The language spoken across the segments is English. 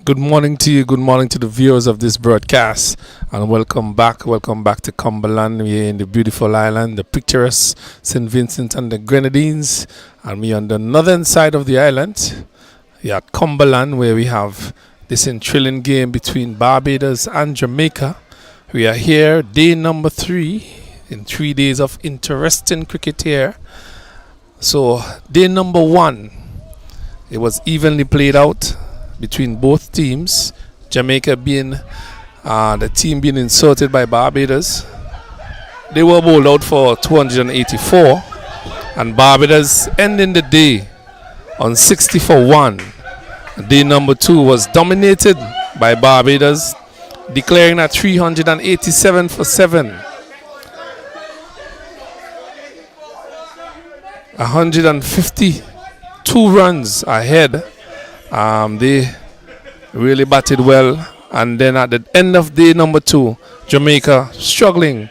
Good morning to you. Good morning to the viewers of this broadcast, and welcome back. Welcome back to Cumberland. We're in the beautiful island, the picturesque St. Vincent and the Grenadines, and we're on the northern side of the island. We're at Cumberland, where we have this thrilling game between Barbados and Jamaica. We are here, day number 3 in 3 days of interesting cricket here. So, day number 1, it was evenly played out between both teams. Jamaica being the team being insulted by Barbados. They were bowled out for 284, and Barbados ending the day on 60 for 1. Day number 2 was dominated by Barbados, declaring at 387 for 7. 152 runs ahead. They really batted well, and then at the end of day number 2, Jamaica struggling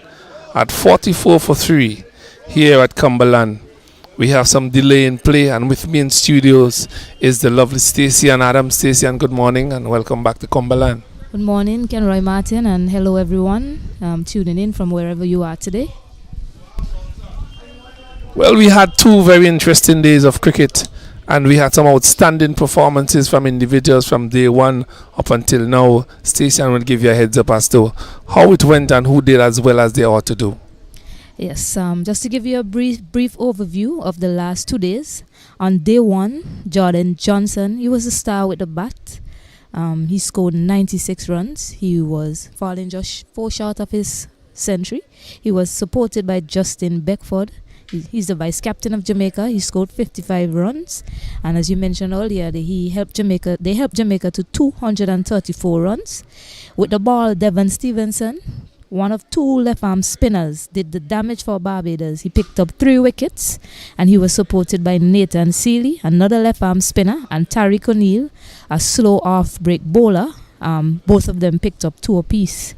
at 44 for 3 here at Cumberland. We have some delay in play, and with me in studios is the lovely Stacey and Adam. Stacey, and good morning and welcome back to Cumberland. Good morning, Kenroy Martin, and hello everyone tuning in from wherever you are today. Well, we had 2 very interesting days of cricket, and we had some outstanding performances from individuals from day 1 up until now. Stacey, I will give you a heads up as to how it went and who did as well as they ought to do. Yes, just to give you a brief overview of the last 2 days. On day 1, Jordan Johnson, he was a star with the bat. He scored 96 runs. He was falling just 4 short of his century. He was supported by Justin Beckford. He's the vice captain of Jamaica. He scored 55 runs, and as you mentioned earlier, they helped Jamaica to 234 runs. With the ball, Devon Stevenson, one of 2 left-arm spinners, did the damage for Barbados. He picked up 3 wickets, and he was supported by Nathan Seeley, another left-arm spinner, and Tariq O'Neill, a slow off-break bowler. Both of them picked up 2 apiece.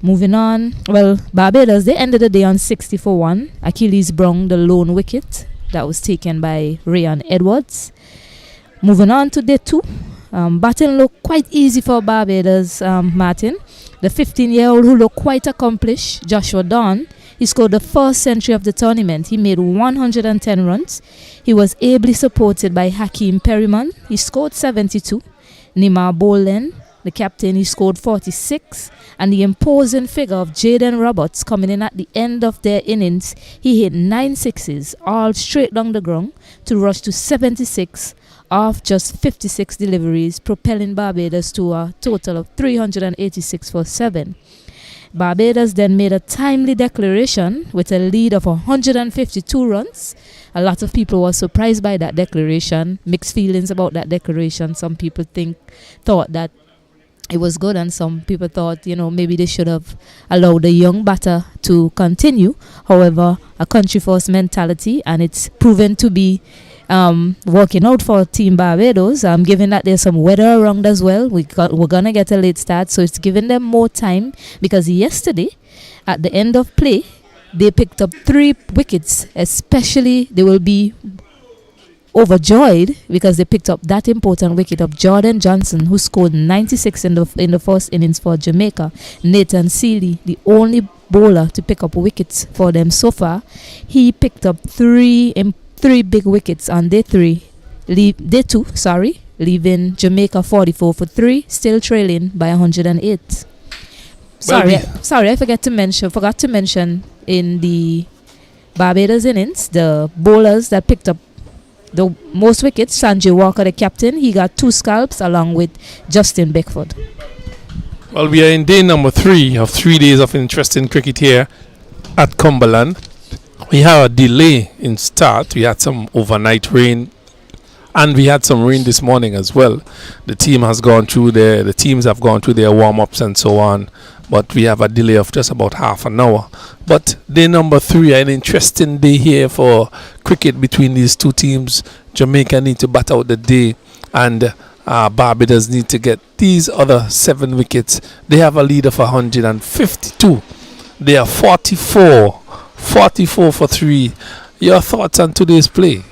Moving on, well, Barbados, they ended the day on 60 for 1. Achilles Brown, the lone wicket, that was taken by Rayan Edwards. Moving on to day 2, batting looked quite easy for Barbados, Martin. The 15-year-old who looked quite accomplished, Joshua Dawn, he scored the first century of the tournament. He made 110 runs. He was ably supported by Hakeem Perryman. He scored 72. Nima Bolen, the captain, he scored 46, and the imposing figure of Jaden Roberts coming in at the end of their innings, he hit 9 sixes, all straight down the ground to rush to 76 off just 56 deliveries, propelling Barbados to a total of 386 for 7. Barbados then made a timely declaration with a lead of 152 runs. A lot of people were surprised by that declaration, mixed feelings about that declaration. Some people thought that it was good, and some people thought, maybe they should have allowed the young batter to continue. However, a country first mentality, and it's proven to be working out for Team Barbados. Given that there's some weather around as well, we're gonna get a late start, so it's giving them more time, because yesterday at the end of play they picked up 3 wickets. Especially they will be overjoyed because they picked up that important wicket of Jordan Johnson, who scored 96 in the first innings for Jamaica. Nathan Seeley, the only bowler to pick up wickets for them so far, he picked up 3 big wickets on day 2, leaving Jamaica 44 for 3, still trailing by 108. Sorry, I forgot to mention in the Barbados innings, the bowlers that picked up the most wickets. Sanjay Walker, the captain, he got 2 scalps along with Justin Beckford. Well, we are in day number 3 of 3 days of interesting cricket here at Cumberland. We had a delay in start. We had some overnight rain, and we had some rain this morning as well. The teams have gone through their warm-ups and so on, but we have a delay of just about half an hour. But day number 3, an interesting day here for cricket between these 2 teams. Jamaica need to bat out the day, and Barbados need to get these other 7 wickets. They have a lead of 152. They are 44 for 3. Your thoughts on today's play?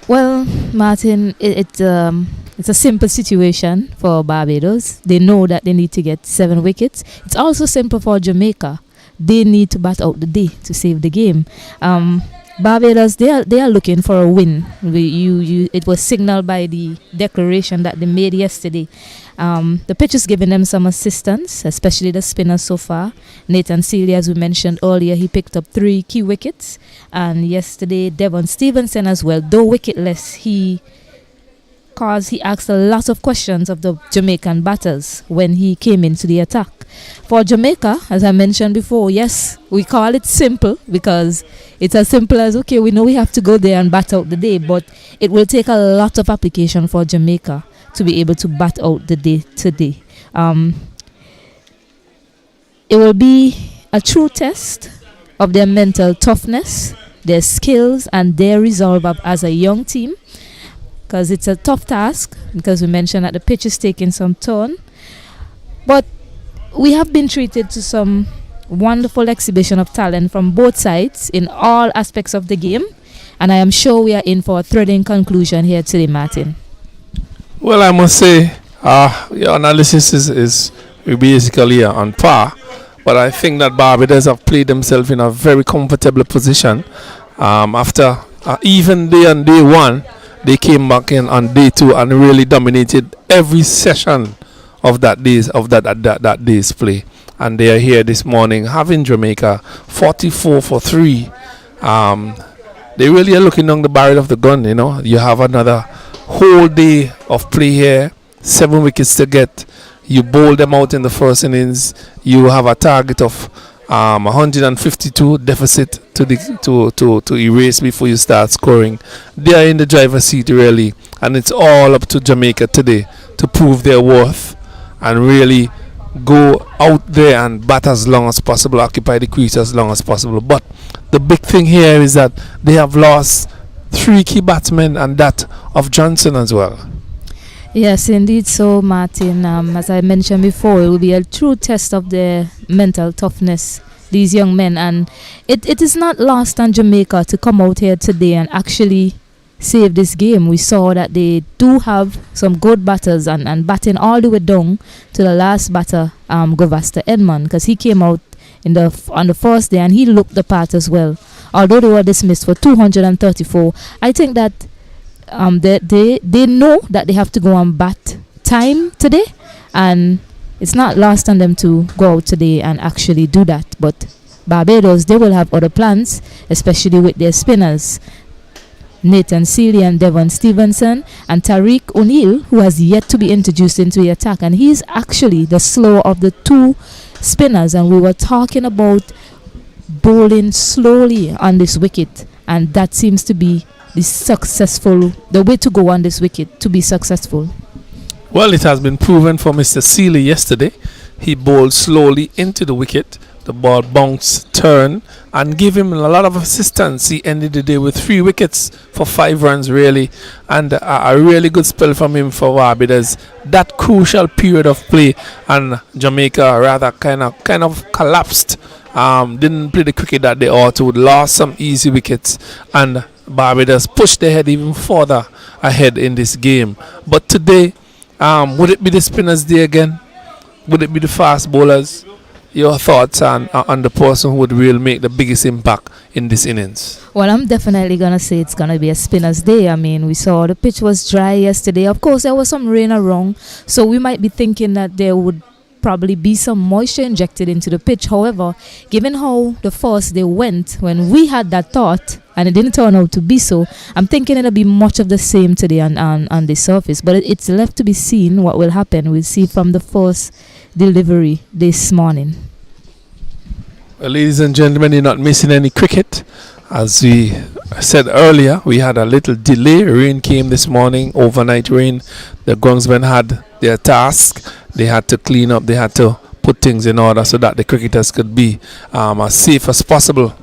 Well, Martin, It's a simple situation for Barbados. They know that they need to get 7 wickets. It's also simple for Jamaica. They need to bat out the day to save the game. Barbados, they are looking for a win. It was signaled by the declaration that they made yesterday. The pitch is giving them some assistance, especially the spinners so far. Nathan Seeley, as we mentioned earlier, he picked up 3 key wickets. And yesterday, Devon Stevenson as well, though wicketless, he asked a lot of questions of the Jamaican batters when he came into the attack. For Jamaica, as I mentioned before, yes, we call it simple because it's as simple as, okay, we know we have to go there and bat out the day, but it will take a lot of application for Jamaica to be able to bat out the day today. It will be a true test of their mental toughness, their skills, and their resolve as a young team, because it's a tough task, because we mentioned that the pitch is taking some turn. But we have been treated to some wonderful exhibition of talent from both sides in all aspects of the game, and I am sure we are in for a thrilling conclusion here today, Martin. Well, I must say, your analysis is basically on par, but I think that Barbados have played themselves in a very comfortable position. After even day on day one, they came back in on day 2 and really dominated every session of that day's play. And they are here this morning having Jamaica 44 for 3. They really are looking down the barrel of the gun. You know, you have another whole day of play here, 7 wickets to get. You bowl them out in the first innings. You have a target of 152 deficit to erase before you start scoring. They are in the driver's seat really, and it's all up to Jamaica today to prove their worth and really go out there and bat as long as possible, occupy the crease as long as possible. But the big thing here is that they have lost 3 key batsmen, and that of Johnson as well. Yes, indeed. So, Martin, as I mentioned before, it will be a true test of their mental toughness, these young men. And it is not lost on Jamaica to come out here today and actually save this game. We saw that they do have some good batters and batting all the way down to the last batter, Govasta Edmond, because he came out on the first day and he looked the part as well. Although they were dismissed for 234, I think that they know that they have to go and bat time today, and it's not lost on them to go out today and actually do that. But Barbados, they will have other plans, especially with their spinners, Nathan Seeley and Devon Stevenson, and Tariq O'Neill, who has yet to be introduced into the attack, and he's actually the slower of the 2 spinners. And we were talking about bowling slowly on this wicket, and that seems to be the way to go on this wicket to be successful. Well, it has been proven for Mr. Seeley yesterday. He bowled slowly into the wicket. The ball bounced, turned, and gave him a lot of assistance. He ended the day with 3 wickets for 5 runs, really, and a really good spell from him for Barbados. That crucial period of play, and Jamaica rather kind of collapsed. Didn't play the cricket that they ought to. Lost some easy wickets, and Barbados pushed ahead even further ahead in this game. But today, would it be the spinners day again? Would it be the fast bowlers? Your thoughts on the person who would really make the biggest impact in this innings? Well, I'm definitely going to say it's going to be a spinner's day. I mean, we saw the pitch was dry yesterday. Of course, there was some rain around, so we might be thinking that there would probably be some moisture injected into the pitch. However, given how the first day went, when we had that thought and it didn't turn out to be so, I'm thinking it'll be much of the same today on the surface. But it's left to be seen what will happen. We'll see from the first delivery this morning. Well, ladies and gentlemen, you're not missing any cricket. As we said earlier, we had a little delay. Rain came this morning, overnight rain. The groundsmen had their task. They had to clean up, they had to put things in order so that the cricketers could be as safe as possible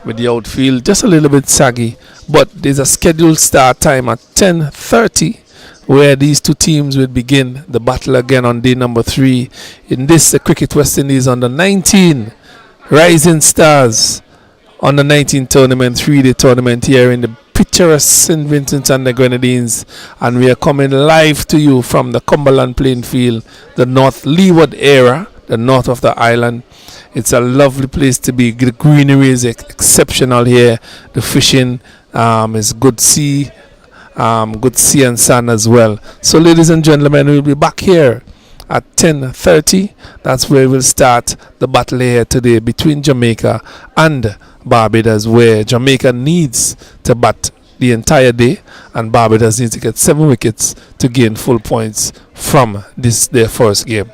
with the outfield. Just a little bit saggy, but there's a scheduled start time at 10:30 where these 2 teams will begin the battle again on day number 3 in this Cricket West Indies under 19 Rising Stars under 19 tournament, 3-day tournament here in the picturesque St. Vincent and the Grenadines, and we are coming live to you from the Cumberland playing field, the North Leeward area, the north of the island. It's a lovely place to be. The greenery is exceptional here. The fishing is good sea and sun as well. So, ladies and gentlemen, we'll be back here at 10:30. That's where we'll start the battle here today between Jamaica and Barbados, where Jamaica needs to bat the entire day and Barbados needs to get 7 wickets to gain full points from this their first game.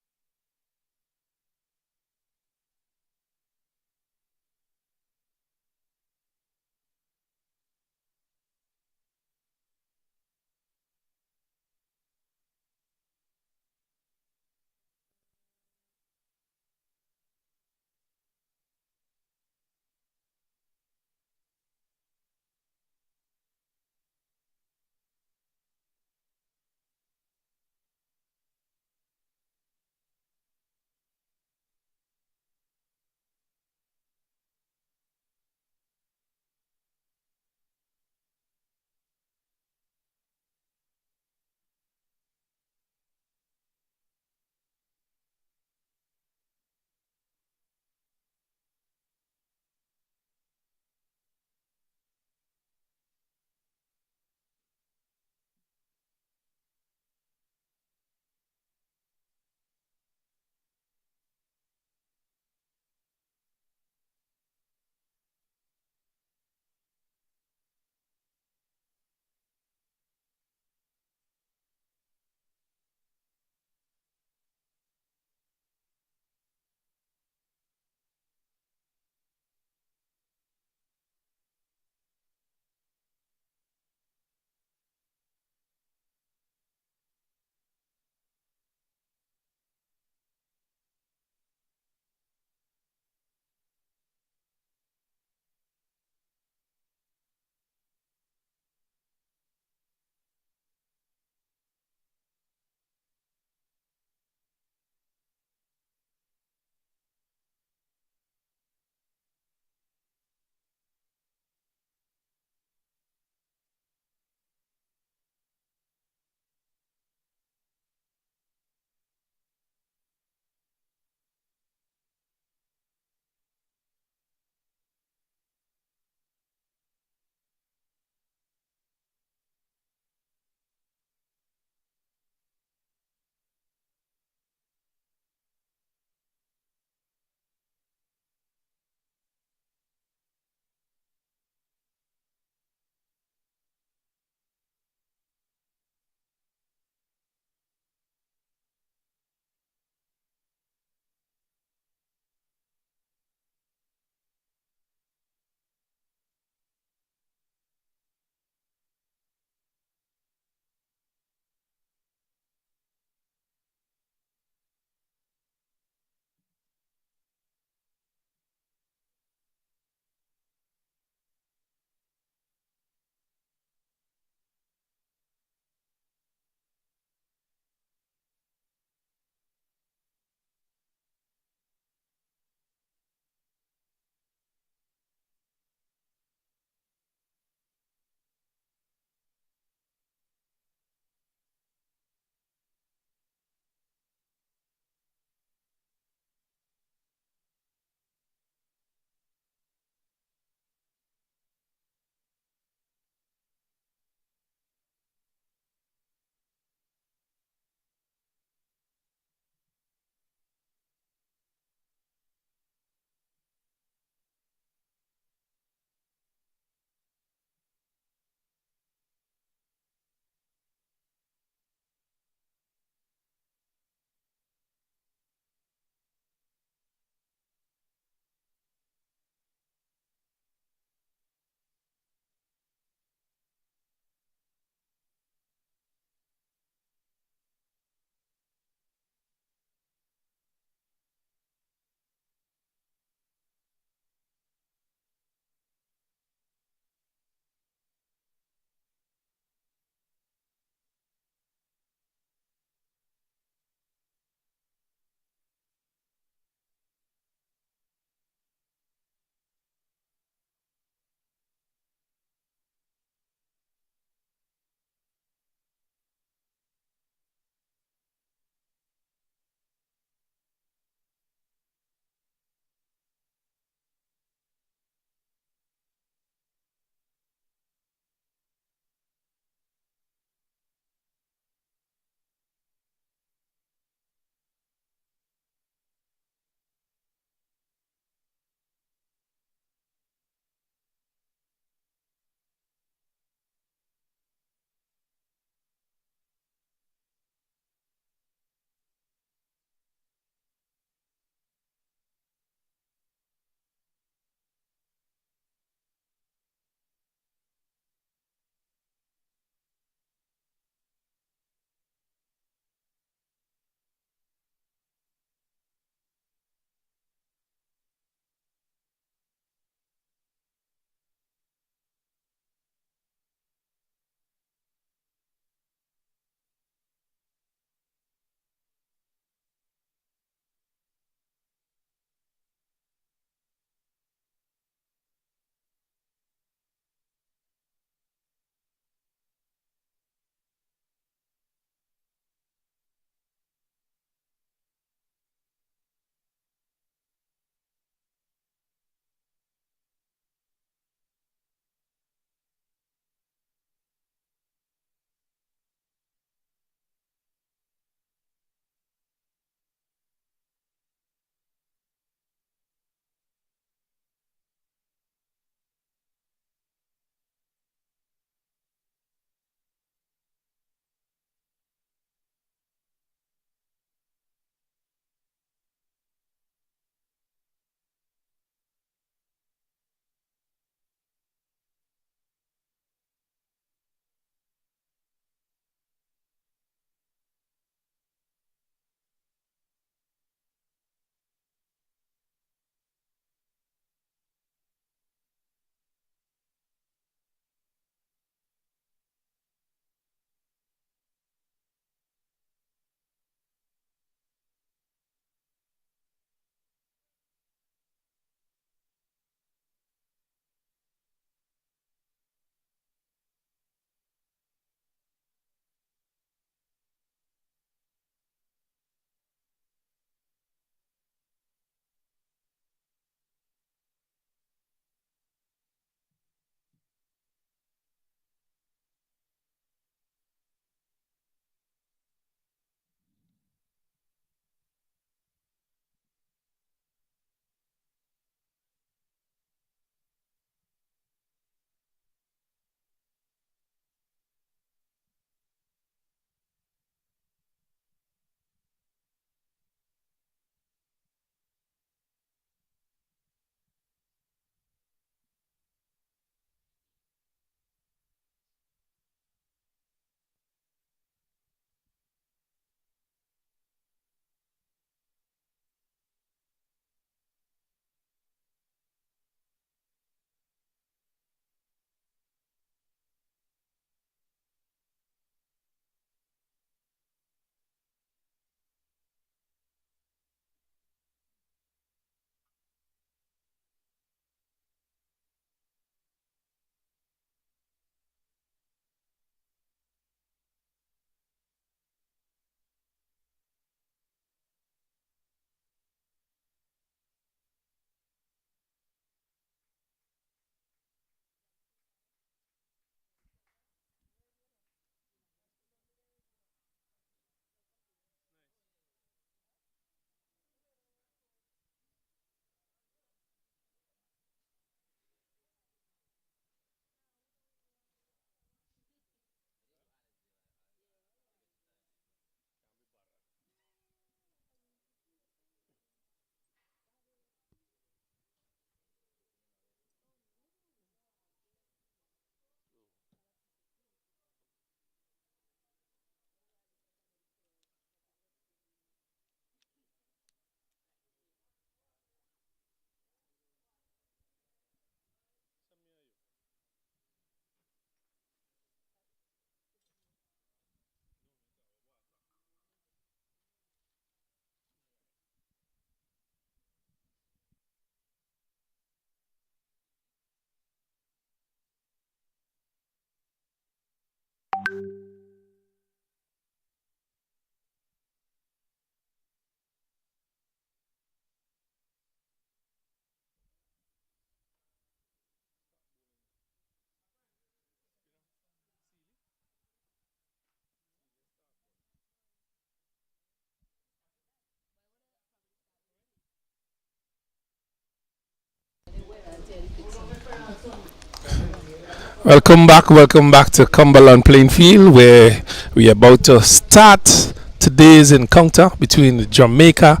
Welcome back to Cumberland Playing Field, where we are about to start today's encounter between Jamaica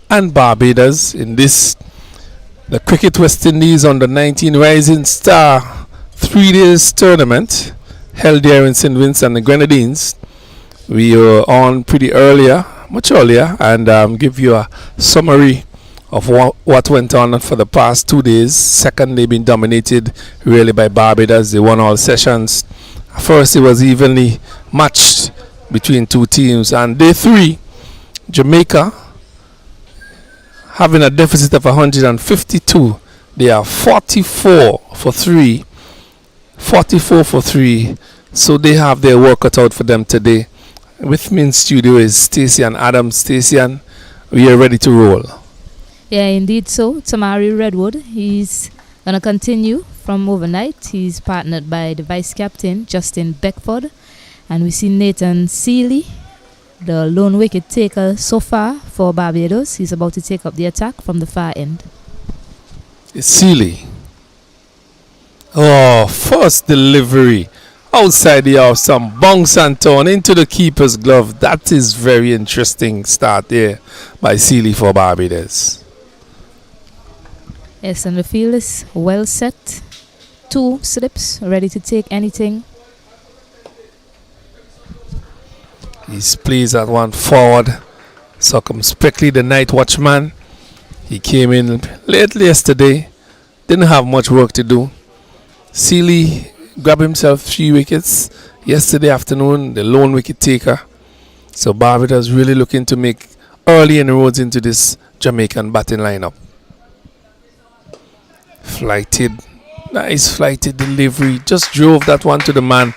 and Barbados in the Cricket West Indies under 19 Rising Star 3 days tournament held here in St. Vincent and the Grenadines. We were on much earlier, and give you a summary of what went on for the past 2 days. Second, they been dominated really by Barbados. They won all sessions. First, it was evenly matched between two teams. And day 3, Jamaica, having a deficit of 152, they are 44 for 3. 44 for 3. So they have their work cut out for them today. With me in studio is Stacey and Adam. Stacey, and we are ready to roll. Yeah, indeed so. Tamari Redwood, he's going to continue from overnight. He's partnered by the vice captain, Justin Beckford. And we see Nathan Seeley, the lone wicket taker so far for Barbados. He's about to take up the attack from the far end. It's Seeley. Oh, first delivery. Outside the off, some bounce and turn into the keeper's glove. That is very interesting start there by Seeley for Barbados. Yes, and the field is well set. 2 slips, ready to take anything. He's pleased at one forward. Circumspectly, the night watchman. He came in late yesterday. Didn't have much work to do. Seeley grabbed himself 3 wickets yesterday afternoon, the lone wicket taker. So Barbados really looking to make early inroads into this Jamaican batting lineup. Nice flighted delivery. Just drove that one to the man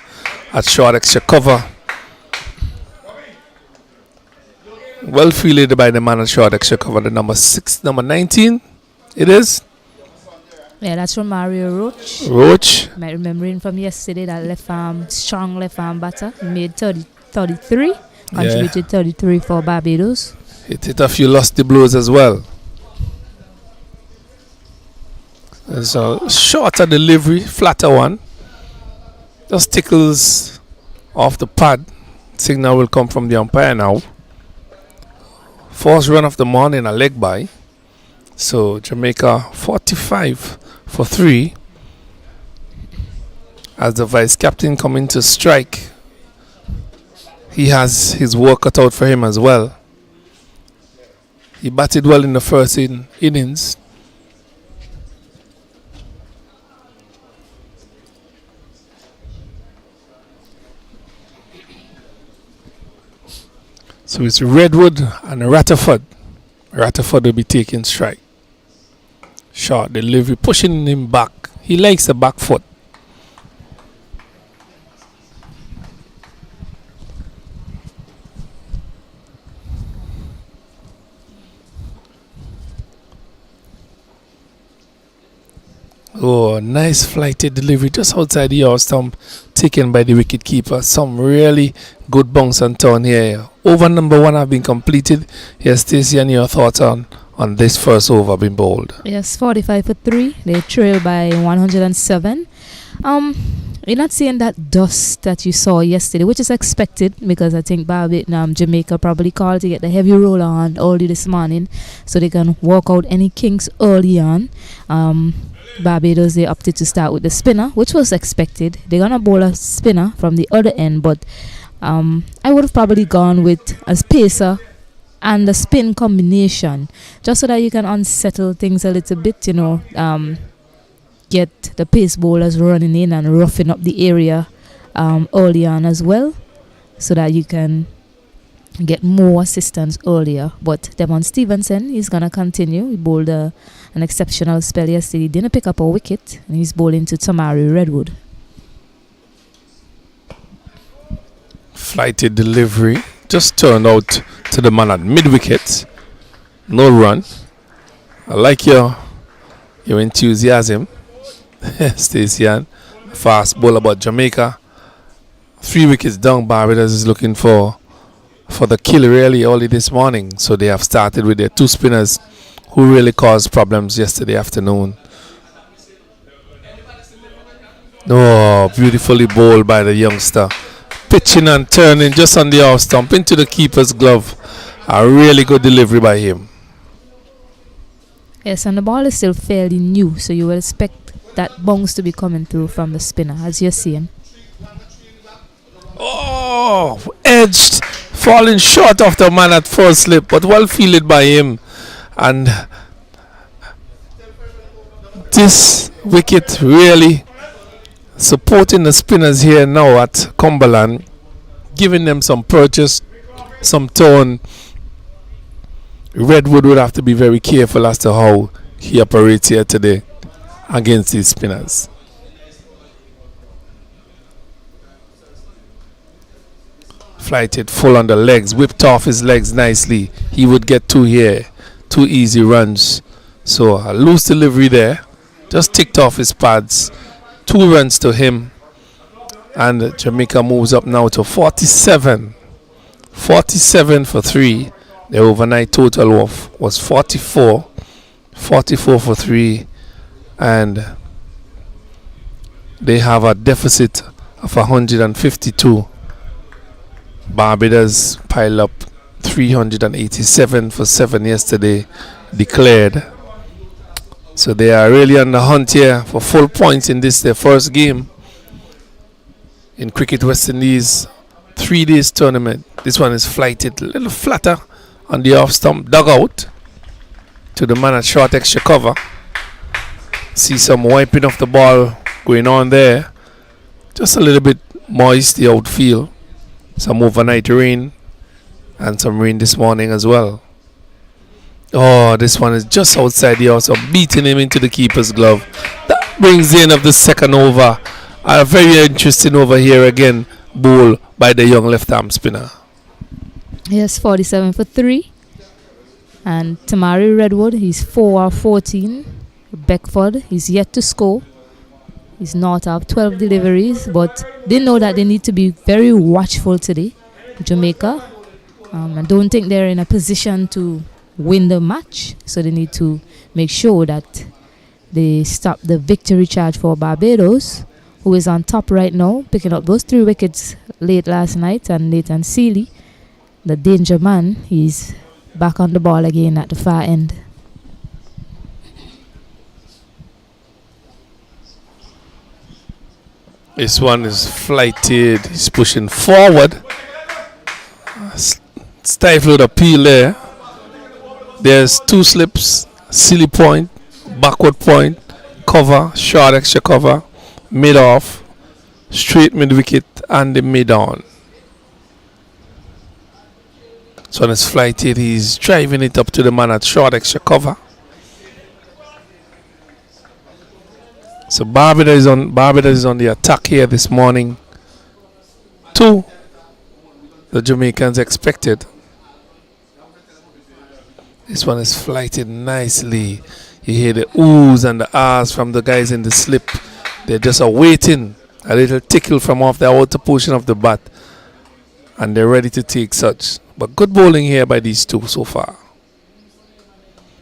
at short extra cover. Well fielded by the man at short extra cover. The number 19, it is. Yeah, that's from Mario Roach. Roach. Might remember him from yesterday, that strong left arm batter. He made 33, contributed 33 for Barbados. It hit a few lusty blows as well. There's a shorter delivery, flatter one. Just tickles off the pad. Signal will come from the umpire now. First run of the morning, a leg by. So Jamaica 45 for 3. As the vice captain coming to strike, he has his work cut out for him as well. He batted well in the first innings. So it's Redwood and Rutherford. Rutherford will be taking strike. Short delivery, pushing him back. He likes the back foot. Oh, nice flighted delivery just outside the off stump, taken by the wicket keeper. Some really good bounce and turn here. Over number 1 have been completed. Here's Stacey and your thoughts on this first over being bowled. Yes, 45 for 3. They trail by 107. You're not seeing that dust that you saw yesterday, which is expected because I think Jamaica probably called to get the heavy roller on early this morning so they can walk out any kinks early on. Barbados, they opted to start with the spinner, which was expected. They're going to bowl a spinner from the other end, but I would have probably gone with a pacer and a spin combination just so that you can unsettle things a little bit, get the pace bowlers running in and roughing up the area early on as well so that you can get more assistance earlier. But Devon Stevenson, he's going to continue. He bowled an exceptional spell yesterday. He didn't pick up a wicket, and he's bowling to Tamari Redwood. Flighted delivery. Just turned out to the man at mid-wicket. No run. I like your enthusiasm. Stacey Ann, fast bowler, but Jamaica 3 wickets down. Barbados is looking for the kill really early this morning. So they have started with their 2 spinners who really caused problems yesterday afternoon. Oh, beautifully bowled by the youngster. Pitching and turning just on the off stump into the keeper's glove. A really good delivery by him. Yes, and the ball is still fairly new, so you will expect that bounce to be coming through from the spinner, as you're seeing. Oh, edged, falling short of the man at first slip, but well fielded by him. And this wicket really supporting the spinners here now at Cumberland, giving them some purchase, some tone. Redwood would have to be very careful as to how he operates here today against these spinners. Flighted full on the legs, whipped off his legs nicely. He would get two here, 2 easy runs. So a loose delivery there, just ticked off his pads. 2 runs to him, and Jamaica moves up now to 47 for 3. The overnight total was 44 for 3, and they have a deficit of 152. Barbados piled up 387 for 7 yesterday, declared. So they are really on the hunt here for full points in this, their first game in Cricket West Indies 3 days tournament. This one is flighted a little flatter on the off stump, dugout to the man at short extra cover. See some wiping of the ball going on there. Just a little bit moist, the outfield. Some overnight rain and some rain this morning as well. Oh, this one is just outside the house, so beating him into the keeper's glove. That brings the end of the second over. A very interesting over here again, bowl by the young left-arm spinner. Yes, 47 for 3. And Tamari Redwood, he's 4 of 14. Beckford, he's yet to score. He's not up 12 deliveries, but they know that they need to be very watchful today, Jamaica. I don't think they're in a position to win the match, so they need to make sure that they stop the victory charge for Barbados, who is on top right now, picking up those 3 wickets late last night. And Nathan Seeley, the danger man, he's back on the ball again at the far end. This one is flighted. He's pushing forward. Stifled appeal there. There's 2 slips, silly point, backward point, cover, short extra cover, mid off, straight mid wicket, and the mid on. So on his flighted, he's driving it up to the man at short extra cover. So Barbados is on the attack here this morning. 2 the Jamaicans expected. This one is flighted nicely. You hear the oohs and the ahs from the guys in the slip. They're just awaiting a little tickle from off the outer portion of the bat, and they're ready to take such. But good bowling here by these 2 so far.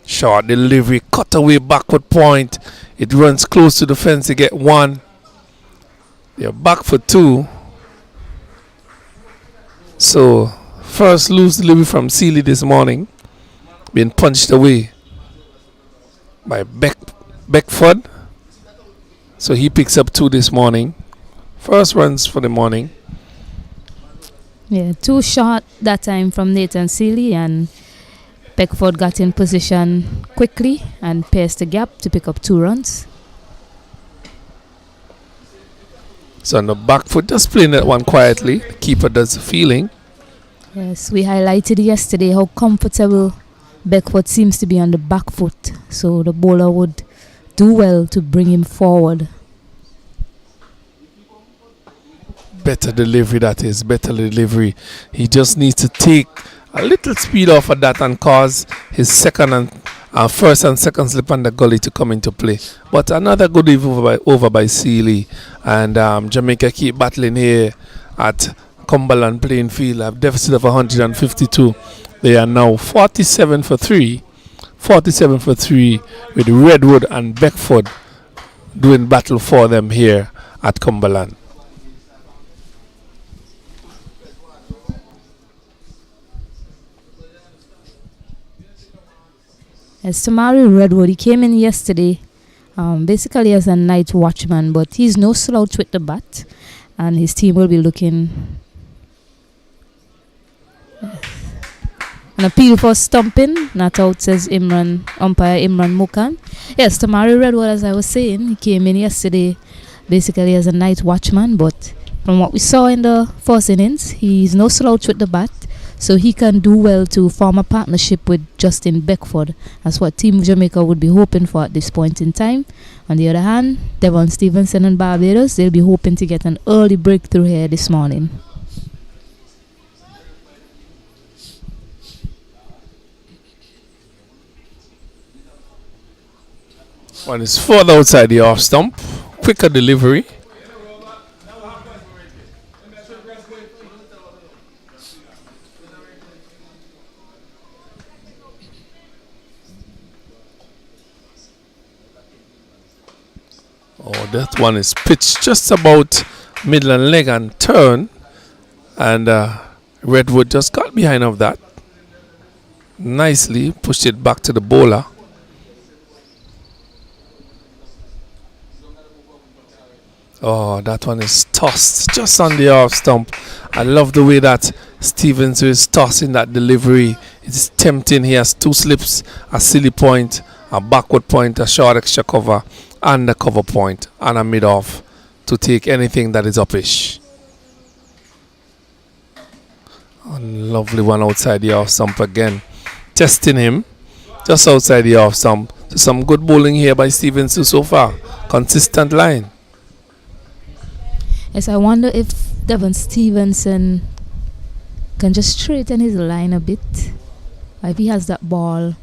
Short delivery, cut away backward point. It runs close to the fence. They get 1. They're back for 2. So first loose delivery from Seeley this morning, being punched away by Beckford. So he picks up 2 this morning. First runs for the morning. Yeah, 2 short that time from Nathan Seeley, and Beckford got in position quickly and pierced the gap to pick up 2 runs. So on the back foot, just playing that one quietly. The keeper does the feeling. Yes, we highlighted yesterday how comfortable Beckford seems to be on the back foot, so the bowler would do well to bring him forward. Better delivery, that is. Better delivery. He just needs to take a little speed off of that and cause his first and second slip on the gully to come into play. But another good over by Seeley. And Jamaica keep battling here at Cumberland playing field. A deficit of 152. They are now 47 for 3. 47 for 3 with Redwood and Beckford doing battle for them here at Cumberland. As Tamari Redwood, he came in yesterday basically as a night watchman, but he's no slouch with the bat, and his team will be looking. An appeal for stumping, not out, says umpire Imran Mukan. Yes, Tamari Redwood, as I was saying, he came in yesterday basically as a night watchman, but from what we saw in the first innings, he's no slouch with the bat, so he can do well to form a partnership with Justin Beckford. That's what Team Jamaica would be hoping for at this point in time. On the other hand, Devon Stevenson and Barbados, they'll be hoping to get an early breakthrough here this morning. One is further outside the off stump. Quicker delivery. Oh, that one is pitched just about middle and leg and turn. And Redwood just got behind of that. Nicely pushed it back to the bowler. Oh, that one is tossed just on the off stump. I love the way that Stevens is tossing that delivery. It's tempting. He has two slips, a silly point, a backward point, a short extra cover, and a cover point, and a mid-off to take anything that is upish. A lovely one outside the off stump again. Testing him just outside the off stump. So some good bowling here by Stevens so far. Consistent line. Yes, I wonder if Devon Stevenson can just straighten his line a bit. If he has that ball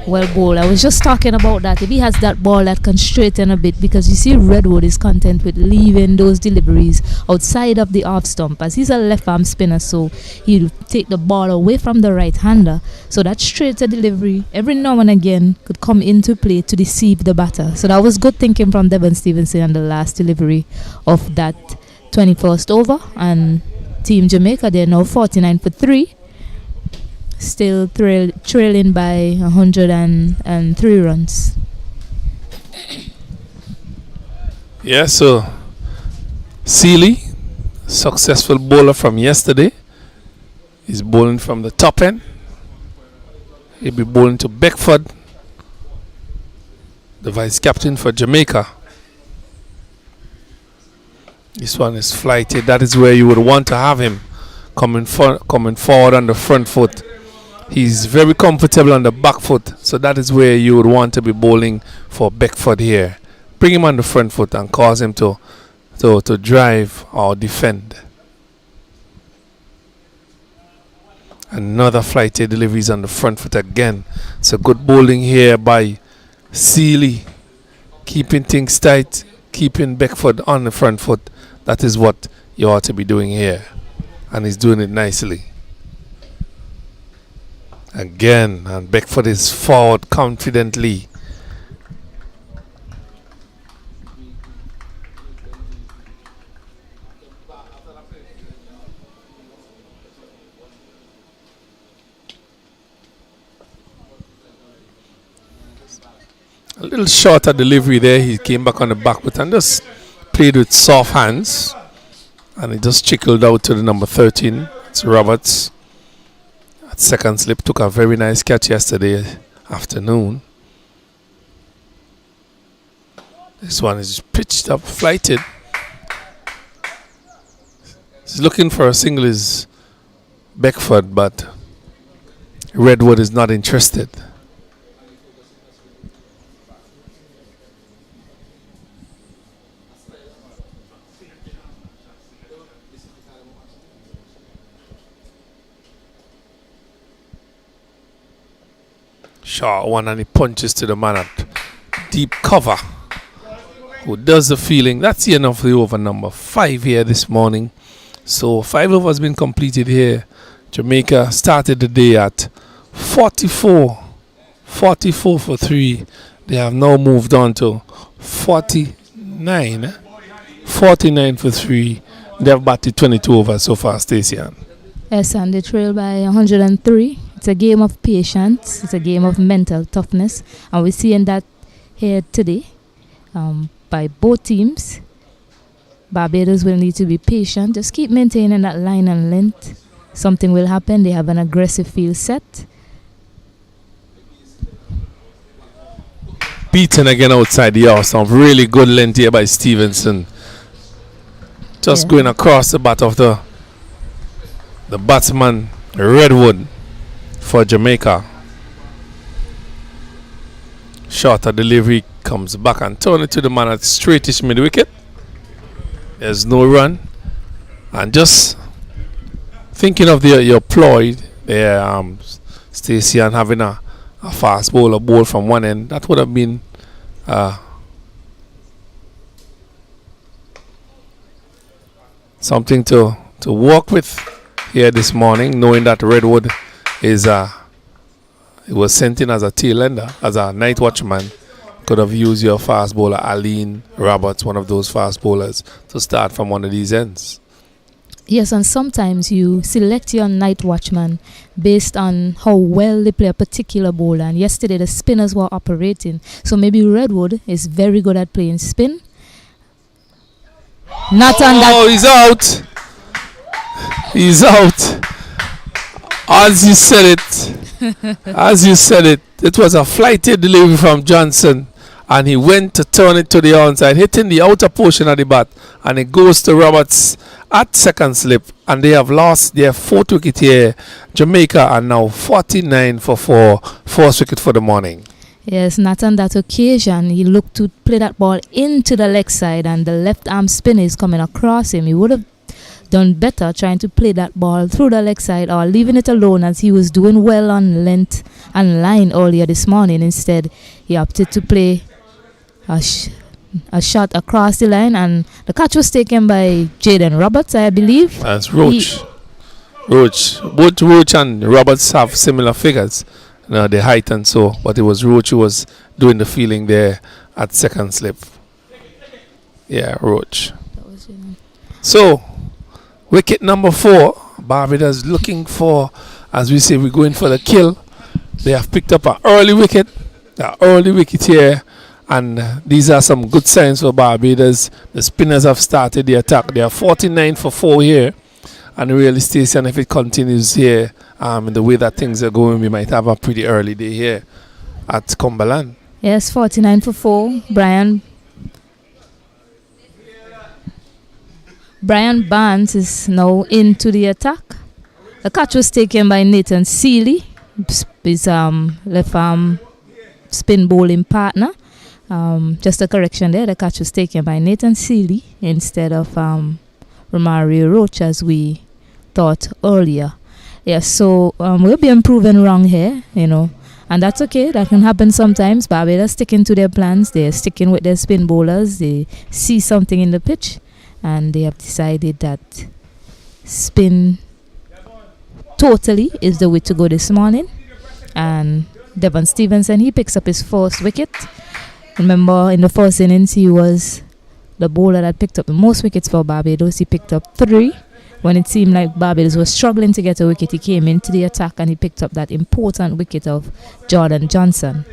well bowled. I was just talking about that. If he has that ball that can straighten a bit, because you see Redwood is content with leaving those deliveries outside of the off stump. As he's a left arm spinner, so he'll take the ball away from the right hander. So that straighter delivery every now and again could come into play to deceive the batter. So that was good thinking from Devon Stevenson on the last delivery of that 21st over. And Team Jamaica, they're now 49 for 3. Still trailing by 103 runs. Yeah, so Seeley, successful bowler from yesterday, is bowling from the top end. He'll be bowling to Beckford, the vice captain for Jamaica. This one is flighted. That is where you would want to have him, coming forward on the front foot. He's very comfortable on the back foot, so that is where you would want to be bowling for Beckford here. Bring him on the front foot and cause him to drive or defend. Another flighted deliveries on the front foot again. So good bowling here by Seeley, keeping things tight, keeping Beckford on the front foot. That is what you ought to be doing here, and he's doing it nicely. Again, and Beckford is forward confidently. A little shorter delivery there. He came back on the back foot and just played with soft hands, and it just trickled out to the number 13. It's Roberts. Second slip, took a very nice catch yesterday afternoon. This one is pitched up, flighted. He's looking for a single is Beckford, but Redwood is not interested. Short one, and he punches to the man at deep cover, who does the fielding. That's the end of the over number 5 here this morning. So 5 overs been completed here. Jamaica started the day at 44 for 3. They have now moved on to 49. 49 for 3. They have batted 22 overs so far, Stacey-Ann. Yes, and they trail by 103. It's a game of patience. It's a game of mental toughness. And we're seeing that here today by both teams. Barbados will need to be patient. Just keep maintaining that line and length. Something will happen. They have an aggressive field set. Beaten again outside the house. Some really good length here by Stevenson. Just going across the bat of the batsman Redwood for Jamaica. Shorter delivery, comes back and turn it to the man at straightish mid wicket. There's no run. And just thinking of your ploy there, Stacey-Ann having a fast bowler bowl from one end, that would have been something to work with here this morning, knowing that Redwood is it was sent in as a tail ender, as a night watchman. Could have used your fast bowler Aline Roberts, one of those fast bowlers, to start from one of these ends. Yes, and sometimes you select your night watchman based on how well they play a particular bowler. And yesterday the spinners were operating. So maybe Redwood is very good at playing spin. Not on that. Oh, he's out. He's out. As you said it, it was a flighty delivery from Johnson. And he went to turn it to the onside, hitting the outer portion of the bat. And it goes to Roberts at second slip. And they have lost their fourth wicket here. Jamaica are now 49 for 4. First wicket for the morning. Yes, not on that occasion. He looked to play that ball into the leg side. And the left arm spinner is coming across him. He would have done better trying to play that ball through the leg side or leaving it alone, as he was doing well on length and line earlier this morning. Instead, he opted to play a shot across the line, and the catch was taken by Jaden Roberts, I believe. That's Roach. Both Roach and Roberts have similar figures, the height and so, but it was Roach who was doing the feeling there at second slip. Yeah, Roach. So, wicket number 4. Barbados looking for, as we say, we're going for the kill. They have picked up an early wicket here. And these are some good signs for Barbados. The spinners have started the attack. They are 49 for 4 here. And really, Stacey, if it continues here, in the way that things are going, we might have a pretty early day here at Cumberland. Yes, 49 for 4. Brian Barnes is now into the attack. The catch was taken by Nathan Seeley, his left arm spin bowling partner. Just a correction there, the catch was taken by Nathan Seeley instead of Romario Roach, as we thought earlier. Yes, so we'll be improving wrong here, and that's okay. That can happen sometimes. Barbados sticking to their plans. They're sticking with their spin bowlers. They see something in the pitch, and they have decided that spin totally is the way to go this morning. And Devon Stevenson, he picks up his first wicket. Remember, in the first innings, he was the bowler that picked up the most wickets for Barbados. He picked up 3. When it seemed like Barbados was struggling to get a wicket, he came into the attack and he picked up that important wicket of Jordan Johnson.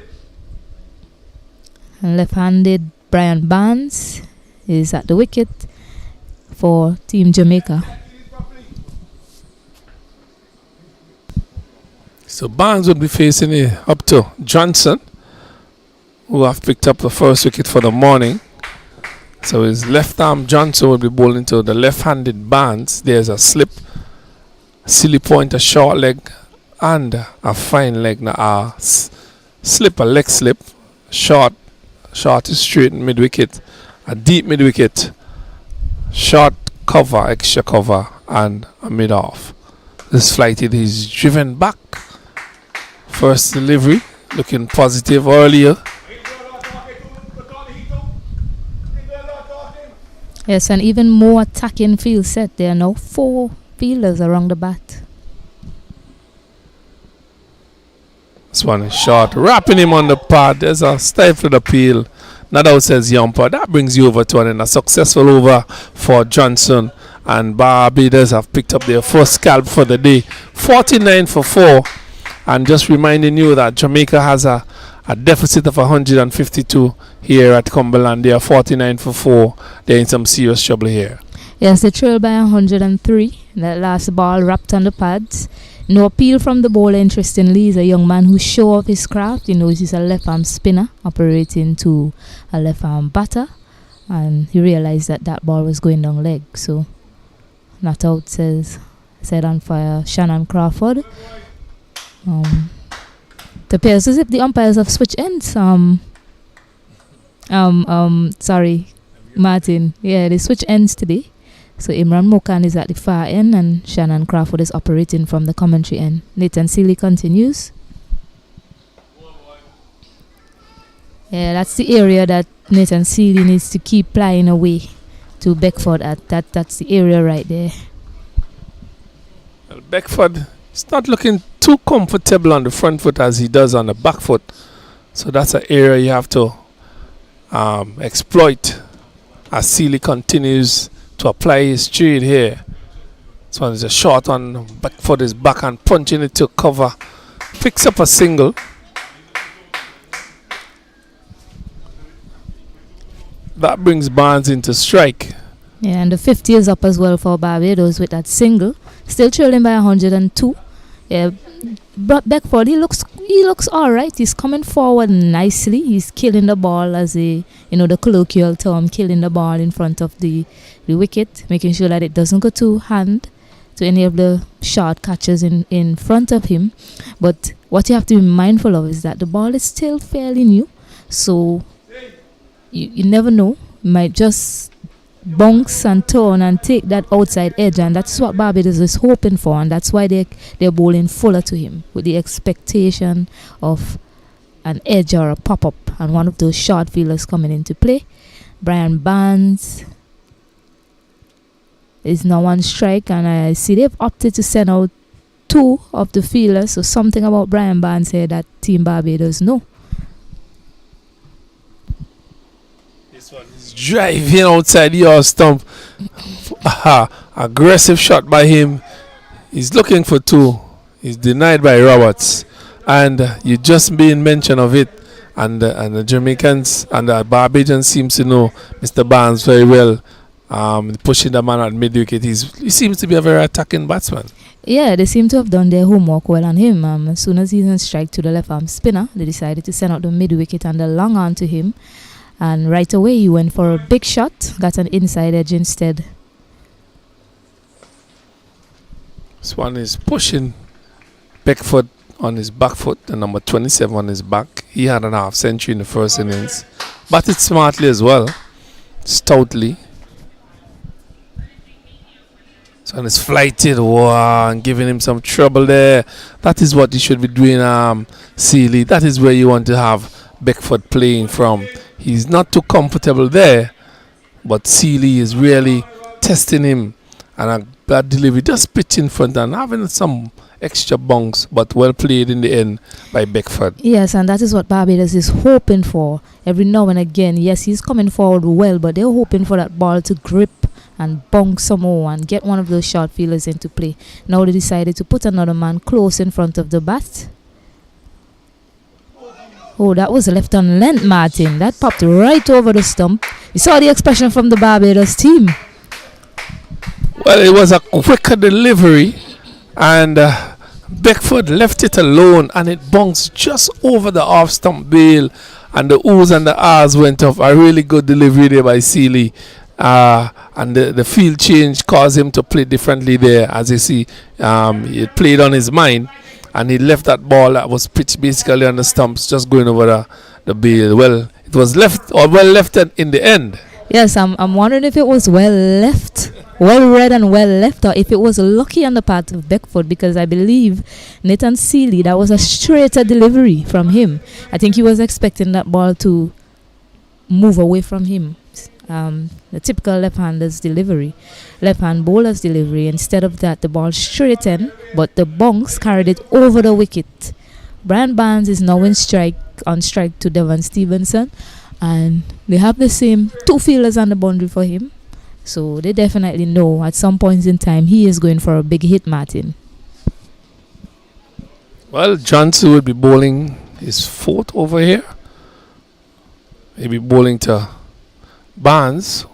And left-handed Brian Barnes is at the wicket for Team Jamaica. So Barnes would be facing up to Johnson, who have picked up the first wicket for the morning. So his left arm Johnson will be bowling to the left-handed Barnes. There's a slip, silly point, a short leg, and a fine leg. A slip, a leg slip, short is straight mid-wicket, a deep mid-wicket, short cover, extra cover, and a mid-off. This flighted, he's driven back. First delivery, looking positive earlier. Yes, and even more attacking field set. There are now 4 fielders around the bat. This one is short. Wrapping him on the pad. There's a stifled appeal. Not out says the umpire. That brings you over to a successful over for Johnson. And Barbados have picked up their first scalp for the day. 49 for 4. And just reminding you that Jamaica has a deficit of 152 here at Cumberland. They are 49 for 4. They're in some serious trouble here. Yes, they trail by 103. That last ball wrapped on the pads. No appeal from the bowler, interestingly. He's a young man who show off his craft. You know, he's a left-arm spinner operating to a left-arm batter. And he realized that that ball was going down leg. So, not out, said umpire Shannon Crawford. It appears as if the umpires have switched ends. Sorry, Martin. Yeah, they switched ends today. So Imran Mokan is at the far end and Shannon Crawford is operating from the commentary end. Nathan Seeley continues. Yeah, that's the area that Nathan Seeley needs to keep plying away to Beckford at. That's the area right there. Well, Beckford is not looking too comfortable on the front foot as he does on the back foot. So that's an area you have to exploit as Seeley continues to apply his trade here. This one is a short one. Beckford is back and punching it to cover. Picks up a single. That brings Barnes into strike. Yeah, and the 50 is up as well for Barbados with that single. Still trailing by 102. Yeah, but Beckford, he looks all right. He's coming forward nicely. He's killing the ball, as the colloquial term, killing the ball in front of the wicket, making sure that it doesn't go to hand to any of the short catches in front of him. But what you have to be mindful of is that the ball is still fairly new, so you never know. You might just bounce and turn and take that outside edge, and that's what Barbados is hoping for, and that's why they're bowling fuller to him with the expectation of an edge or a pop-up and one of those short fielders coming into play. Brian Barnes is now on strike, and I see they've opted to send out 2 of the fielders, so something about Brian Barnes here that Team Barbados know. This one is driving outside your stump. Aggressive shot by him. He's looking for 2. He's denied by Roberts. And you just made mention of it. And the Jamaicans and the Barbadians seems to know Mr. Barnes very well. Pushing the man at mid-wicket. He seems to be a very attacking batsman. Yeah, they seem to have done their homework well on him. As soon as he's on strike to the left-arm spinner, they decided to send out the mid-wicket and the long on to him. And right away, he went for a big shot, got an inside edge instead. This one is pushing Beckford on his back foot, the number 27 on his back. He had a half century in the first innings. Batted smartly as well, stoutly. This one is flighted, wow, and giving him some trouble there. That is what he should be doing, Seeley. That is where you want to have Beckford playing from. He's not too comfortable there, but Seeley is really testing him, and a bad delivery, just pitch in front and having some extra bunks, but well played in the end by Beckford. Yes, and that is what Barbados is hoping for every now and again. Yes, he's coming forward well, but they're hoping for that ball to grip and bunk some more and get one of those short fielders into play. Now they decided to put another man close in front of the bat. Oh, that was left on length, Martin. That popped right over the stump. You saw the expression from the Barbados team. Well, it was a quicker delivery, and Beckford left it alone, and it bounced just over the off-stump bail, and the oohs and the ahs went off. A really good delivery there by Seeley. And the field change caused him to play differently there. As you see, he played on his mind, and he left that ball that was pitched basically on the stumps, just going over the bail. Well, it was left, or well left in the end. Yes, I'm wondering if it was well left, well read and well left, or if it was lucky on the part of Beckford, because I believe Nathan Seeley, that was a straighter delivery from him. I think he was expecting that ball to move away from him. The typical left-hander's delivery, left-hand bowler's delivery. Instead of that, the ball straightened, but the bunks carried it over the wicket. Brian Barnes is now on strike to Devon Stevenson, and they have the same two fielders on the boundary for him. So they definitely know at some points in time he is going for a big hit, Martin. Well, Johnson will be bowling his fourth over here. He'll be bowling to Barnes.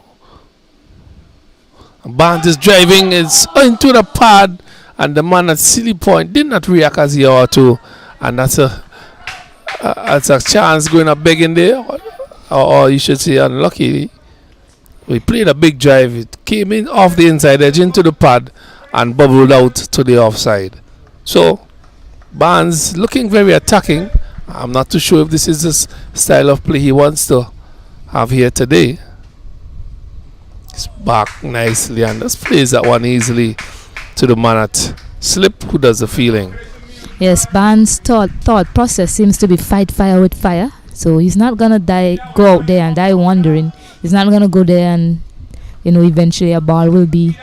Barnes is driving, it's into the pad, and the man at silly point did not react as he ought to, and that's a chance going up big in there, or you should say unlucky. We played a big drive. It came in off the inside edge into the pad and bubbled out to the offside. So Barnes looking very attacking. I'm not too sure if this is the style of play he wants to have here today. He's back nicely and just plays that one easily to the man at slip who does the feeling. Yes, Barnes' thought process seems to be fight fire with fire. So he's not gonna go out there and die wondering. He's not gonna go there and eventually a ball will be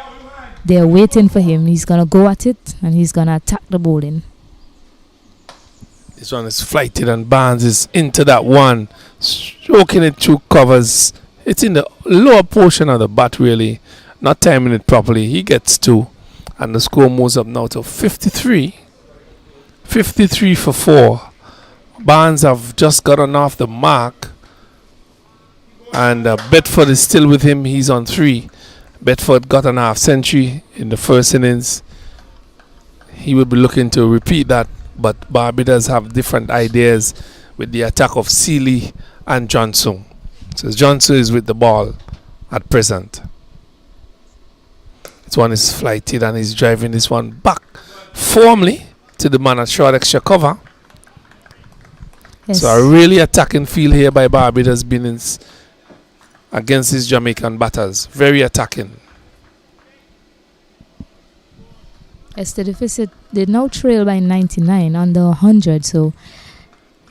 there waiting for him. He's gonna go at it and he's gonna attack the bowling. This one is flighted and Barnes is into that one, stroking it through covers. It's in the lower portion of the bat really, not timing it properly. He gets two and the score moves up now to 53 for 4. Barnes have just gotten off the mark, and Bedford is still with him. He's on 3. Bedford got an half century in the first innings. He will be looking to repeat that, but Barbados have different ideas with the attack of Seeley and Johnson. So Johnson is with the ball at present. This one is flighted and he's driving this one back firmly to the man at short extra cover. Yes. So a really attacking field here by Barbados Binnings against his Jamaican batters. Very attacking. Yes, the deficit, they now trail by 99 under 100. So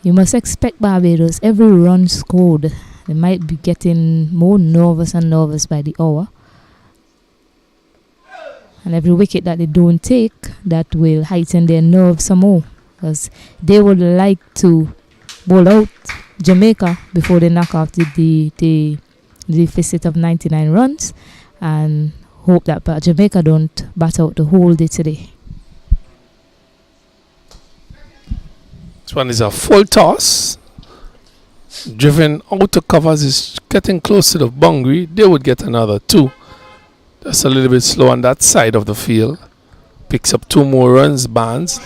you must expect Barbados, every run scored, they might be getting more nervous and nervous by the hour. And every wicket that they don't take, that will heighten their nerves some more. Because they would like to bowl out Jamaica before they knock off the deficit of 99 runs, and hope that Jamaica don't bat out the whole day today. This one is a full toss. Driven out to covers, is getting close to the boundary. They would get another 2. That's a little bit slow on that side of the field. Picks up 2 more runs, Barnes.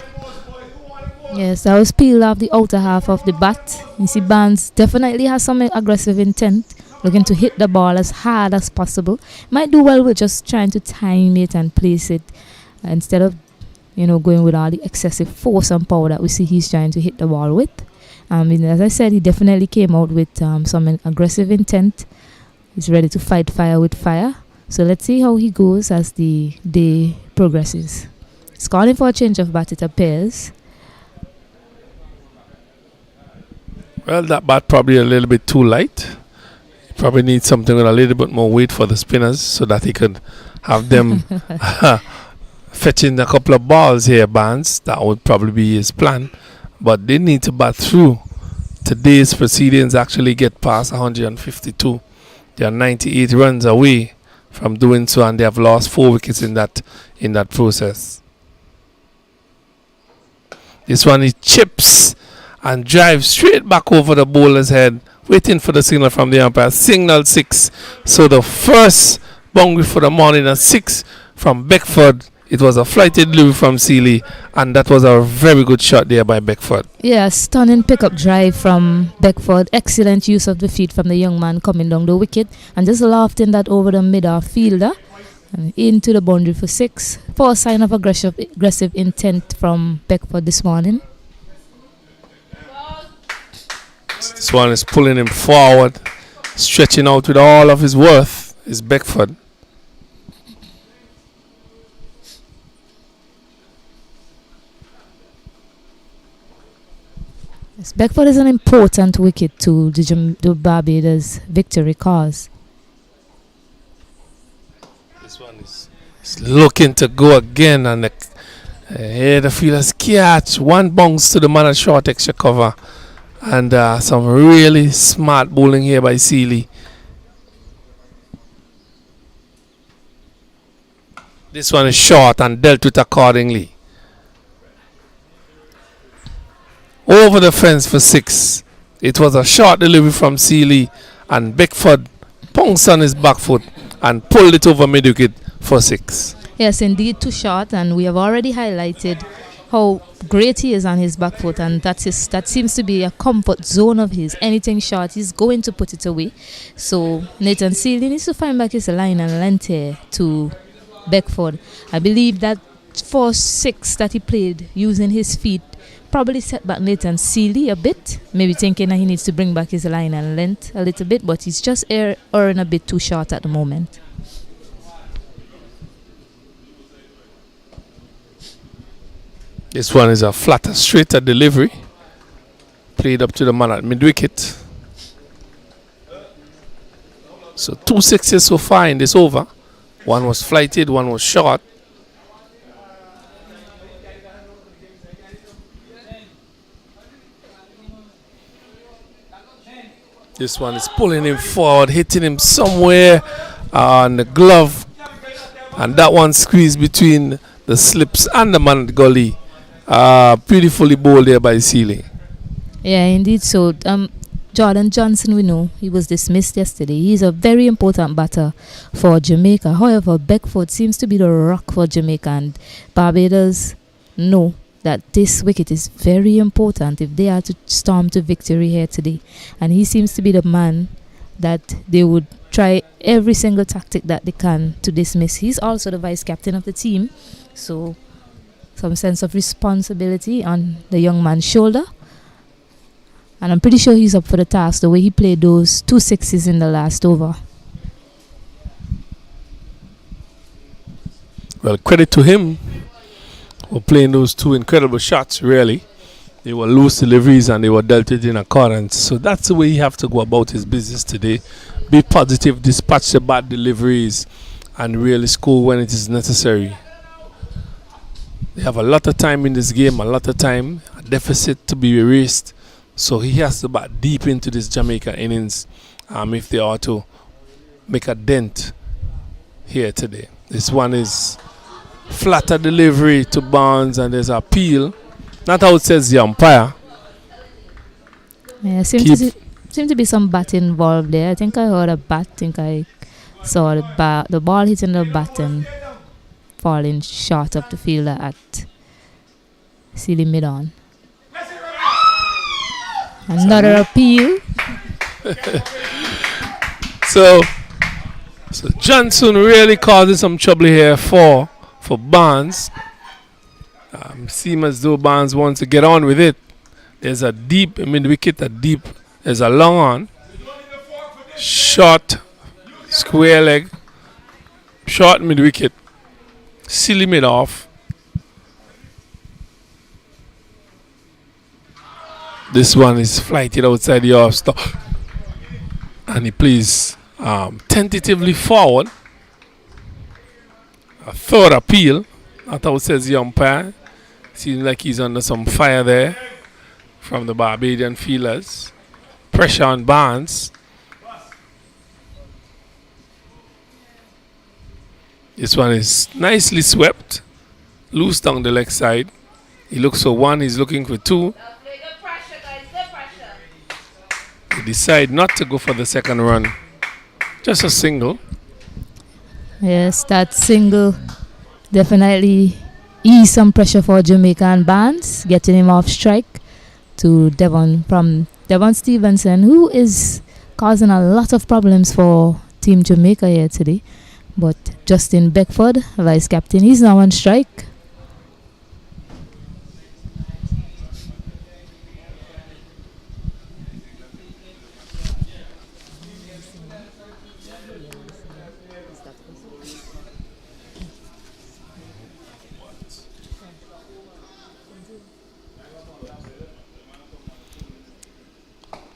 Yes, I was peeled off the outer half of the bat. You see, Barnes definitely has some aggressive intent, looking to hit the ball as hard as possible. Might do well with just trying to time it and place it instead of, going with all the excessive force and power that we see he's trying to hit the ball with. As I said, he definitely came out with some aggressive intent. He's ready to fight fire with fire. So let's see how he goes as the day progresses. It's calling for a change of bat, it appears. Well, that bat probably a little bit too light. He probably needs something with a little bit more weight for the spinners so that he could have them fetching a couple of balls here, Barnes. That would probably be his plan. But they need to bat through. Today's proceedings actually get past 152. They are 98 runs away from doing so, and they have lost 4 wickets in that process. This one he chips and drives straight back over the bowler's head, waiting for the signal from the umpire. Signal 6. So the first boundary for the morning at 6 from Beckford. It was a flighted delivery from Seeley, and that was a very good shot there by Beckford. Yeah, stunning pickup drive from Beckford. Excellent use of the feet from the young man coming down the wicket, and just lofting that over the mid-off fielder and into the boundary for 6. For a sign of aggressive intent from Beckford this morning. This one is pulling him forward, stretching out with all of his worth, is Beckford. Yes, Beckford is an important wicket to the Barbados victory cause. This one is looking to go again, and Here the fielders catch. One bounce to the man at short extra cover. And some really smart bowling here by Seeley. This one is short and dealt with accordingly. Over the fence for 6. It was a short delivery from Seeley, and Beckford pounced on his back foot and pulled it over mid-wicket for 6. Yes, indeed, too short, and we have already highlighted how great he is on his back foot, and that seems to be a comfort zone of his. Anything short, he's going to put it away. So Nathan Seeley needs to find back his line and length here to Beckford. I believe that 4-6 that he played using his feet probably set back Nathan Seeley a bit, maybe thinking that he needs to bring back his line and length a little bit, but he's just erring a bit too short at the moment. This one is a flatter, straighter delivery. Played up to the man at mid-wicket. So 2 sixes so far in this over. One was flighted, one was short. This one is pulling him forward, hitting him somewhere on the glove. And that one squeezed between the slips and the man at gully. Beautifully bowled there by Seeley. Yeah, indeed. So Jordan Johnson, we know he was dismissed yesterday. He's a very important batter for Jamaica. However, Beckford seems to be the rock for Jamaica, and Barbados know that this wicket is very important if they are to storm to victory here today. And he seems to be the man that they would try every single tactic that they can to dismiss. He's also the vice captain of the team, so some sense of responsibility on the young man's shoulder. And I'm pretty sure he's up for the task, the way he played those 2 sixes in the last over. Well, credit to him for playing those 2 incredible shots, really. They were loose deliveries and they were dealt with in accordance. So that's the way he have to go about his business today. Be positive, dispatch the bad deliveries, and really score when it is necessary. They have a lot of time in this game, a lot of time, a deficit to be erased. So he has to bat deep into this Jamaica innings if they are to make a dent here today. This one is flatter delivery to Barnes, and there's a appeal. Not how it says the umpire. Yeah, seemed to be some bat involved there. I think I heard a bat. I think I saw the ball hitting the bat and falling short of the fielder at Seeley mid-on. Another appeal. So Johnson really causing some trouble here for Barnes. Seems as though Barnes wants to get on with it. There's a deep mid-wicket, there's a long on. Short, square leg, short mid-wicket. Seeley mid-off. This one is flighted outside the off stop. And he plays tentatively forward. A third appeal. Not how it says the umpire. Seems like he's under some fire there from the Barbadian fielders. Pressure on Barnes. This one is nicely swept. Loose down the leg side. He looks for 1, he's looking for 2. He decide not to go for the second run. Just a single. Yes, that single definitely ease some pressure for Jamaica and Barnes, getting him off strike to Devon Stevenson, who is causing a lot of problems for Team Jamaica here today. But Justin Beckford, vice captain, he's now on strike.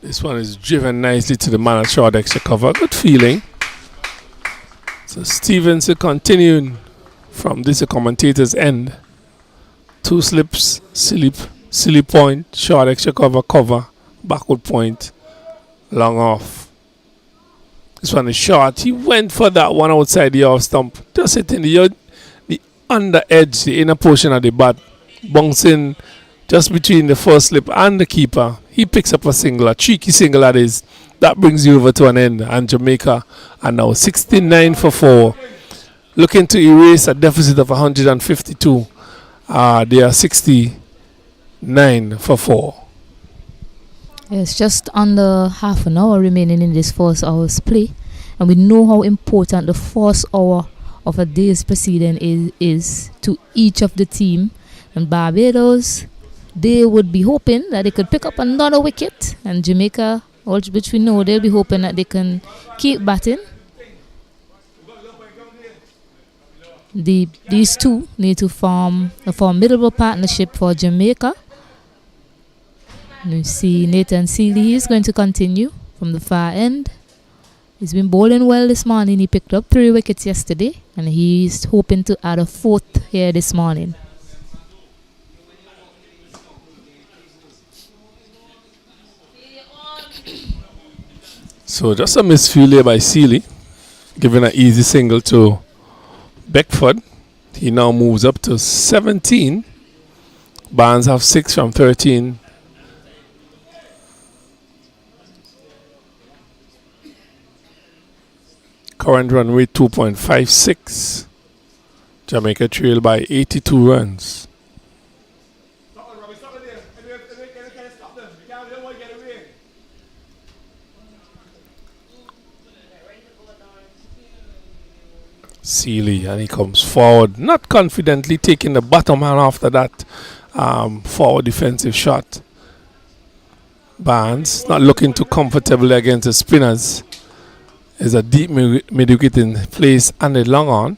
This one is driven nicely to the man at short extra cover. Good feeling. So Stevenson continuing from this commentator's end Two slips, silly point, short extra cover, backward point, long off. This one is short. He went for that one outside the off stump. Just hitting the under edge, the inner portion of the bat, bouncing just between the first slip and the keeper. He picks up a single, a cheeky single that is. That brings you over to an end. And Jamaica are now 69 for 4. Looking to erase a deficit of 152. They are 69 for 4. Yes, just under half an hour remaining in this first hour's play. And we know how important the first hour of a day's proceeding is to each of the team. And Barbados, they would be hoping that they could pick up another wicket. And Jamaica, which we know, they'll be hoping that they can keep batting. These two need to form a formidable partnership for Jamaica. You see Nathan Seeley is going to continue from the far end. He's been bowling well this morning. He picked up 3 wickets yesterday, and he's hoping to add a 4th here this morning. So just a misfield here by Seeley, giving an easy single to Beckford. He now moves up to 17. Barnes have 6 from 13. Current run rate 2.56. Jamaica trail by 82 runs. Seeley, and he comes forward, not confidently, taking the bottom hand after that forward defensive shot. Barnes not looking too comfortably against the spinners. There's a deep mid-wicket in place and a long on.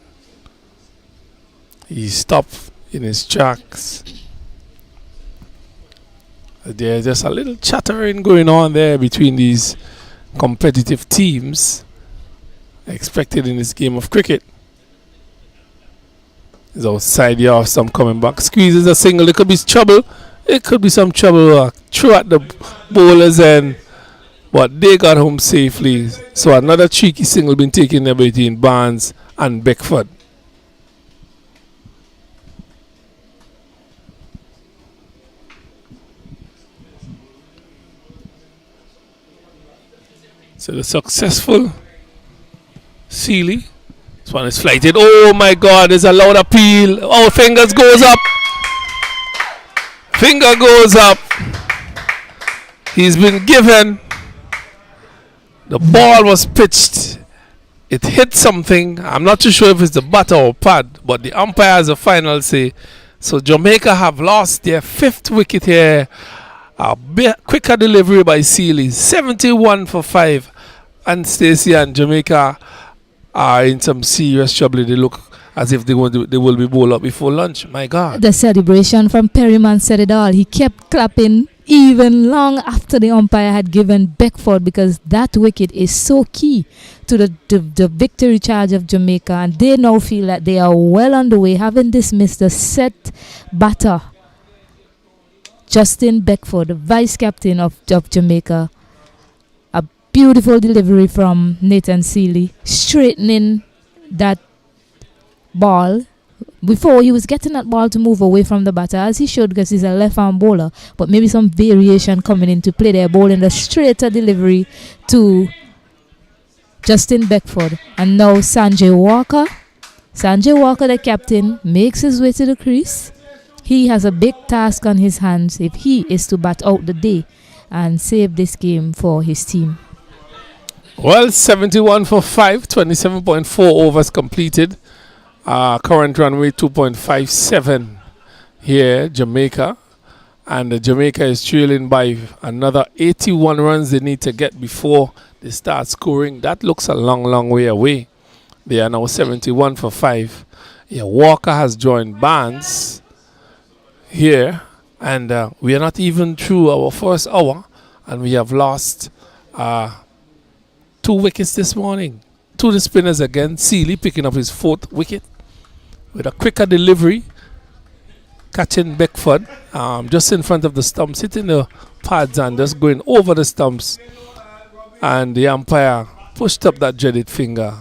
He stopped in his tracks. There's just a little chattering going on there between these competitive teams expected in this game of cricket. He's outside the off stump coming back. Squeezes a single. It could be trouble. It could be some trouble through at the bowler's end. But they got home safely. So another cheeky single been taken there between Barnes and Beckford. So the successful Seeley. This one is flighted. Oh my God, there's a loud appeal. Oh, fingers goes up. Finger goes up. He's been given. The ball was pitched. It hit something. I'm not too sure if it's the batter or pad, but the umpire has a final say. So Jamaica have lost their 5th wicket here. A quicker delivery by Seeley. 71 for 5. And Stacey and Jamaica are in some serious trouble. They look as if they will be bowled up before lunch. My God. The celebration from Perryman said it all. He kept clapping even long after the umpire had given Beckford, because that wicket is so key to the victory charge of Jamaica, and they now feel that they are well on the way, having dismissed the set batter Justin Beckford, the vice captain of Jamaica. A beautiful delivery from Nathan Seeley, straightening that ball. Before, he was getting that ball to move away from the batter, as he should, because he's a left-arm bowler. But maybe some variation coming into play there, bowling the straighter delivery to Justin Beckford. And now Sanjay Walker, the captain, makes his way to the crease. He has a big task on his hands if he is to bat out the day and save this game for his team. Well, 71 for 5, 27.4 overs completed. Current run rate 2.57 here, Jamaica. And Jamaica is trailing by another 81 runs they need to get before they start scoring. That looks a long, long way away. They are now 71 for 5. Yeah, Walker has joined Barnes here. And we are not even through our first hour. And we have lost 2 wickets this morning. To the spinners again. Seeley picking up his 4th wicket with a quicker delivery. catching Beckford just in front of the stumps, hitting the pads and just going over the stumps. And the umpire pushed up that dreaded finger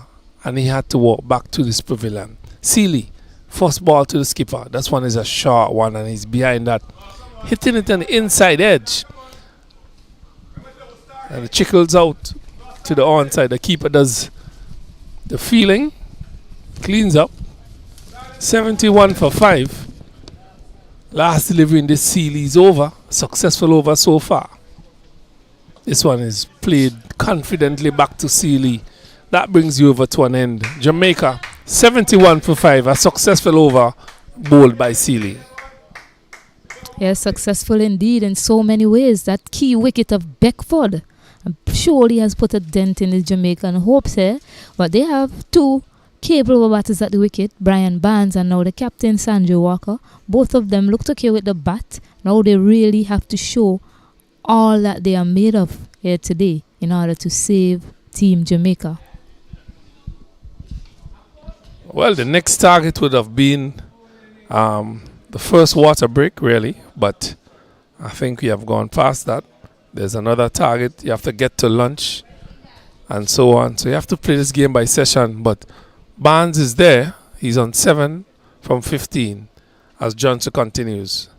and he had to walk back to this pavilion. Seeley, first ball to the skipper. This one is a short one and he's behind that. Hitting it on the inside edge. And it trickles out to the onside. The keeper does the feeling, cleans up. 71 for 5. Last delivery in this Seeley is over. Successful over so far. This one is played confidently back to Seeley. That brings you over to an end. Jamaica, 71 for 5. A successful over bowled by Seeley. Yes, successful indeed in so many ways. That key wicket of Beckford surely has put a dent in the Jamaican hopes here. But they have two capable batters at the wicket, Brian Barnes and now the captain, Sanjay Walker. Both of them looked okay with the bat. Now they really have to show all that they are made of here today in order to save Team Jamaica. Well, the next target would have been the first water break, really, but I think we have gone past that. There's another target. You have to get to lunch and so on. So you have to play this game by session, but Barnes is there. He's on 7 from 15 as Johnson continues.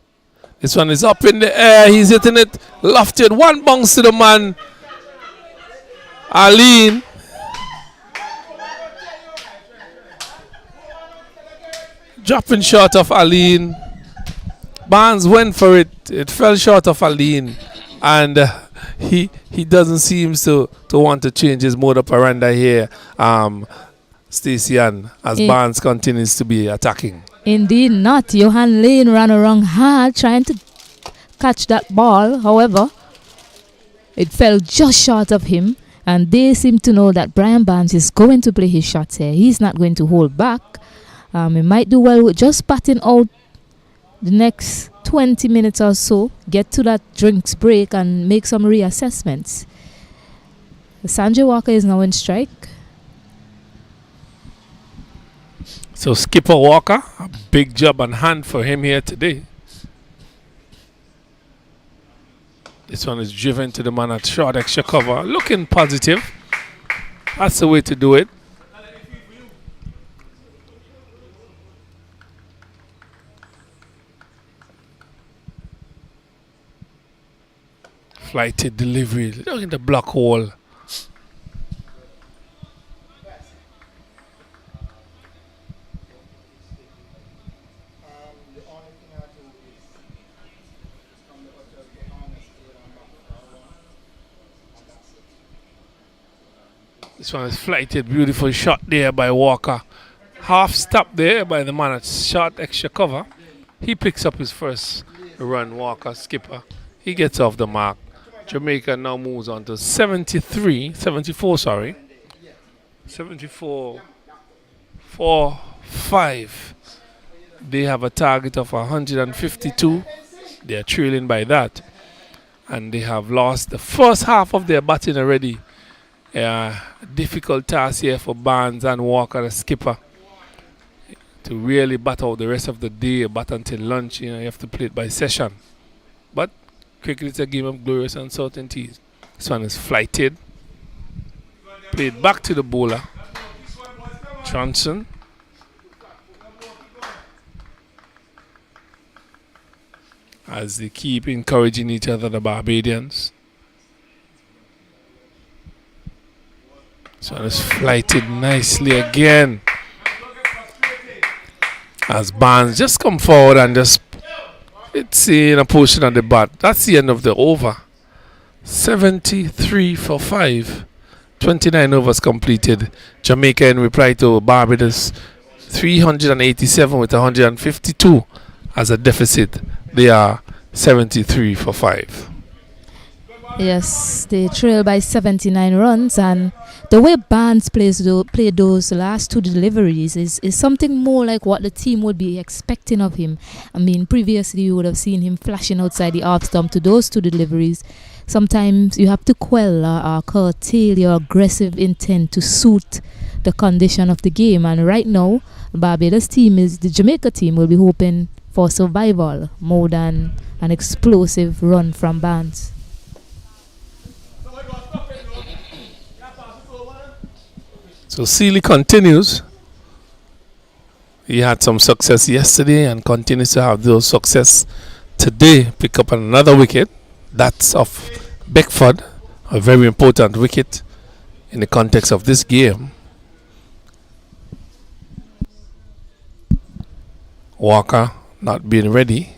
This one is up in the air. He's hitting it lofted. One bounce to the man. Aline. Dropping short of Aline. Barnes went for it. It fell short of Aline. And he doesn't seem to want to change his mode operandi here. Stacey Ann, as Barnes continues to be attacking. Indeed not. Johan Lane ran around hard trying to catch that ball. However, it fell just short of him. And they seem to know that Brian Barnes is going to play his shots here. He's not going to hold back. He might do well with just batting out the next 20 minutes or so. Get to that drinks break and make some reassessments. Sanjay Walker is now in strike. So Skipper Walker, a big job on hand for him here today. This one is driven to the man at short extra cover. Looking positive. That's the way to do it. Flighted delivery. Look at the block hole. This one is flighted. Beautiful shot there by Walker. Half stop there by the man at short extra cover. He picks up his first run, Walker, skipper. He gets off the mark. Jamaica now moves on to 74 for 5. They have a target of 152. They are trailing by that. And they have lost the first half of their batting already. Difficult task here for Barnes and Walker, the skipper, to really bat out the rest of the day, bat until lunch. You have to play it by session. But cricket is a game of glorious uncertainties. This one is flighted. Played back to the bowler, Johnson. As they keep encouraging each other, the Barbadians. So it's flighted nicely again. As Barnes just come forward and just it's in a portion of the bat. That's the end of the over. 73 for 5. 29 overs completed. Jamaica in reply to Barbados 387 with 152 as a deficit. They are 73 for 5. Yes, they trail by 79 runs, and the way Barnes played those last two deliveries is something more like what the team would be expecting of him. I mean, previously you would have seen him flashing outside the off stump to those two deliveries. Sometimes you have to quell or curtail your aggressive intent to suit the condition of the game, and right now the Jamaica team will be hoping for survival more than an explosive run from Barnes. So Sealy continues. He had some success yesterday and continues to have those success today. Pick up another wicket. That's of Beckford, a very important wicket in the context of this game. Walker not being ready.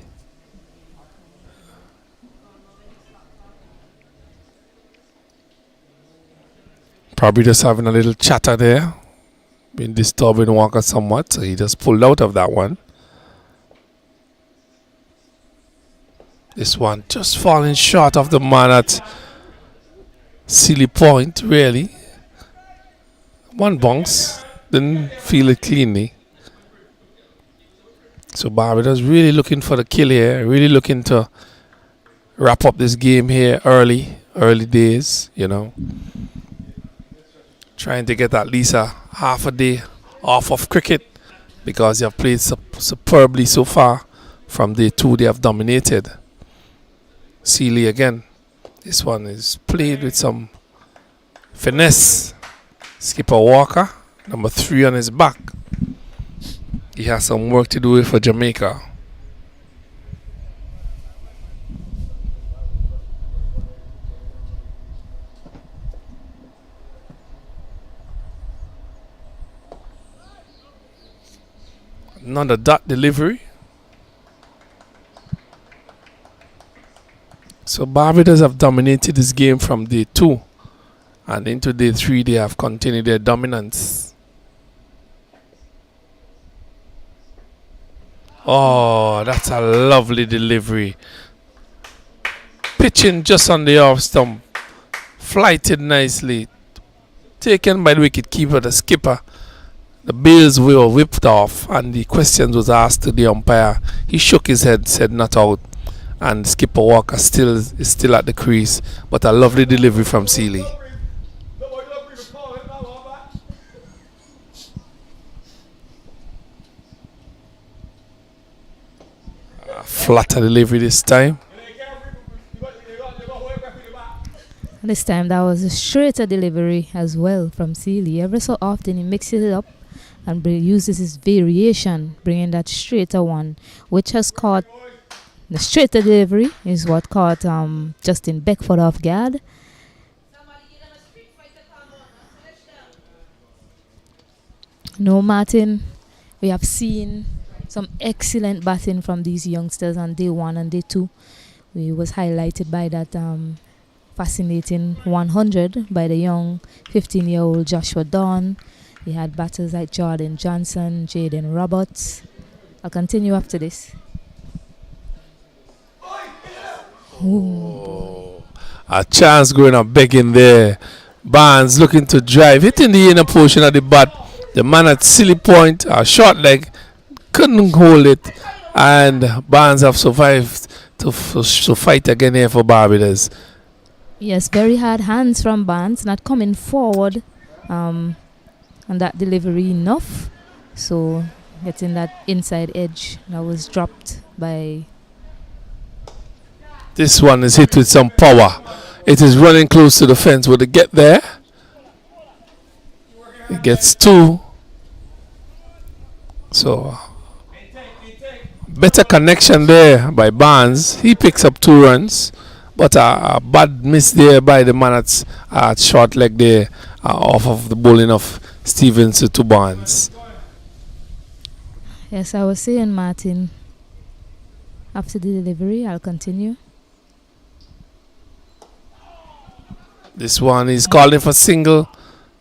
Probably just having a little chatter there. Been disturbing Walker somewhat, so he just pulled out of that one. This one just falling short of the man at Sealy Point, really. One bounce, didn't feel it cleanly. So Barbados really looking for the kill here, really looking to wrap up this game here early days, you know. Trying to get at least a half a day off of cricket because they have played superbly so far. From day 2 they have dominated. Sealy again. This one is played with some finesse. Skipper Walker, number 3 on his back. He has some work to do for Jamaica. Another dot delivery. So Barbados have dominated this game from day 2, and into day 3 they have continued their dominance. Oh, that's a lovely delivery. Pitching just on the off stump. Flighted nicely. Taken by the wicket keeper, the skipper. The bails were whipped off and the questions was asked to the umpire. He shook his head, said not out. And Skipper Walker is still at the crease. But a lovely delivery from Sealy. A flatter delivery this time. This time that was a straighter delivery as well from Sealy. Every so often he mixes it up and uses his variation, bringing that straighter one, which has caught the straighter delivery is what caught Justin Beckford off guard. No, Martin, we have seen some excellent batting from these youngsters on day 1 and day 2. We was highlighted by that fascinating 100 by the young 15-year-old Joshua Dawn. He had batters like Jordan Johnson, Jaden Roberts. I'll continue after this. Oh, a chance going up begging there. Barnes looking to drive, hitting the inner portion of the bat. The man at Sealy Point, a short leg, couldn't hold it. And Barnes have survived to fight again here for Barbados. Yes, very hard hands from Barnes, not coming forward. And that delivery enough, so getting that inside edge that was dropped by. This one is hit with some power. It is running close to the fence. Will it get there? It gets 2. So better connection there by Barnes. He picks up 2 runs, but a bad miss there by the man at short leg there off of the bowling of Stevens to Barnes. Yes, I was saying, Martin, after the delivery, I'll continue. This one is calling for single,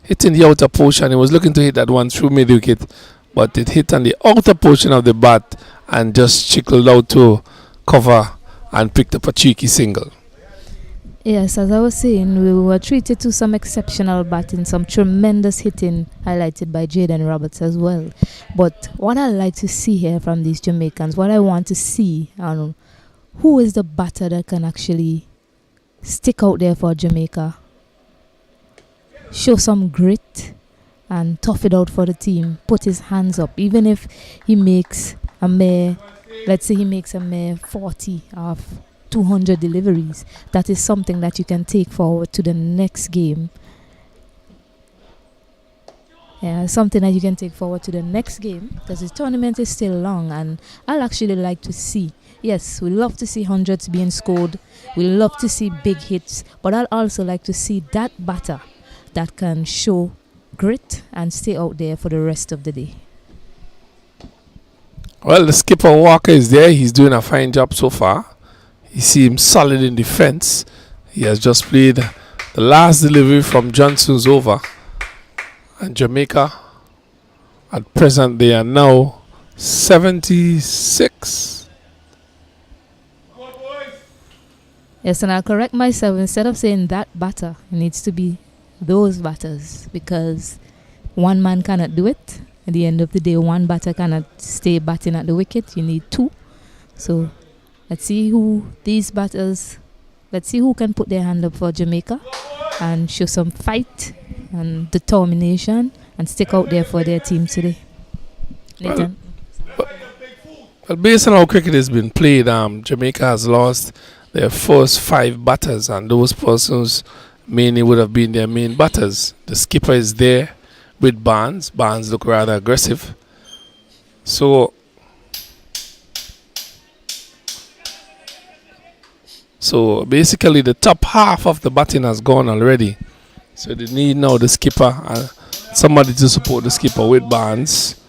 hitting the outer portion. He was looking to hit that one through mid-wicket, but it hit on the outer portion of the bat and just trickled out to cover and picked up a cheeky single. Yes, as I was saying, we were treated to some exceptional batting, some tremendous hitting highlighted by Jaden Roberts as well. But what I like to see here from these Jamaicans, what I want to see, who is the batter that can actually stick out there for Jamaica, show some grit and tough it out for the team, put his hands up, even if he makes a mere let's say he makes a mere 40 of 200 deliveries. That is something that you can take forward to the next game. Yeah, something that you can take forward to the next game, because the tournament is still long, and I'll actually like to see. Yes, we love to see hundreds being scored. We love to see big hits, but I'll also like to see that batter that can show grit and stay out there for the rest of the day. Well, the skipper Walker is there. He's doing a fine job so far. He seems solid in defense. He has just played the last delivery from Johnson's over. And Jamaica, at present, they are now 76. Yes, and I'll correct myself. Instead of saying that batter, it needs to be those batters, because one man cannot do it. At the end of the day, one batter cannot stay batting at the wicket. You need two. So let's see who these batters, let's see who can put their hand up for Jamaica and show some fight and determination and stick out there for their team today. Nathan? Well, based on how cricket has been played, Jamaica has lost their first 5 batters, and those persons mainly would have been their main batters. The skipper is there with Barnes. Barnes look rather aggressive. So basically the top half of the batting has gone already. So they need now the skipper and somebody to support the skipper with Barnes.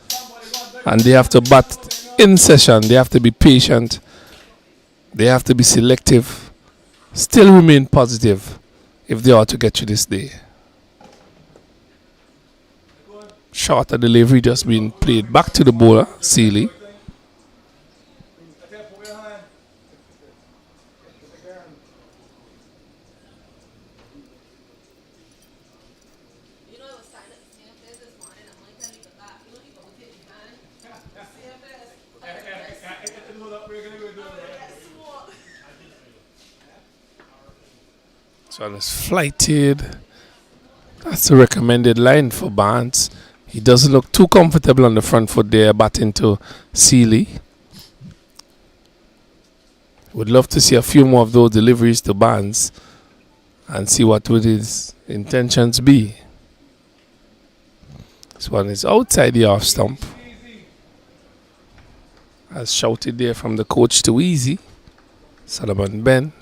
And they have to bat in session. They have to be patient. They have to be selective. Still remain positive if they are to get you this day. Shorter delivery just being played back to the bowler, Seeley. So it's flighted. That's the recommended line for Barnes. He doesn't look too comfortable on the front foot there, batting to Seeley. Would love to see a few more of those deliveries to Barnes and see what would his intentions be. This one is outside the off stump. As shouted there from the coach to Easy. Solomon Ben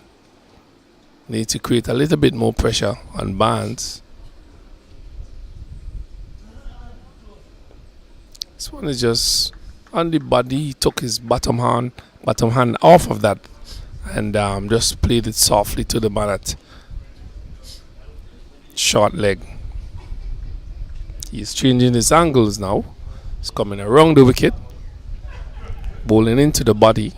need to create a little bit more pressure on Barnes. This one is just on the body. He took his bottom hand off of that and just played it softly to the man at short leg. He's changing his angles now. He's coming around the wicket, bowling into the body.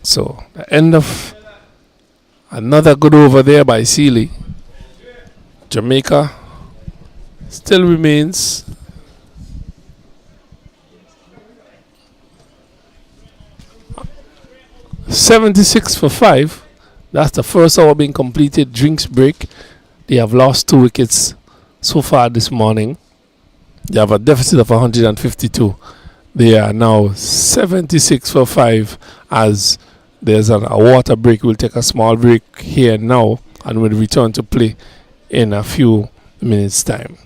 So the end of another good over there by Seeley. Jamaica still remains $76 for 5. That's the first hour being completed. Drinks break. They have lost 2 wickets so far this morning. They have a deficit of 152. They are now 76 for 5 as there's a water break. We'll take a small break here now and we'll return to play in a few minutes' time.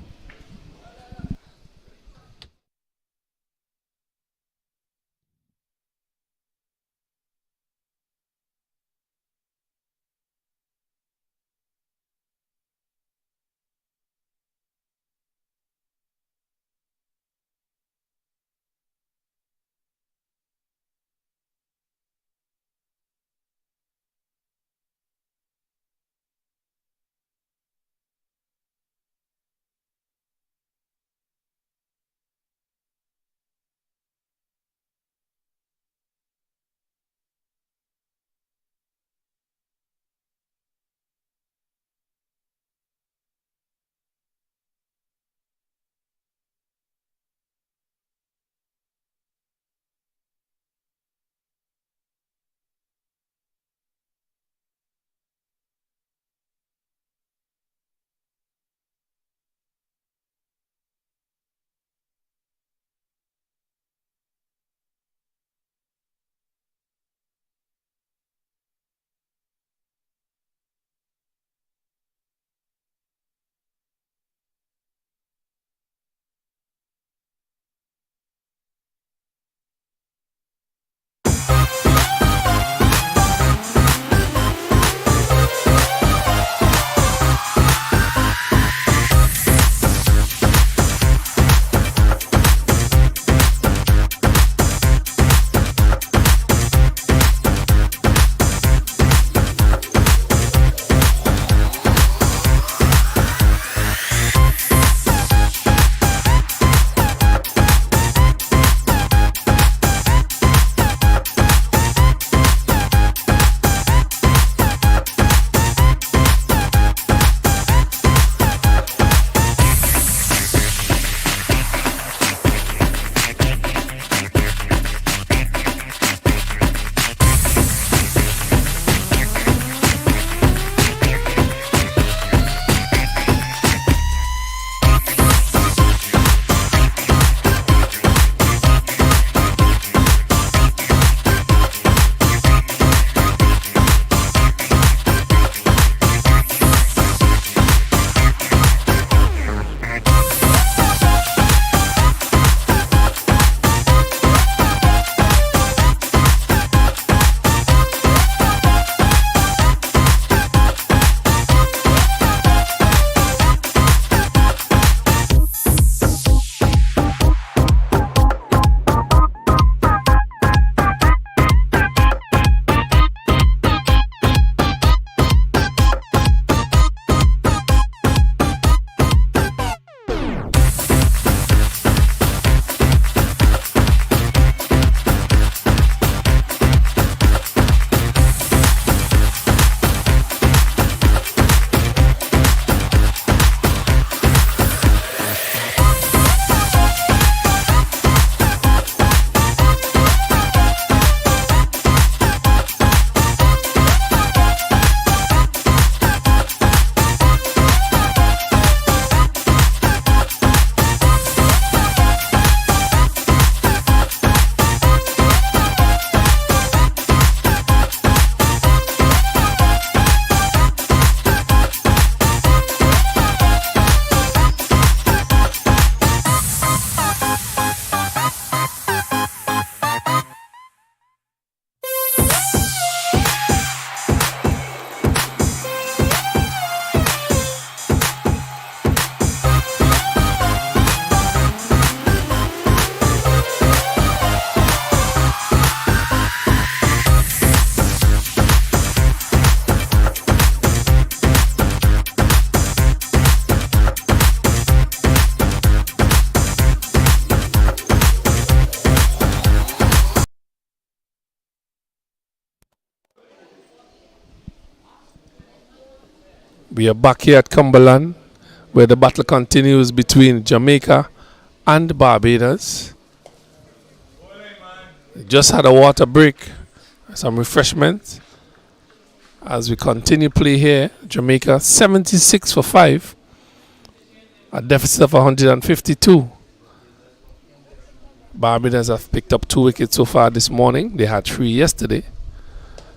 We are back here at Cumberland, where the battle continues between Jamaica and Barbados. Just had a water break, some refreshment. As we continue play here, Jamaica 76 for 5, a deficit of 152. Barbados have picked up 2 wickets so far this morning. They had 3 yesterday.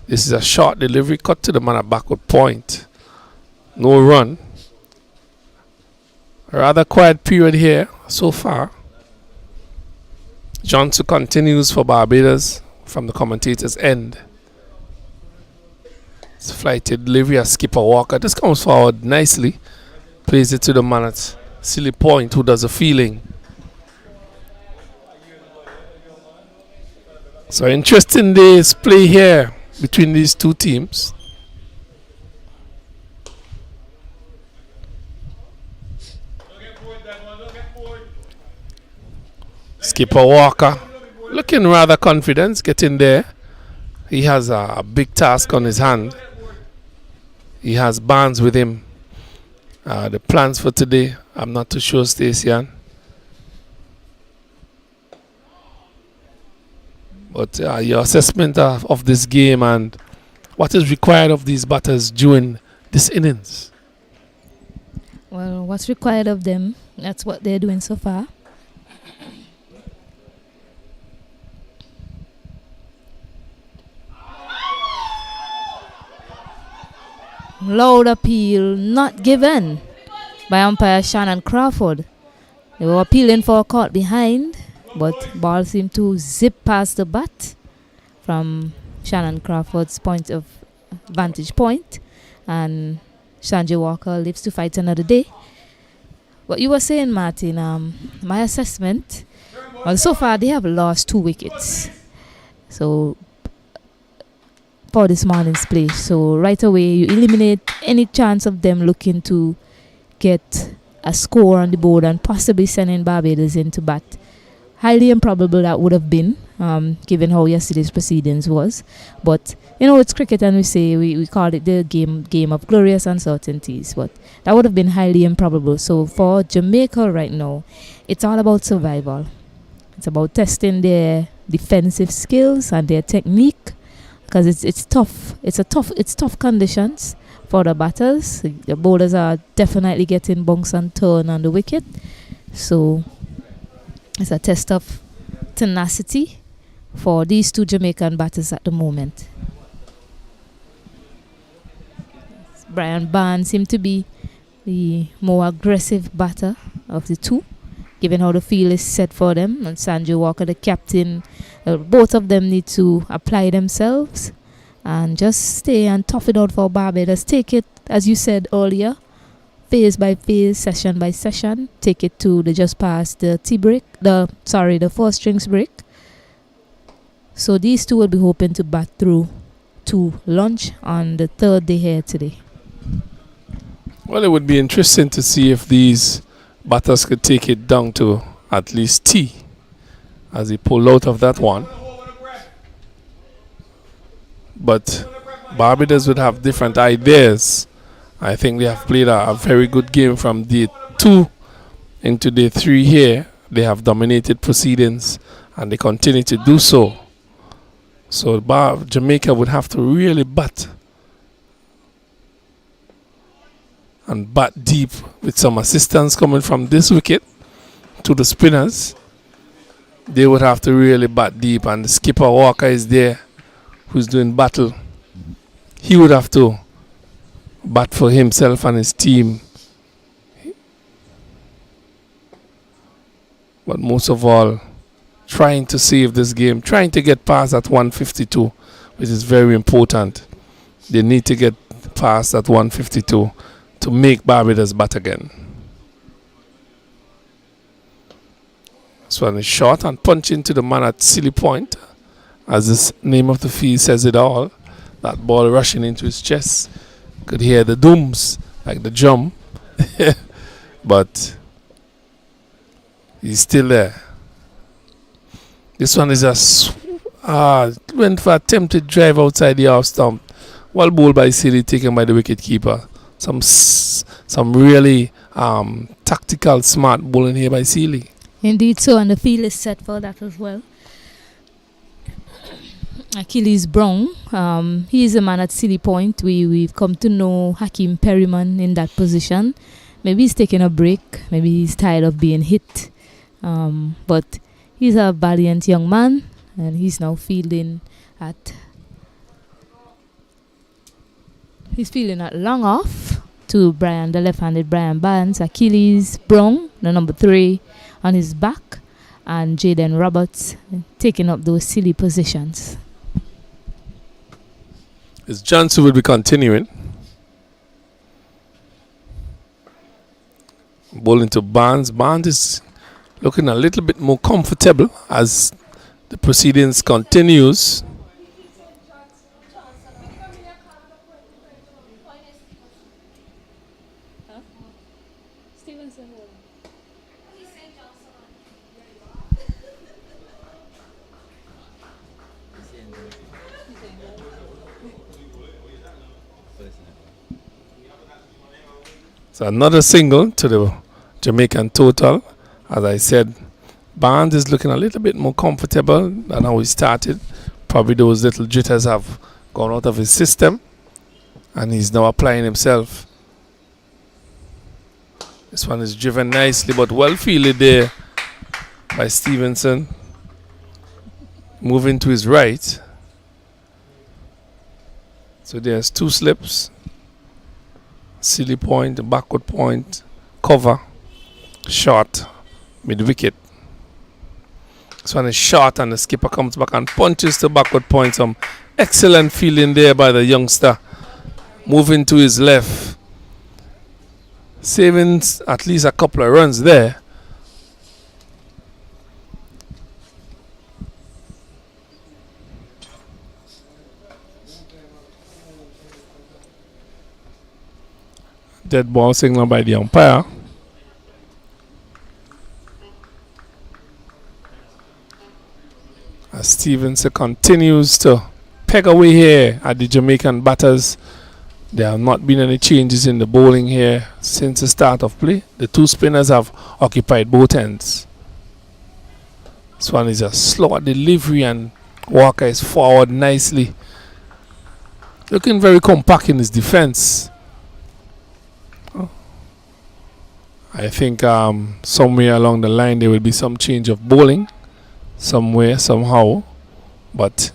This is a short delivery, cut to the man at backward point. No run. A rather quiet period here so far. Johnson continues for Barbados from the commentator's end. It's flighted delivery as skipper Walker just comes forward nicely. Plays it to the man at silly point who does a feeling. So interesting days play here between these two teams. Skipper Walker looking rather confident, getting there. He has a big task on his hand. He has Barnes with him. The plans for today, I'm not too sure, Stacey. But your assessment of this game and what is required of these batters during this innings? Well, what's required of them, that's what they're doing so far. Loud appeal not given by umpire Shannon Crawford. They were appealing for a caught behind, but ball seemed to zip past the bat from Shannon Crawford's point of vantage point, and Sanjay Walker lives to fight another day. What you were saying, Martin, my assessment, well, so far they have lost 2 wickets. So for this morning's play. So right away you eliminate any chance of them looking to get a score on the board and possibly sending Barbados into bat. Highly improbable that would have been, given how yesterday's proceedings was. But you know, it's cricket, and we call it the game of glorious uncertainties. But that would have been highly improbable. So for Jamaica right now, it's all about survival. It's about testing their defensive skills and their technique. Because it's tough. It's tough conditions for the batters. The bowlers are definitely getting bunks and turn on the wicket. So it's a test of tenacity for these 2 Jamaican batters at the moment. Brian Barnes seemed to be the more aggressive batter of the 2, given how the field is set for them. And Sanjay Walker, the captain, both of them need to apply themselves and just stay and tough it out for Barbados. Take it, as you said earlier, phase by phase, session by session. Take it to the just past the tea break, the 4 strings break. So these 2 will be hoping to bat through to lunch on the 3rd day here today. Well, it would be interesting to see if these batters could take it down to at least tea as he pulled out of that one. But Barbados would have different ideas. I think they have played a very good game from day 2 into day 3 here. They have dominated proceedings and they continue to do so. So Jamaica would have to really bat and bat deep with some assistance coming from this wicket to the spinners. They would have to really bat deep, and the skipper Walker is there who's doing battle. He would have to bat for himself and his team. But most of all, trying to save this game, trying to get past that 152, which is very important. They need to get past that 152 to make Barbados bat again. This one is short and punch into the man at silly point. As this name of the field says it all. That ball rushing into his chest. Could hear the dooms, like the drum. But he's still there. This one is went for attempted drive outside the half stump. Well bowled by Silly, taken by the wicket keeper. some really tactical, smart bowling here by Sealy. Indeed, so, and the field is set for that as well. Achilles Brown, he is a man at Sealy Point. We've come to know Hakeem Perryman in that position. Maybe he's taking a break. Maybe he's tired of being hit. But he's a valiant young man, and he's now fielding at long off to the left-handed Brian Barnes. Achilles Brown, the number 3, on his back, and Jaden Roberts taking up those Sealy positions. As Johnson will be continuing. Bowling to Barnes. Barnes is looking a little bit more comfortable as the proceedings continues. So another single to the Jamaican total. As I said, Barnes is looking a little bit more comfortable than how he started. Probably those little jitters have gone out of his system, and he's now applying himself. This one is driven nicely, but well fielded there by Stevenson. Moving to his right. So there's 2 slips. Sealy point, backward point, cover, short, mid wicket. This one is short, and the skipper comes back and punches the backward point. Some excellent fielding there by the youngster. Moving to his left. Saving at least a couple of runs there. Dead ball signal by the umpire. As Stevenson continues to peg away here at the Jamaican batters. There have not been any changes in the bowling here since the start of play. The 2 spinners have occupied both ends. This one is a slow delivery, and Walker is forward nicely. Looking very compact in his defense. I think somewhere along the line there will be some change of bowling. Somewhere, somehow. But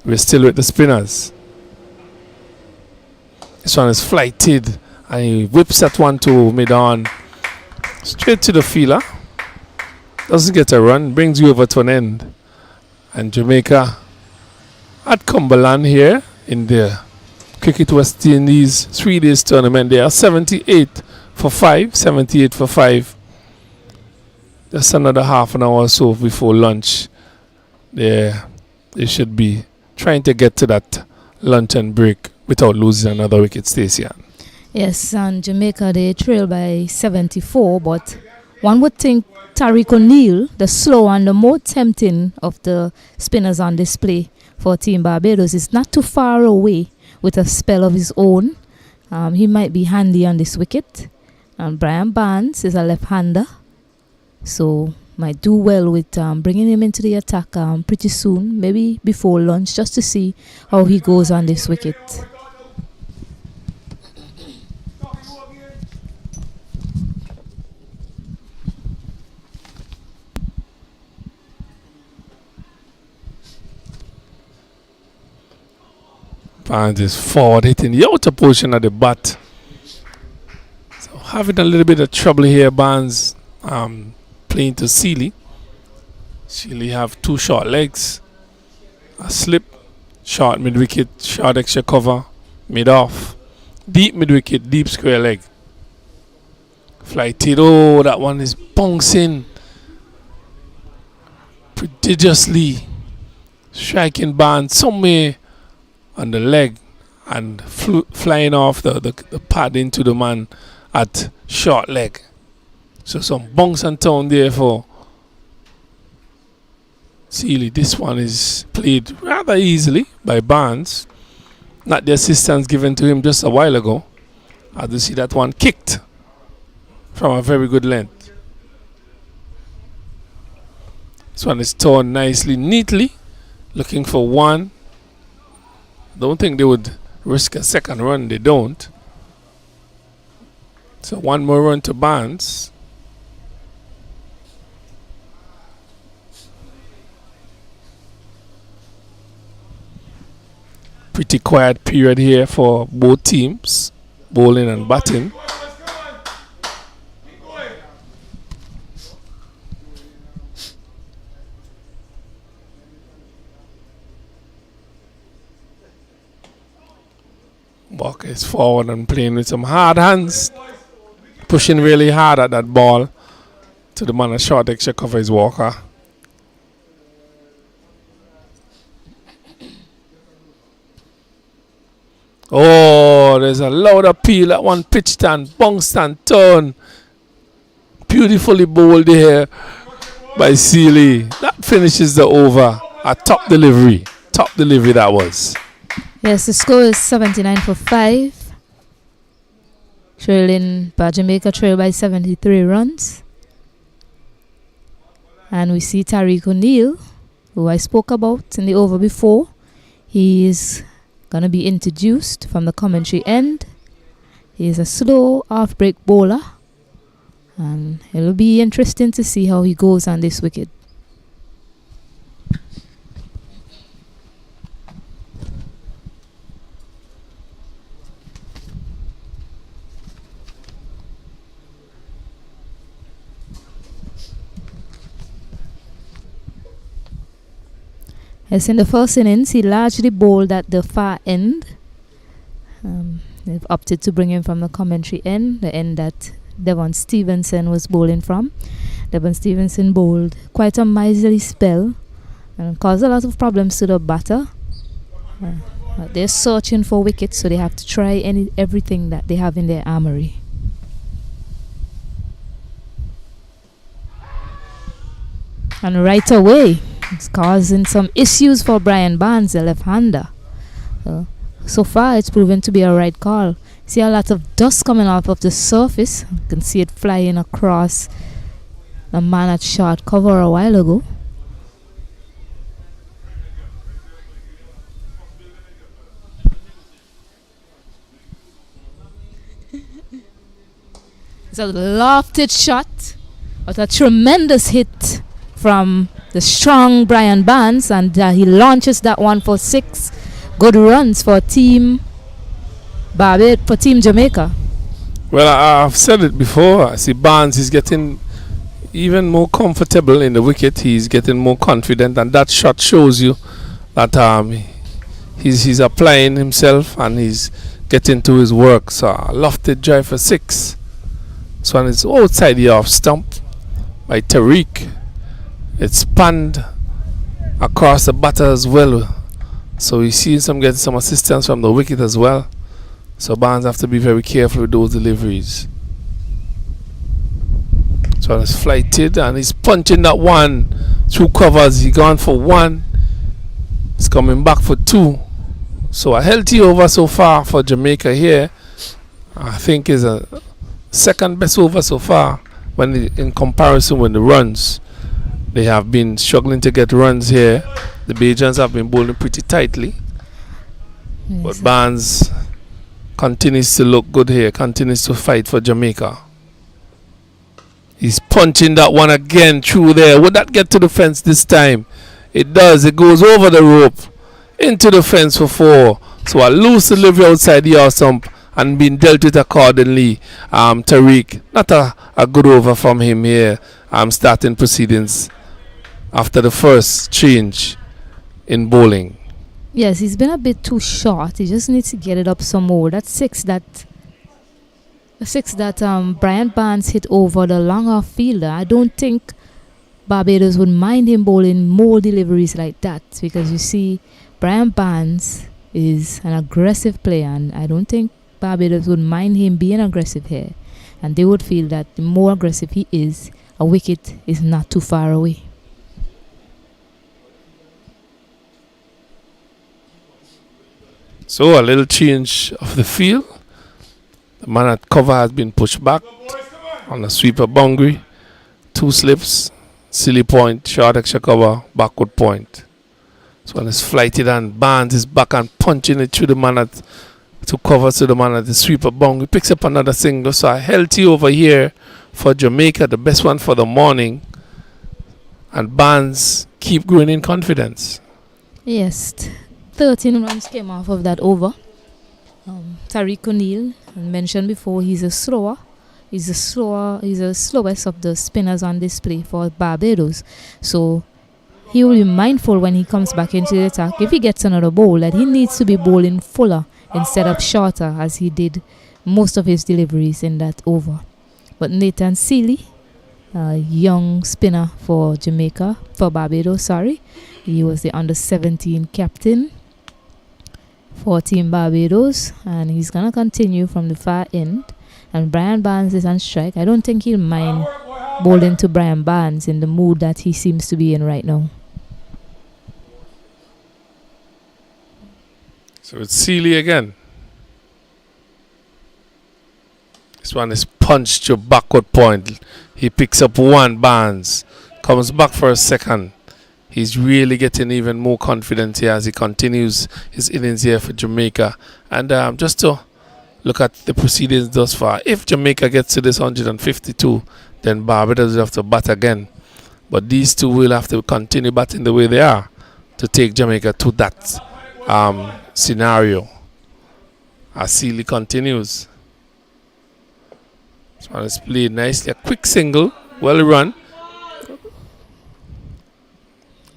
we're still with the spinners. This one is flighted, and he whips that one to mid-on. Straight to the fielder. Doesn't get a run. Brings you over to an end. And Jamaica at Cumberland here in the Cricket West Indies 3 days tournament. They are 78 for 5. 78 for 5. Just another half an hour or so before lunch. They should be trying to get to that luncheon break without losing another wicket, Stacey. Yes, and Jamaica, they trail by 74, but one would think Tariq O'Neill, the slow and the more tempting of the spinners on display for Team Barbados, is not too far away with a spell of his own. He might be handy on this wicket. And Brian Barnes is a left-hander, so might do well with bringing him into the attack pretty soon, maybe before lunch, just to see how he goes on this wicket. Barnes is forward hitting the outer portion of the bat. So having a little bit of trouble here, Barnes playing to Sealy. Sealy have 2 short legs. A slip, short mid-wicket, short extra cover, mid-off. Deep mid-wicket, deep square leg. Flighted, oh, that one is bouncing prodigiously. Striking Barnes somewhere on the leg and flying off the pad into the man at short leg. So some bounce and turn there for Sealy. This one is played rather easily by Barnes. Not the assistance given to him just a while ago. As you see that one kicked from a very good length. This one is torn nicely, neatly, looking for one. Don't think they would risk a second run. They don't. So one more run to Barnes. Pretty quiet period here for both teams, bowling and batting. Walker is forward and playing with some hard hands, pushing really hard at that ball to the man a short extra cover is Walker. Oh, there's a loud appeal. That one pitched and bounced and turned. Beautifully bowled here by Seeley. That finishes the over. A top delivery. Top delivery that was. Yes, the score is 79 for 5. Trailing, Jamaica trail by 73 runs. And we see Tariq O'Neill, who I spoke about in the over before. He is going to be introduced from the commentary end. He is a slow off-break bowler. And it will be interesting to see how he goes on this wicket. As in the first innings, he largely bowled at the far end. They've opted to bring him from the commentary end, the end that Devon Stevenson was bowling from. Devon Stevenson bowled quite a miserly spell and caused a lot of problems to the batter. They're searching for wickets, so they have to try everything that they have in their armory. And right away, it's causing some issues for Brian Barnes, the left-hander. So far, it's proven to be a right call. See a lot of dust coming off of the surface. You can see it flying across the man at short cover a while ago. It's a lofted shot, but a tremendous hit from the strong Brian Barnes, and he launches that one for 6 good runs for Team Barbados, for Team Jamaica. Well, I've said it before. I see Barnes is getting even more comfortable in the wicket. He's getting more confident, and that shot shows you that he's applying himself and he's getting to his work. So a lofted drive for 6. This one is outside the off stump by Tariq. It's spanned across the batter as well. So you see some getting some assistance from the wicket as well. So Barnes have to be very careful with those deliveries. So it's flighted and he's punching that one through covers. He gone for 1. He's coming back for 2. So a healthy over so far for Jamaica here. I think is a second best over so far when in comparison with the runs. They have been struggling to get runs here. The Bajans have been bowling pretty tightly. Yes. But Barnes continues to look good here, continues to fight for Jamaica. He's punching that one again through there. Would that get to the fence this time? It does. It goes over the rope into the fence for 4. So a loose delivery outside the off stump and being dealt with accordingly. Tariq, not a good over from him here. Starting proceedings after the first change in bowling. Yes, he's been a bit too short. He just needs to get it up some more. That 6 that Brian Barnes hit over the long off fielder. I don't think Barbados would mind him bowling more deliveries like that, because you see Brian Barnes is an aggressive player, and I don't think Barbados would mind him being aggressive here, and they would feel that the more aggressive he is, a wicket is not too far away. So a little change of the field. The man at cover has been pushed back on a sweeper boundary. 2 slips, silly point, short extra cover, backward point. So when it's flighted and Barnes is back and punching it through the man at to cover to the man at the sweeper boundary. Picks up another single. So a healthy over here for Jamaica, the best one for the morning. And Barnes keep growing in confidence. Yes, 13 runs came off of that over. Tariq O'Neill, I mentioned before, he's the slowest of the spinners on display for Barbados. So he will be mindful when he comes back into the attack, if he gets another ball, that he needs to be bowling fuller instead of shorter, as he did most of his deliveries in that over. But Nathan Seeley, a young spinner for Barbados, he was the under-17 captain for Team Barbados, and he's going to continue from the far end. And Brian Barnes is on strike. I don't think he'll mind bowling to Brian Barnes in the mood that he seems to be in right now. So it's Seeley again. This one is punched to backward point. He picks up 1, Barnes. Comes back for a second. He's really getting even more confident here as he continues his innings here for Jamaica. And just to look at the proceedings thus far, if Jamaica gets to this 152, then Barbados will have to bat again. But these two will have to continue batting the way they are to take Jamaica to that scenario. As Seeley continues. This one is played nicely. A quick single, well run.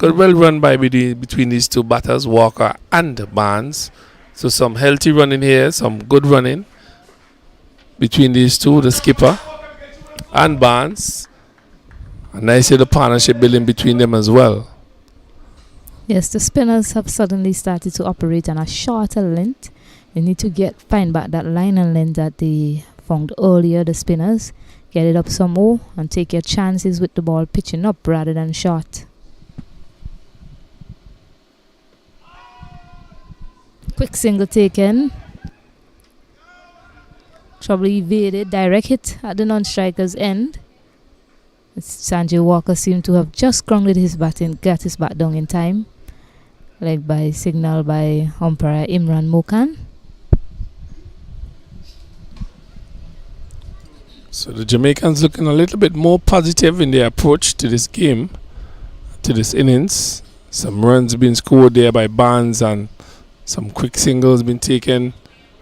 Well run by between these two batters, Walker and Barnes. So some healthy running here, some good running between these two, the skipper and Barnes. And I see the partnership building between them as well. Yes, the spinners have suddenly started to operate on a shorter length. They need to find back that line and length that they found earlier, the spinners. Get it up some more and take your chances with the ball pitching up rather than short. Quick single taken. Trouble evaded. Direct hit at the non-striker's end. Sanjay Walker seemed to have just grounded his bat and got his bat down in time. Led by signal by umpire Imran Mokan. So the Jamaicans looking a little bit more positive in their approach to this game, to this innings. Some runs being scored there by Barnes and some quick singles been taken,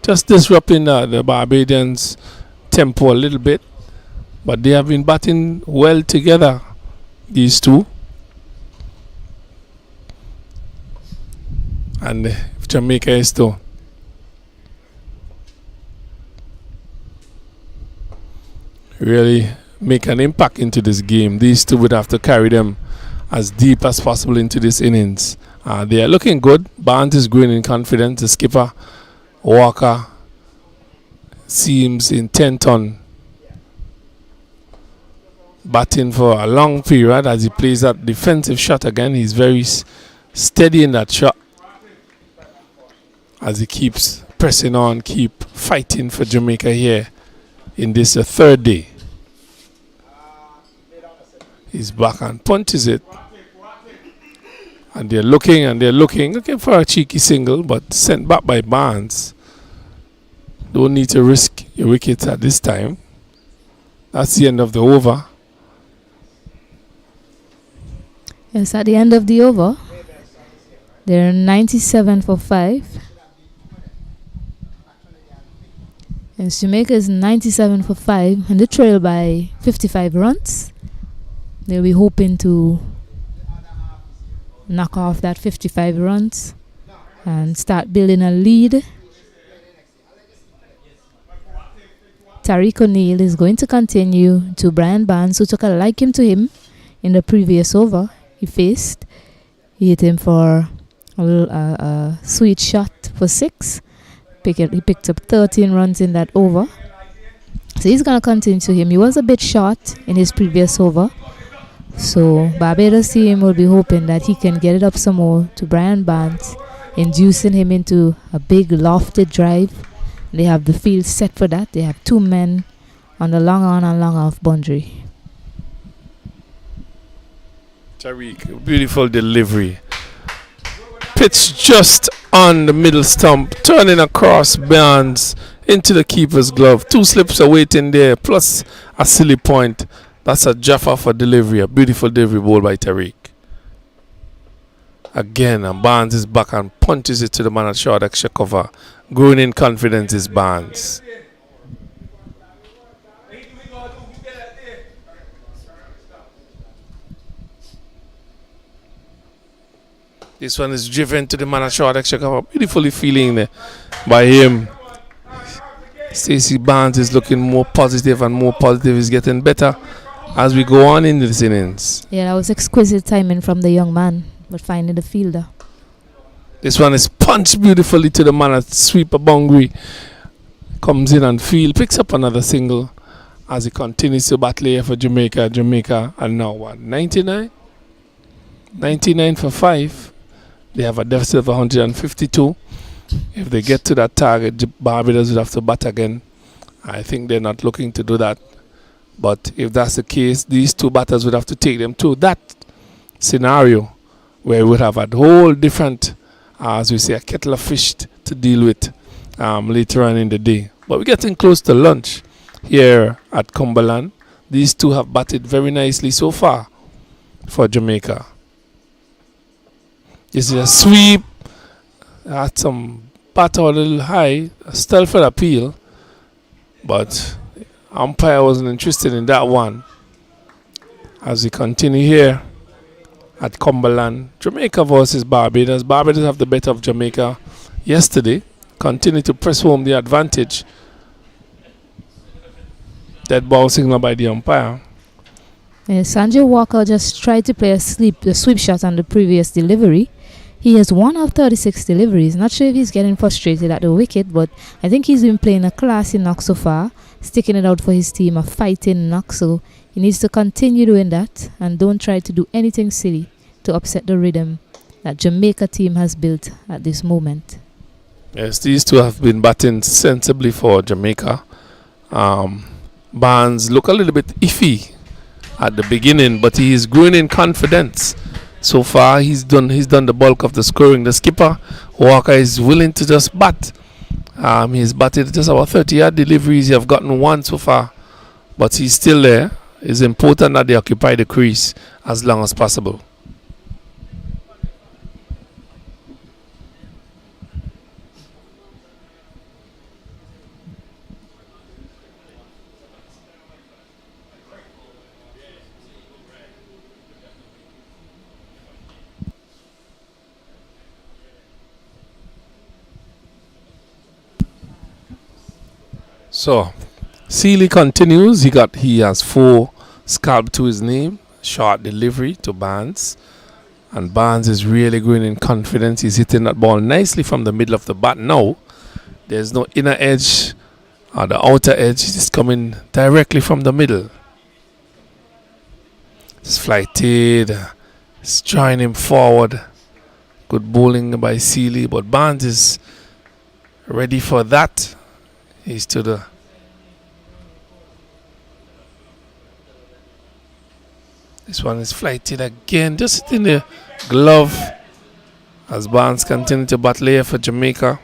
just disrupting the Barbadians' tempo a little bit. But they have been batting well together, these two. And if Jamaica is to really make an impact into this game, these two would have to carry them as deep as possible into this innings. They are looking good. Barnes is growing in confidence. The skipper, Walker, seems intent on batting for a long period as he plays that defensive shot again. He's very steady in that shot as he keeps pressing on, keep fighting for Jamaica here in this third day. He's back and punches it. And they're looking for a cheeky single, but sent back by Barnes. Don't need to risk your wickets at this time. That's the end of the over. Yes, at the end of the over, they're 97 for 5. And Jamaica is 97 for 5, and they trail by 55 runs. They'll be hoping to knock off that 55 runs and start building a lead. Tariq O'Neill is going to continue to Brian Barnes, who took a liking to him in the previous over he faced. He hit him for a sweet shot for 6. He picked up 13 runs in that over. So he's going to continue to him. He was a bit short in his previous over. So Barbados team will be hoping that he can get it up some more to Brian Barnes, inducing him into a big lofted drive They have the field set for that. They have 2 men on the long on and long off boundary. Tariq, beautiful delivery. Pitch just on the middle stump, turning across Barnes into the keeper's glove. 2 slips are waiting there, plus a silly point. That's a Jaffa for delivery. A beautiful delivery ball by Tariq. Again, and Barnes is back and punches it to the man at short extra cover. Growing in confidence is Barnes. This one is driven to the man at short extra cover. Beautifully feeling there by him. Stacey Barnes is looking more positive and more positive. He's getting better as we go on in this innings. Yeah, that was exquisite timing from the young man, but finding the fielder. This one is punched beautifully to the man at sweeper boundary. Comes in and field, picks up another single as he continues to battle here for Jamaica. Jamaica are now what, 99? 99 for 5. They have a deficit of 152. If they get to that target, Barbados would have to bat again. I think they're not looking to do that. But if that's the case, these 2 batters would have to take them to that scenario where we would have a whole different, as we say, a kettle of fish to deal with later on in the day. But we're getting close to lunch here at Cumberland. These 2 have batted very nicely so far for Jamaica. This is a sweep. Had some batter a little high, still for appeal, but umpire wasn't interested in that one. As we continue here at Cumberland, Jamaica versus Barbados. Barbados have the better of Jamaica yesterday. Continue to press home the advantage. Dead ball signal by the umpire. Sanjay Walker just tried to play a sweep shot on the previous delivery. He has 1 of 36 deliveries. Not sure if he's getting frustrated at the wicket, but I think he's been playing a classy knock so far, sticking it out for his team, a fighting knock. So he needs to continue doing that and don't try to do anything silly to upset the rhythm that Jamaica team has built at this moment. Yes, these 2 have been batting sensibly for Jamaica. Barnes look a little bit iffy at the beginning, but he is growing in confidence. So far, he's done the bulk of the scoring. The skipper, Walker, is willing to just bat. He's batted just about 30-yard deliveries. He have gotten 1 so far, but he's still there. It's important that they occupy the crease as long as possible. So, Seeley continues. He has 4 scalp to his name. Short delivery to Barnes. And Barnes is really growing in confidence. He's hitting that ball nicely from the middle of the bat now. There's no inner edge or the outer edge. It's coming directly from the middle. It's flighted. It's drawing him forward. Good bowling by Seeley. But Barnes is ready for that. He's to the this one is flighted again, just in the glove as Barnes continue to battle here for Jamaica.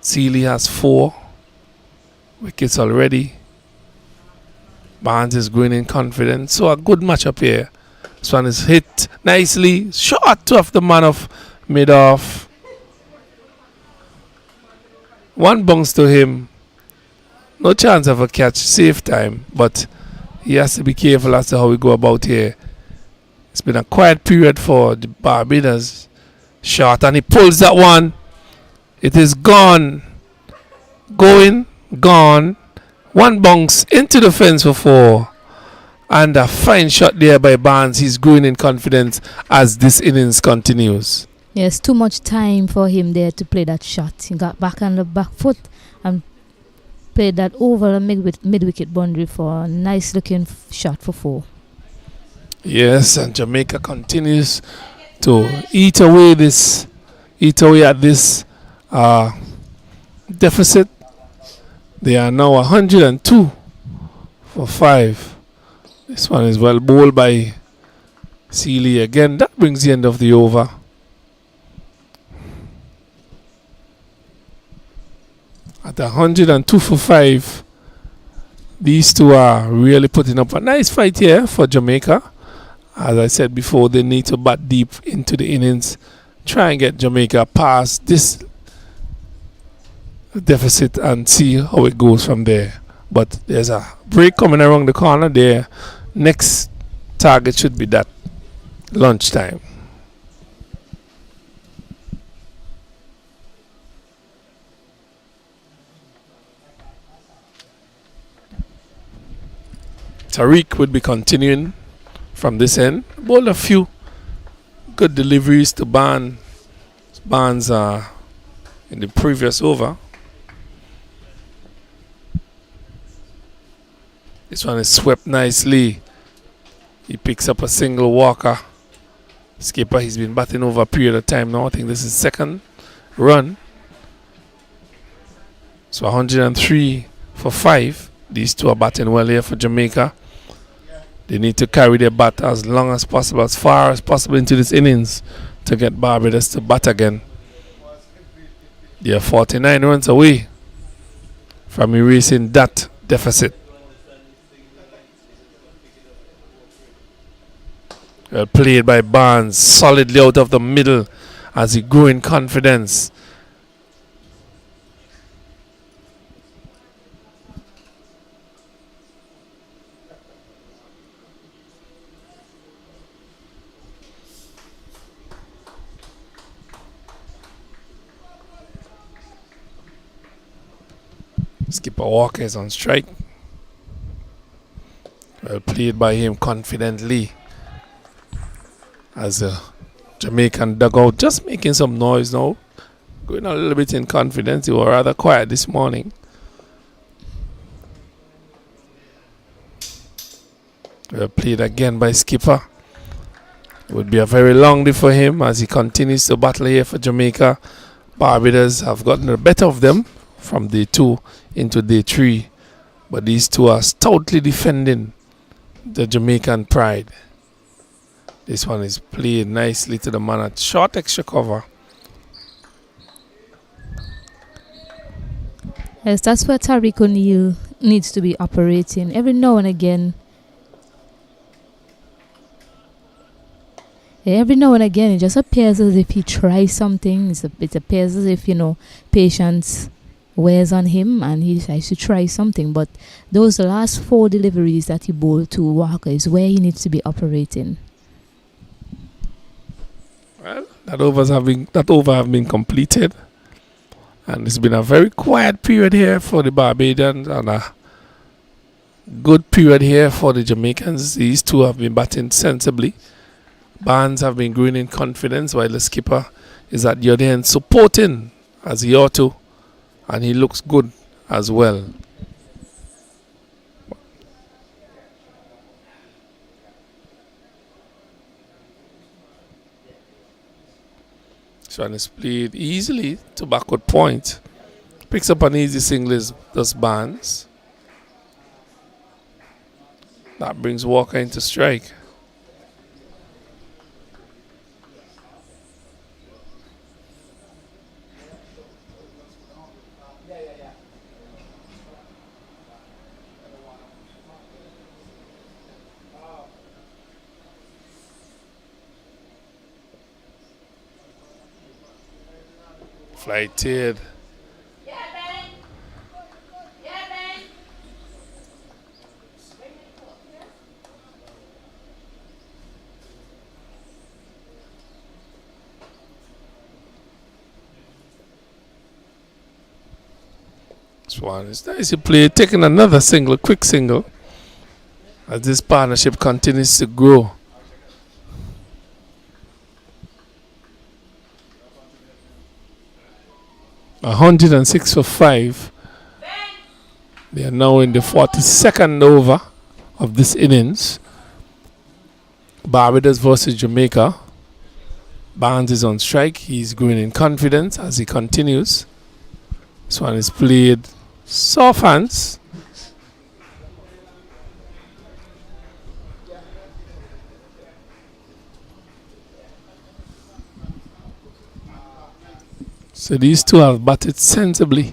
Seeley has 4 wickets already. Barnes is growing in confidence, so a good matchup here. This one is hit nicely, short off the man of mid-off. 1 bounce to him. No chance of a catch, safe time, but he has to be careful as to how we go about here. It's been a quiet period for the Barbados. Shot, and he pulls that one. It is gone. Going, gone. 1 bounce into the fence for 4. And a fine shot there by Barnes. He's growing in confidence as this innings continues. Yes, too much time for him there to play that shot. He got back on the back foot and played that over a mid-wicket boundary for a nice looking shot for 4. Yes, and Jamaica continues to eat away at this deficit. They are now 102 for 5. This one is well bowled by Seeley again. That brings the end of the over. At 102 for 5, these two are really putting up a nice fight here for Jamaica. As I said before, they need to bat deep into the innings, try and get Jamaica past this deficit and see how it goes from there. But there's a break coming around the corner there. Next target should be that lunchtime. Tariq would be continuing from this end. Bowled a few good deliveries to Barnes in the previous over. This one is swept nicely. He picks up a single walker. Skipper, he's been batting over a period of time now. I think this is second run. So 103 for 5. These two are batting well here for Jamaica. They need to carry their bat as long as possible, as far as possible into this innings to get Barbados to bat again. They are 49 runs away from erasing that deficit. Well played by Barnes, solidly out of the middle as he grew in confidence. Skipper Walker is on strike. Well played by him confidently. As a Jamaican dugout just making some noise now. Going a little bit in confidence. They were rather quiet this morning. Well played again by Skipper. It would be a very long day for him as he continues to battle here for Jamaica. Barbados have gotten the better of them from day 2 into day 3. But these two are stoutly defending the Jamaican pride. This one is played nicely to the man at short extra cover. Yes, that's where Tariq O'Neill needs to be operating every now and again. Every now and again, it just appears as if he tries something. It appears as if, patience wears on him and he tries to try something. But those last 4 deliveries that he bowled to Walker is where he needs to be operating. Well, that over have been completed. And it's been a very quiet period here for the Barbadians and a good period here for the Jamaicans. These two have been batting sensibly. Barnes have been growing in confidence while the skipper is at the other end supporting as he ought to. And he looks good as well. This one is played easily to backward point. Picks up an easy single does Barnes. That brings Walker into strike. Flighted. This one is nice. He played, taking another single, quick single, as this partnership continues to grow. A 106 for 5. They are now in the 42nd over of this innings. Barbados versus Jamaica. Barnes is on strike. He's growing in confidence as he continues. This one is played soft hands. So these two have batted sensibly.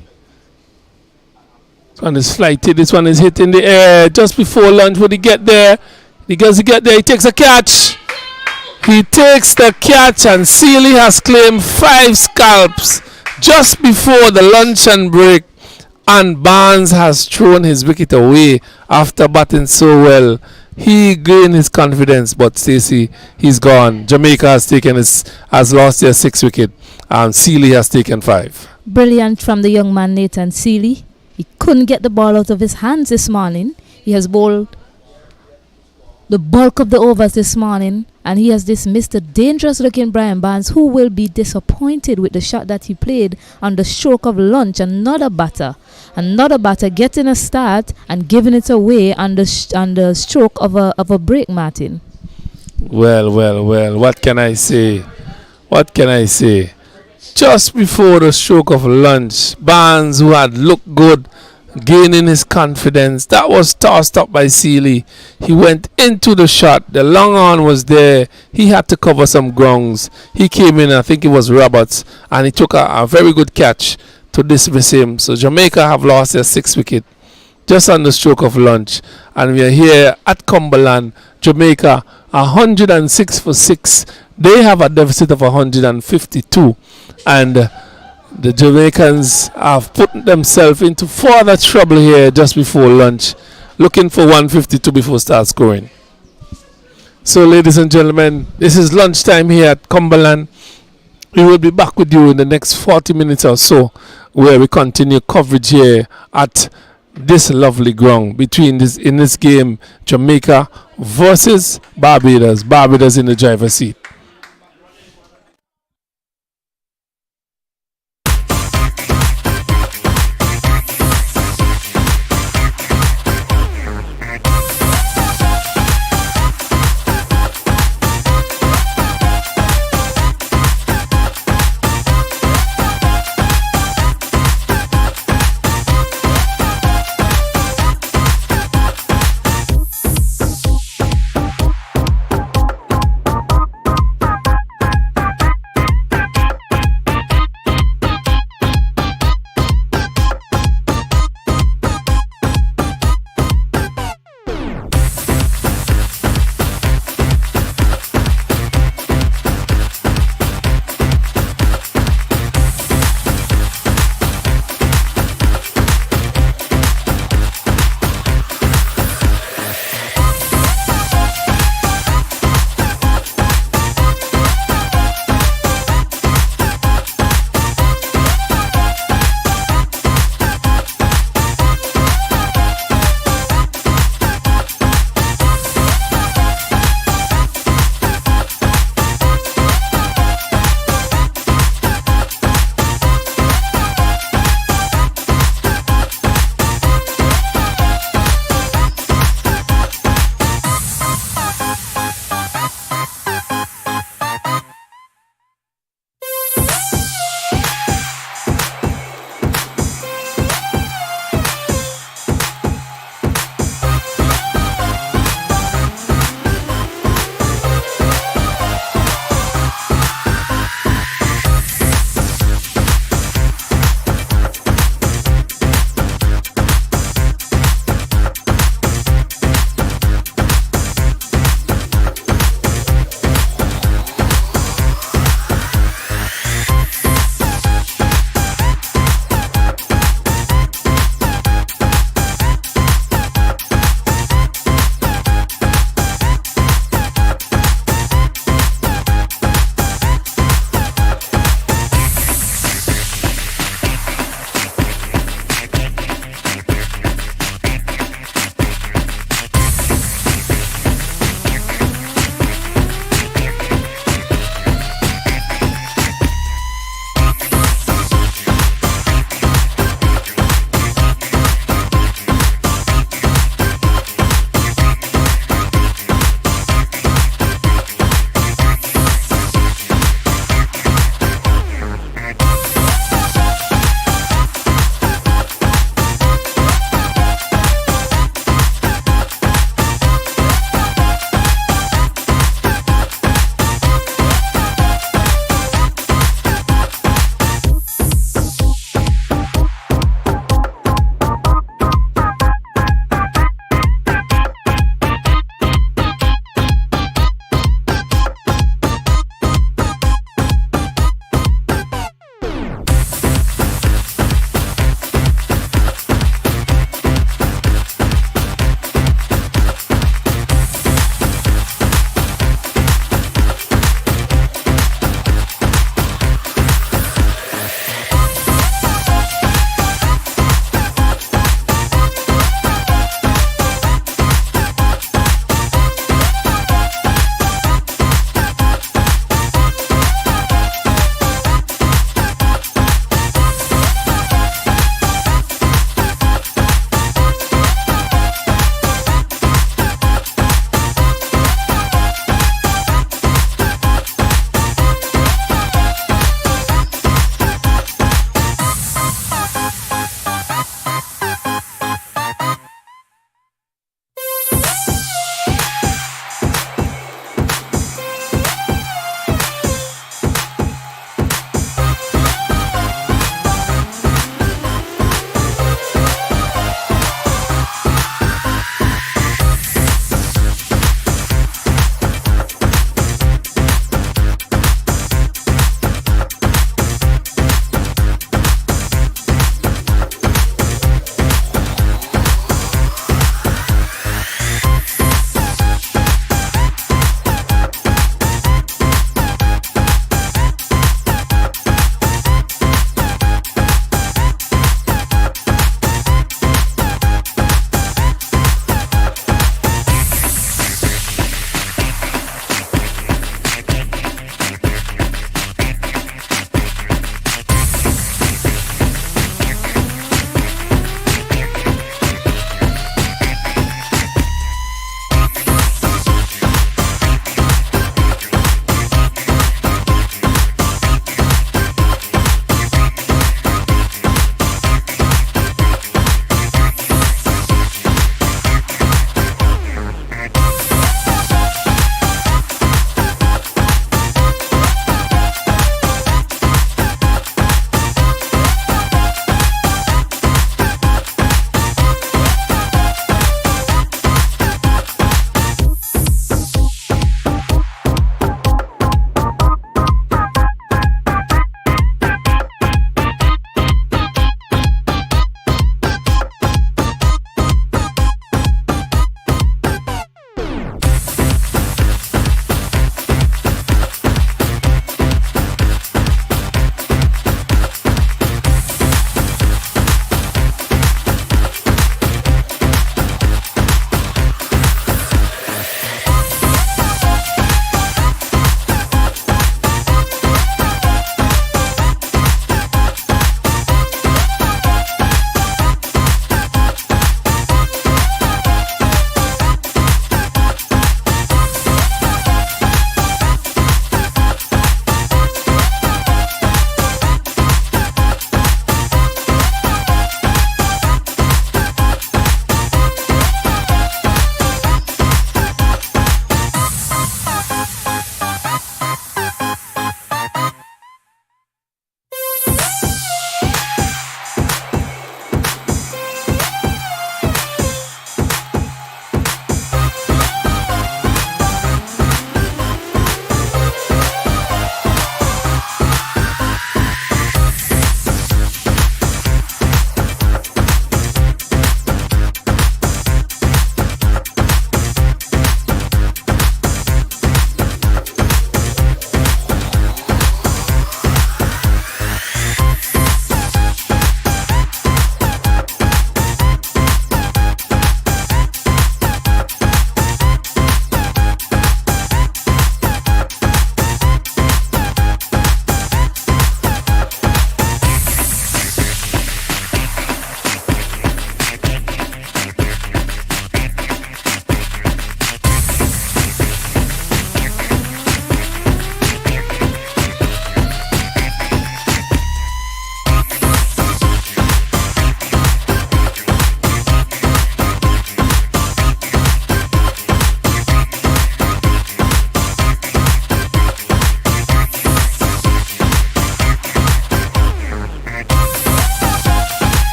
This one is flighted. This one is hit in the air just before lunch. Would he get there? He get there. He takes a catch. He takes the catch, and Sealy has claimed 5 scalps just before the luncheon break. And Barnes has thrown his wicket away after batting so well. He gained his confidence, but Stacey, he's gone. Jamaica has lost their 6th wicket, and Sealy has taken 5. Brilliant from the young man Nathan Sealy. He couldn't get the ball out of his hands this morning. He has bowled the bulk of the overs this morning, and he has dismissed the dangerous looking Brian Barnes, who will be disappointed with the shot that he played on the stroke of lunch. Another batter getting a start and giving it away on the stroke of a break, Martin. Well, what can I say? Just before the stroke of lunch, Barnes, who had looked good, gaining his confidence, that was tossed up by Sealy. He went into the shot. The long on was there. He had to cover some grounds. He came in, I think it was Roberts, and he took a very good catch to dismiss him. So Jamaica have lost their 6th wicket just on the stroke of lunch. And we are here at Cumberland. Jamaica 106 for 6. They have a deficit of 152. And the Jamaicans have put themselves into further trouble here just before lunch, looking for 152 before start scoring. So, ladies and gentlemen, this is lunchtime here at Cumberland. We will be back with you in the next 40 minutes or so, where we continue coverage here at this lovely ground in this game, Jamaica versus Barbados. Barbados in the driver's seat.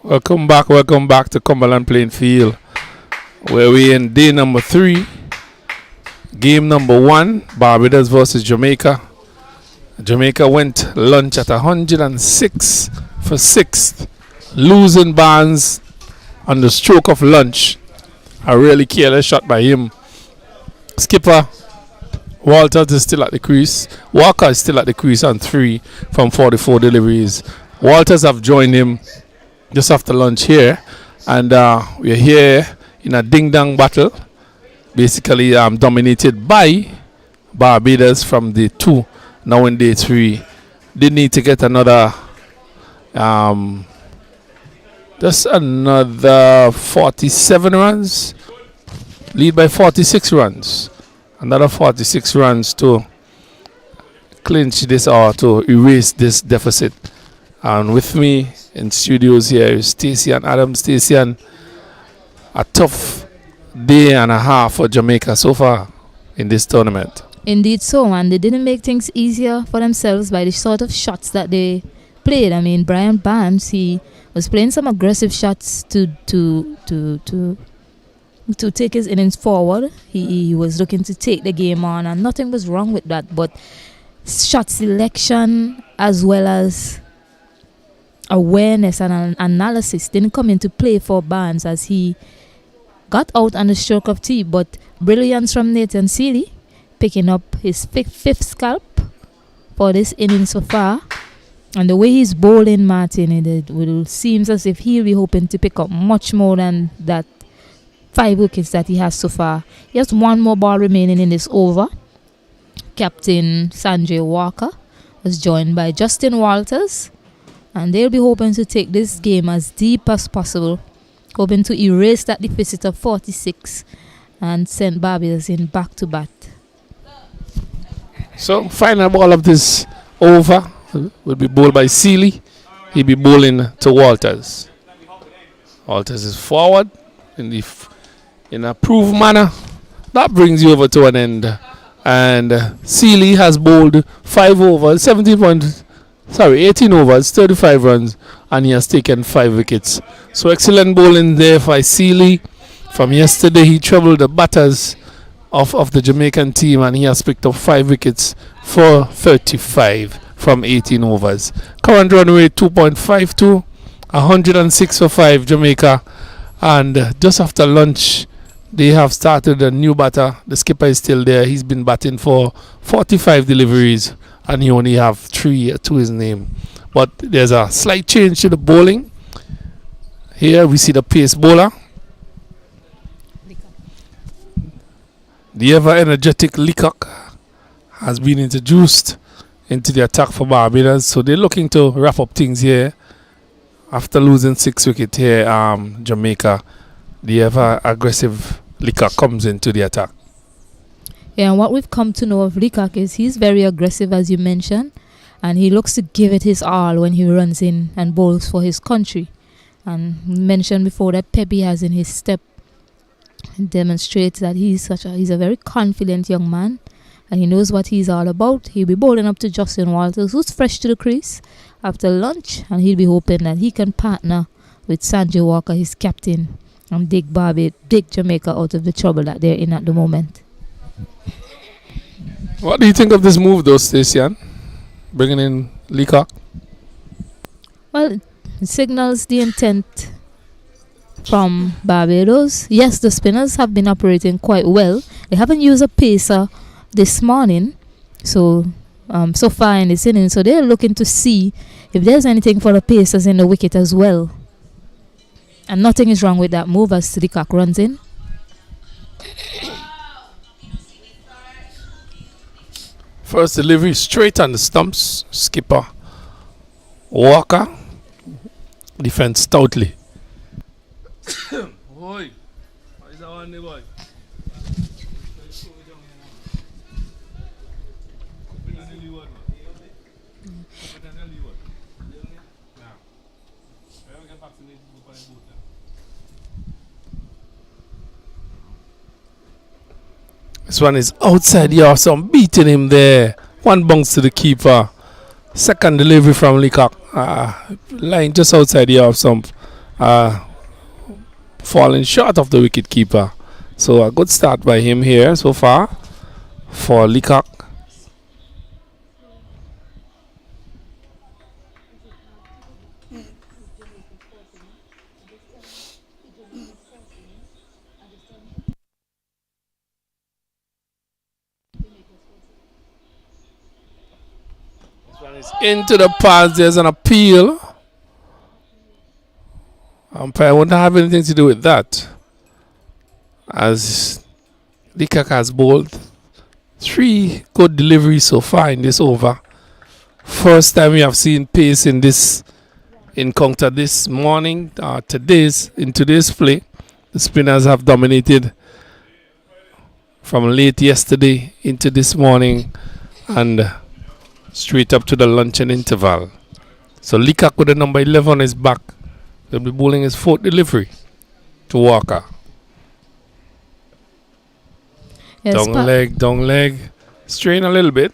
Welcome back to Cumberland Playing Field, where we in day number 3, game number 1, Barbados versus Jamaica. Jamaica went lunch at 106 for 6th, losing Barnes on the stroke of lunch. A really careless shot by him. Skipper Walters is still at the crease. Walker is still at the crease on 3 from 44 deliveries. Walters have joined him just after lunch here, and we're here in a ding-dong battle, basically dominated by Barbados from day 2. Now in day 3, they need to get another just another 47 runs, lead by 46 runs, another 46 runs to clinch this or to erase this deficit. And with me in studios here is Stacey and Adam. Stacey, and a tough day and a half for Jamaica so far in this tournament. Indeed so, and they didn't make things easier for themselves by the sort of shots that they played. I mean, Brian Barnes, he was playing some aggressive shots to take his innings forward. He was looking to take the game on, and nothing was wrong with that. But shot selection as well as awareness and analysis didn't come into play for Barnes as he got out on the stroke of tea. But brilliance from Nathan Seeley, picking up his fifth scalp for this inning so far. And the way he's bowling, Martin, it seems as if he'll be hoping to pick up much more than that 5 wickets that he has so far. He has one more ball remaining in this over. Captain Sanjay Walker was joined by Justin Walters, and they'll be hoping to take this game as deep as possible, hoping to erase that deficit of 46 and send Barbados in back to bat. So final ball of this over will be bowled by Seeley. He'll be bowling to Walters. Walters is forward in a proved manner. That brings you over to an end. And Seeley has bowled 18 overs, 35 runs, and he has taken 5 wickets. So excellent bowling there by Seeley. From yesterday, he troubled the batters of the Jamaican team, and he has picked up 5 wickets for 35 from 18 overs. Current run rate 2.52, 106 for 5 Jamaica. And just after lunch, they have started a new batter. The skipper is still there. He's been batting for 45 deliveries, and he only have 3 to his name. But there's a slight change to the bowling. Here we see the pace bowler, the ever-energetic Leacock has been introduced into the attack for Barbados. So they're looking to wrap up things here. After losing 6 wickets here, Jamaica, the ever-aggressive Leacock comes into the attack. Yeah, and what we've come to know of Leacock is he's very aggressive, as you mentioned, and he looks to give it his all when he runs in and bowls for his country. And mentioned before that pep he has in his step demonstrates that he's a very confident young man, and he knows what he's all about. He'll be bowling up to Justin Walters, who's fresh to the crease after lunch, and he'll be hoping that he can partner with Sanjay Walker, his captain, and dig Jamaica out of the trouble that they're in at the moment. What do you think of this move, though, Stacey, bringing in Leacock? Well, it signals the intent from Barbados. Yes, the spinners have been operating quite well. They haven't used a pacer this morning, so far in this inning. So they're looking to see if there's anything for the pacers in the wicket as well. And nothing is wrong with that move as Leacock runs in. First delivery straight on the stumps. Skipper Walker defends stoutly. Boy, what is that one, boy? This one is outside the off, so I'm beating him there. One bounce to the keeper. Second delivery from Leacock. Lying just outside the off stump. falling short of the wicket keeper. So a good start by him here so far for Leacock. This one is into the pads. There's an appeal. Umpire wouldn't have anything to do with that, as Leacock has bowled 3 good deliveries so far in this over. First time we have seen pace in this encounter this morning. In today's play, the spinners have dominated from late yesterday into this morning and straight up to the luncheon interval. So Leacock with the number 11 on his back. They'll be bowling his 4th delivery to Walker. Yes, Down leg, strain a little bit.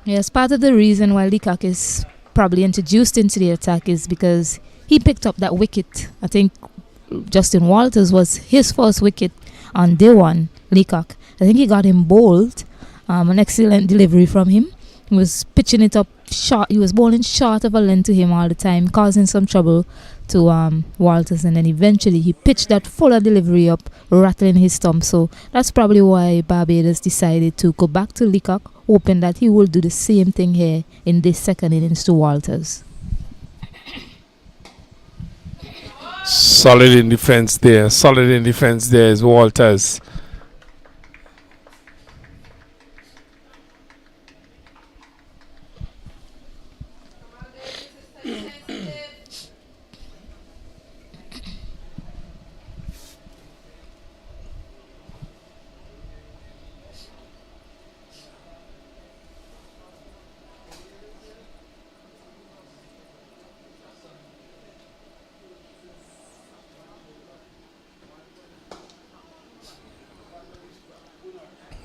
Yes, part of the reason why Leacock is probably introduced into the attack is because he picked up that wicket. I think Justin Walters was his first wicket on day one, Leacock. I think he got him bowled. An excellent delivery from him. He was pitching it up short. He was bowling short of a length to him all the time, causing some trouble to Walters, and then eventually he pitched that fuller delivery up, rattling his stump. So that's probably why Barbados decided to go back to Leacock, hoping that he will do the same thing here in this second innings to Walters. Solid in defense there is Walters.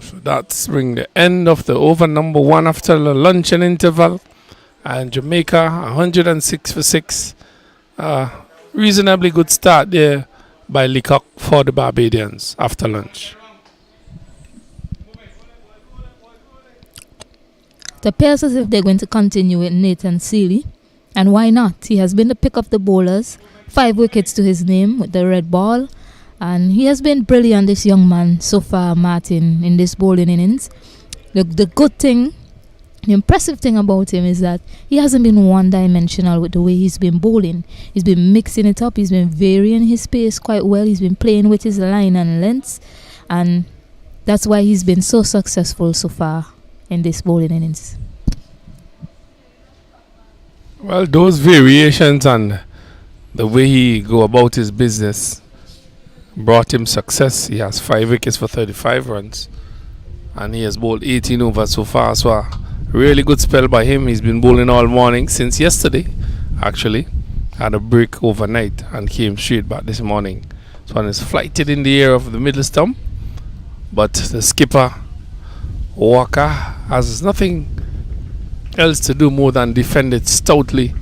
So that's bring the end of the over number 1 after the luncheon interval. And Jamaica 106 for 6. Reasonably good start there by Leacock for the Barbadians after lunch. It appears as if they're going to continue with Nathan Seeley. And why not? He has been the pick of the bowlers. 5 wickets to his name with the red ball. And he has been brilliant, this young man, so far, Martin, in this bowling innings. The good thing, the impressive thing about him is that he hasn't been one-dimensional with the way he's been bowling. He's been mixing it up. He's been varying his pace quite well. He's been playing with his line and lengths. And that's why he's been so successful so far in this bowling innings. Well, those variations and the way he go about his business brought him success. He has 5 wickets for 35 runs, and he has bowled 18 overs so far. So a really good spell by him. He's been bowling all morning since yesterday, actually. Had a break overnight and came straight back this morning. So one is flighted in the air of the middle stump, but the skipper Walker has nothing else to do more than defend it stoutly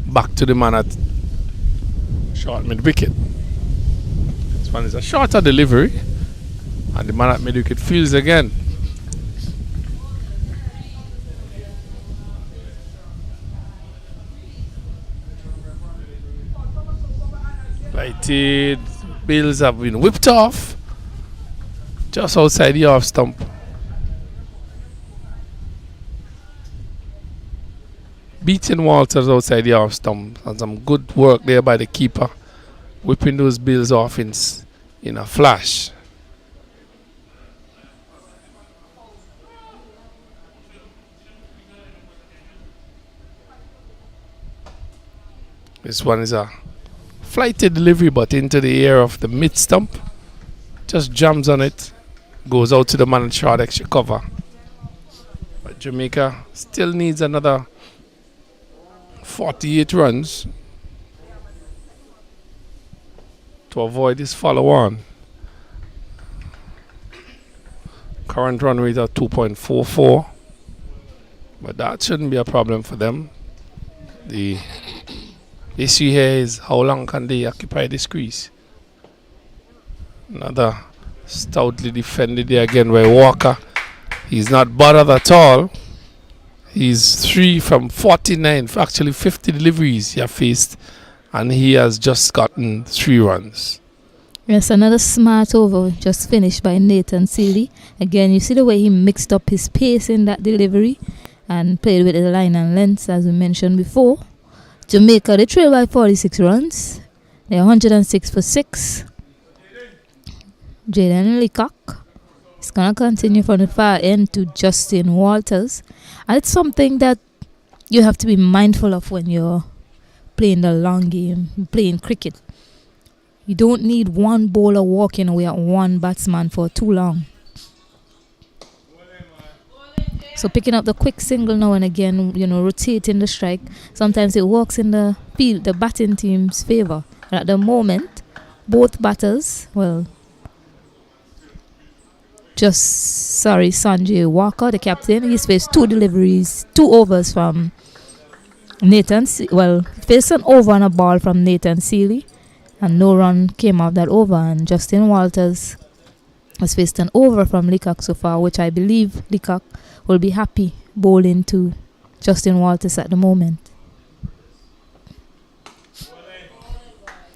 back to the man at short mid wicket. This one is a shorter delivery, and the man at mid wicket fields again. Flighted, bills have been whipped off just outside the off stump. Beating Walters outside the off stump, and some good work there by the keeper, whipping those bills off in a flash. This one is a flighted delivery, but into the air of the mid stump. Just jams on it, goes out to the man in short extra cover. But Jamaica still needs another 48 runs to avoid this follow on. Current run rate at 2.44, but that shouldn't be a problem for them. The issue here is how long can they occupy this crease. Another stoutly defended there again by Walker. He's not bothered at all. He's 3 from 49, actually 50 deliveries he has faced, and he has just gotten 3 runs. Yes, another smart over just finished by Nathan Seeley. Again, you see the way he mixed up his pace in that delivery and played with the line and length, as we mentioned before. Jamaica, they trail by 46 runs. They're 106 for 6. Jaden Leacock is going to continue from the far end to Justin Walters. And it's something that you have to be mindful of when you're playing the long game, playing cricket. You don't need one bowler walking away at one batsman for too long. So picking up the quick single now and again, rotating the strike. Sometimes it works in the field, the batting team's favour. And at the moment, both batters, Sanjay Walker, the captain, he's faced 2 deliveries, 2 overs from Nathan. Faced an over and a ball from Nathan Seeley. And no run came out that over, and Justin Walters has faced an over from Leacock so far, which I believe Leacock will be happy bowling to Justin Walters at the moment.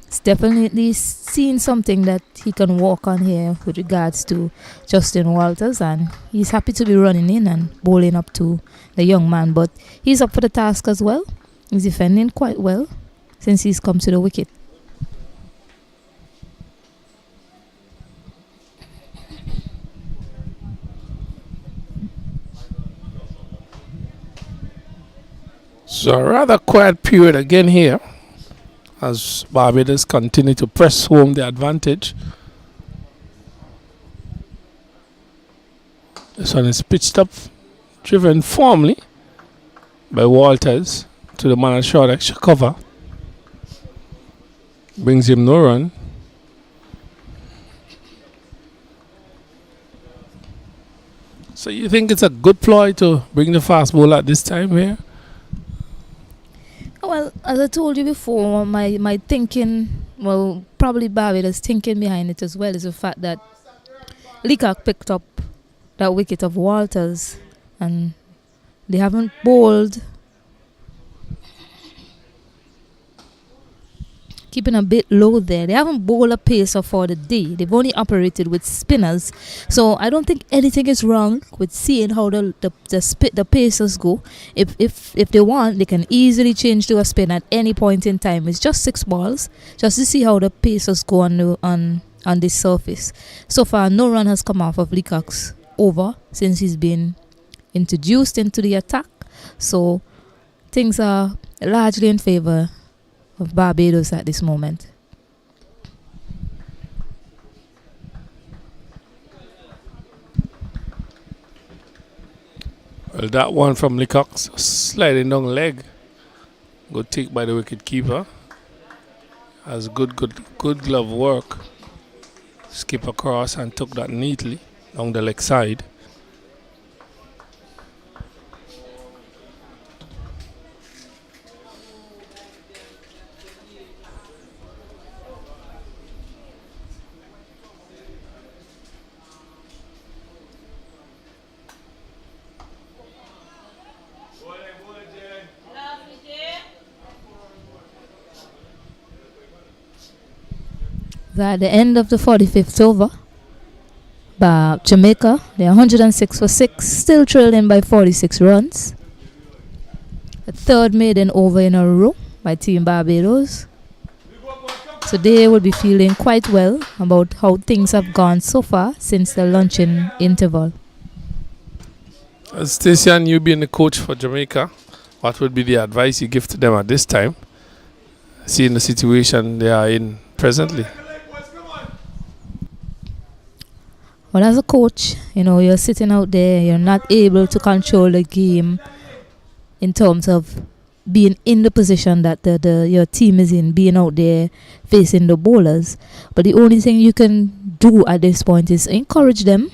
It's definitely seen something that he can work on here with regards to Justin Walters, and he's happy to be running in and bowling up to the young man, but he's up for the task as well. He's defending quite well since he's come to the wicket. So a rather quiet period again here as Barbados continue to press home the advantage. This one is pitched up, driven firmly by Walters to the man at short extra cover. Brings him no run. So you think it's a good ploy to bring the fast bowler at this time here? Well, as I told you before, my thinking, probably Barbados' thinking behind it as well is the fact that Leacock picked up that wicket of Walters and they haven't bowled, keeping a bit low there. They haven't bowled a pacer for the day. They've only operated with spinners. So I don't think anything is wrong with seeing how the pacers go. If they want, they can easily change to a spin at any point in time. It's just 6 balls, just to see how the pacers go on this surface. So far, no run has come off of Leacock's over since he's been introduced into the attack. So things are largely in favour of Barbados at this moment. Well, that one from Leacock sliding down leg. Good take by the wicket keeper. Has good glove work. Skip across and took that neatly down the leg side. At the end of the 45th over, Jamaica, they're 106 for 6, still trailing by 46 runs. The 3rd maiden over in a row by Team Barbados. So they will be feeling quite well about how things have gone so far since the luncheon interval. Stacey, you being the coach for Jamaica, what would be the advice you give to them at this time, seeing the situation they are in presently? Well, as a coach, you're sitting out there, you're not able to control the game in terms of being in the position that your team is in, being out there facing the bowlers. But the only thing you can do at this point is encourage them,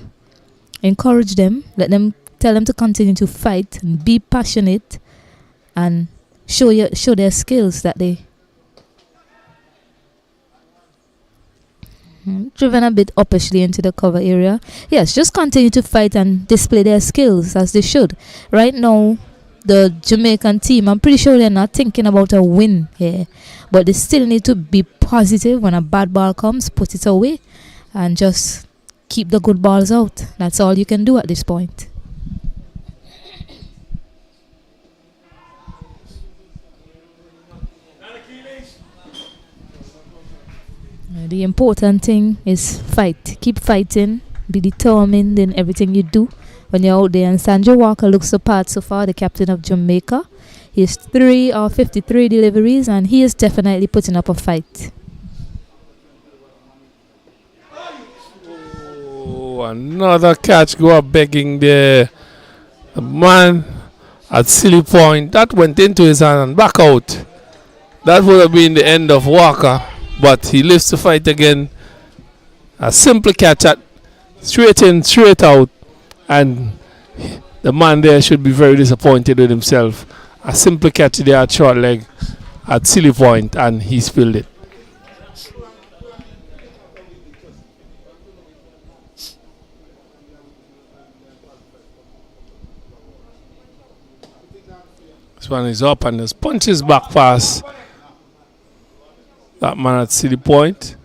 tell them to continue to fight and be passionate and show their skills that they Driven a bit uppishly into the cover area. Yes, just continue to fight and display their skills as they should. Right now, the Jamaican team, I'm pretty sure they're not thinking about a win here, but they still need to be positive. When a bad ball comes, put it away and just keep the good balls out. That's all you can do at this point. The important thing is fight. Keep fighting. Be determined in everything you do when you're out there. And Sandra Walker looks the part so far, the captain of Jamaica. He has 3 or 53 deliveries, and he is definitely putting up a fight. Oh, another catch go up begging there. The man at silly point. That went into his hand and back out. That would have been the end of Walker. But he lives to fight again. A simple catch at straight in, straight out. And the man there should be very disappointed with himself. A simple catch there at short leg at silly point, and he spilled it. This one is up and just punches back pass. That man at silly point.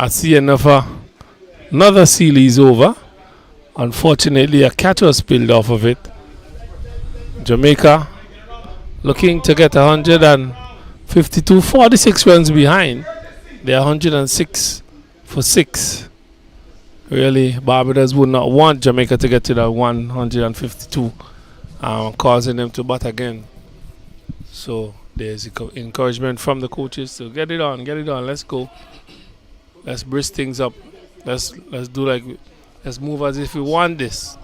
I see another seal is over. Unfortunately, a catch was spilled off of it. Jamaica looking to get 152, 46 runs behind. They're 106 for 6. Really, Barbados would not want Jamaica to get to that 152, causing them to bat again. So there's encouragement from the coaches to get it on, let's go. Let's brisk things up. Let's move as if we want this.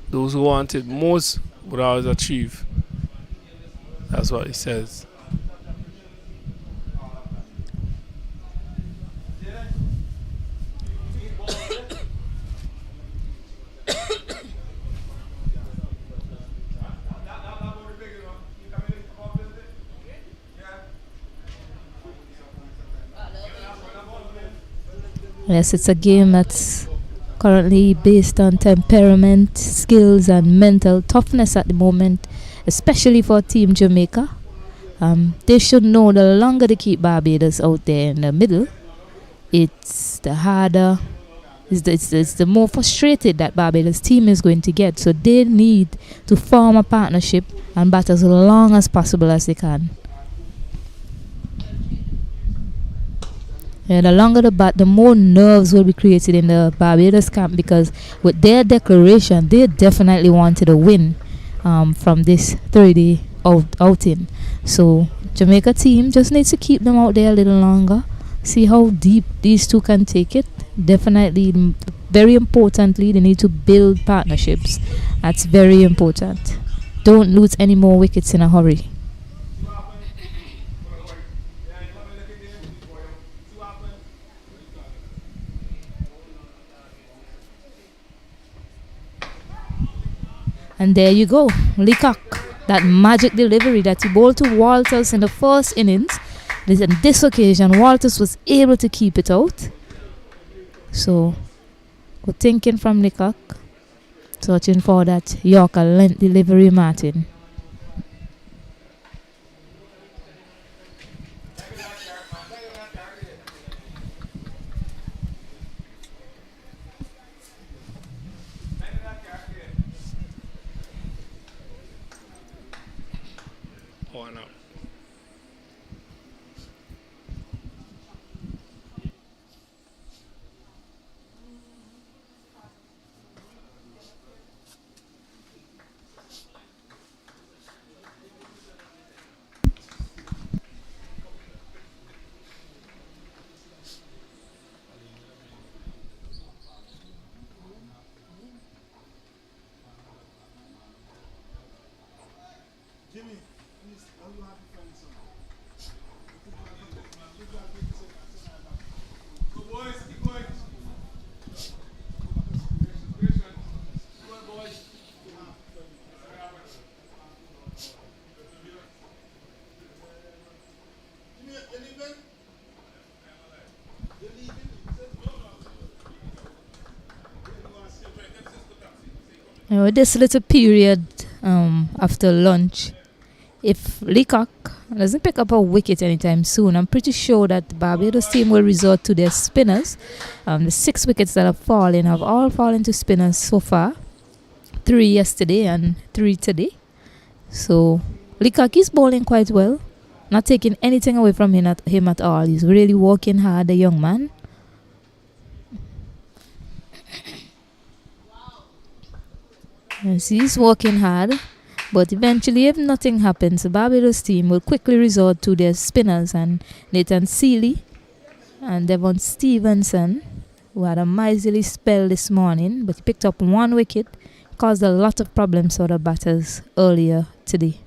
Those who want it most would always achieve. That's what he says. Yes, it's a game that's currently based on temperament, skills, and mental toughness at the moment, especially for Team Jamaica. They should know the longer they keep Barbados out there in the middle, it's the harder, it's the more frustrated that Barbados team is going to get. So they need to form a partnership and bat as long as possible as they can. And the longer the bat, the more nerves will be created in the Barbados camp, because with their declaration, they definitely wanted a win from this 30-day outing. So Jamaica team just needs to keep them out there a little longer, see how deep these two can take it. Definitely, very importantly, they need to build partnerships. That's very important. Don't lose any more wickets in a hurry. And there you go, Leacock, that magic delivery that he bowled to Walters in the first innings. On this occasion, Walters was able to keep it out. So, good thinking from Leacock, searching for that Yorker length delivery, Martin. This little period after lunch, if Leacock doesn't pick up a wicket anytime soon, I'm pretty sure that the Barbados team will resort to their spinners. The 6 wickets that have fallen have all fallen to spinners so far. 3 yesterday and 3 today. So Leacock is bowling quite well, not taking anything away from him at all. He's really working hard, the young man. Yes, he's working hard, but eventually, if nothing happens, the Barbados team will quickly resort to their spinners, and Nathan Seeley and Devon Stevenson, who had a miserly spell this morning, but he picked up 1 wicket, caused a lot of problems for the batters earlier today.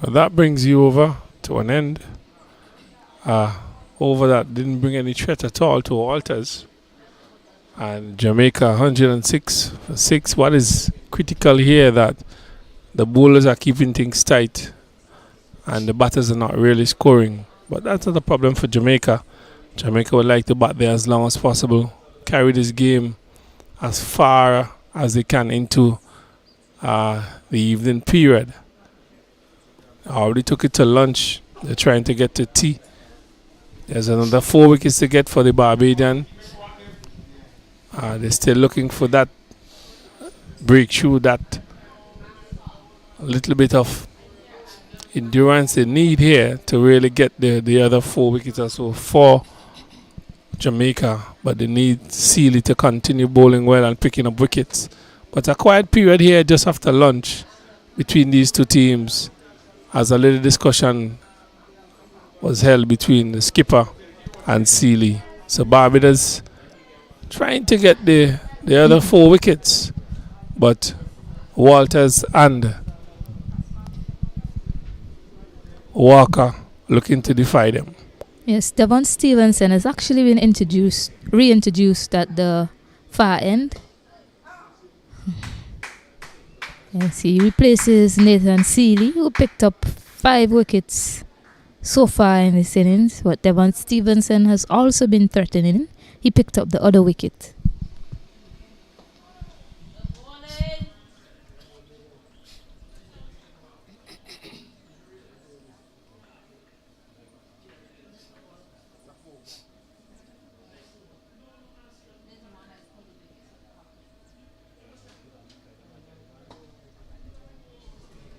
That brings you over to an end. Over that didn't bring any threat at all to Walters. And Jamaica 106 for 6. What is critical here that the bowlers are keeping things tight and the batters are not really scoring. But that's not a problem for Jamaica. Jamaica would like to bat there as long as possible, carry this game as far as they can into the evening period. I already took it to lunch. They're trying to get to tea. There's another 4 wickets to get for the Barbadian. They're still looking for that breakthrough, that little bit of endurance they need here to really get the other 4 wickets or so for Jamaica. But they need Seeley to continue bowling well and picking up wickets. But a quiet period here just after lunch between these two teams, as a little discussion was held between the skipper and Seeley. So Barbados trying to get the other 4 wickets, but Walters and Walker looking to defy them. Yes, Devon Stevenson has actually been reintroduced at the far end. Yes, he replaces Nathan Seeley, who picked up 5 wickets so far in this innings. But Devon Stevenson has also been threatening. He picked up the other wicket.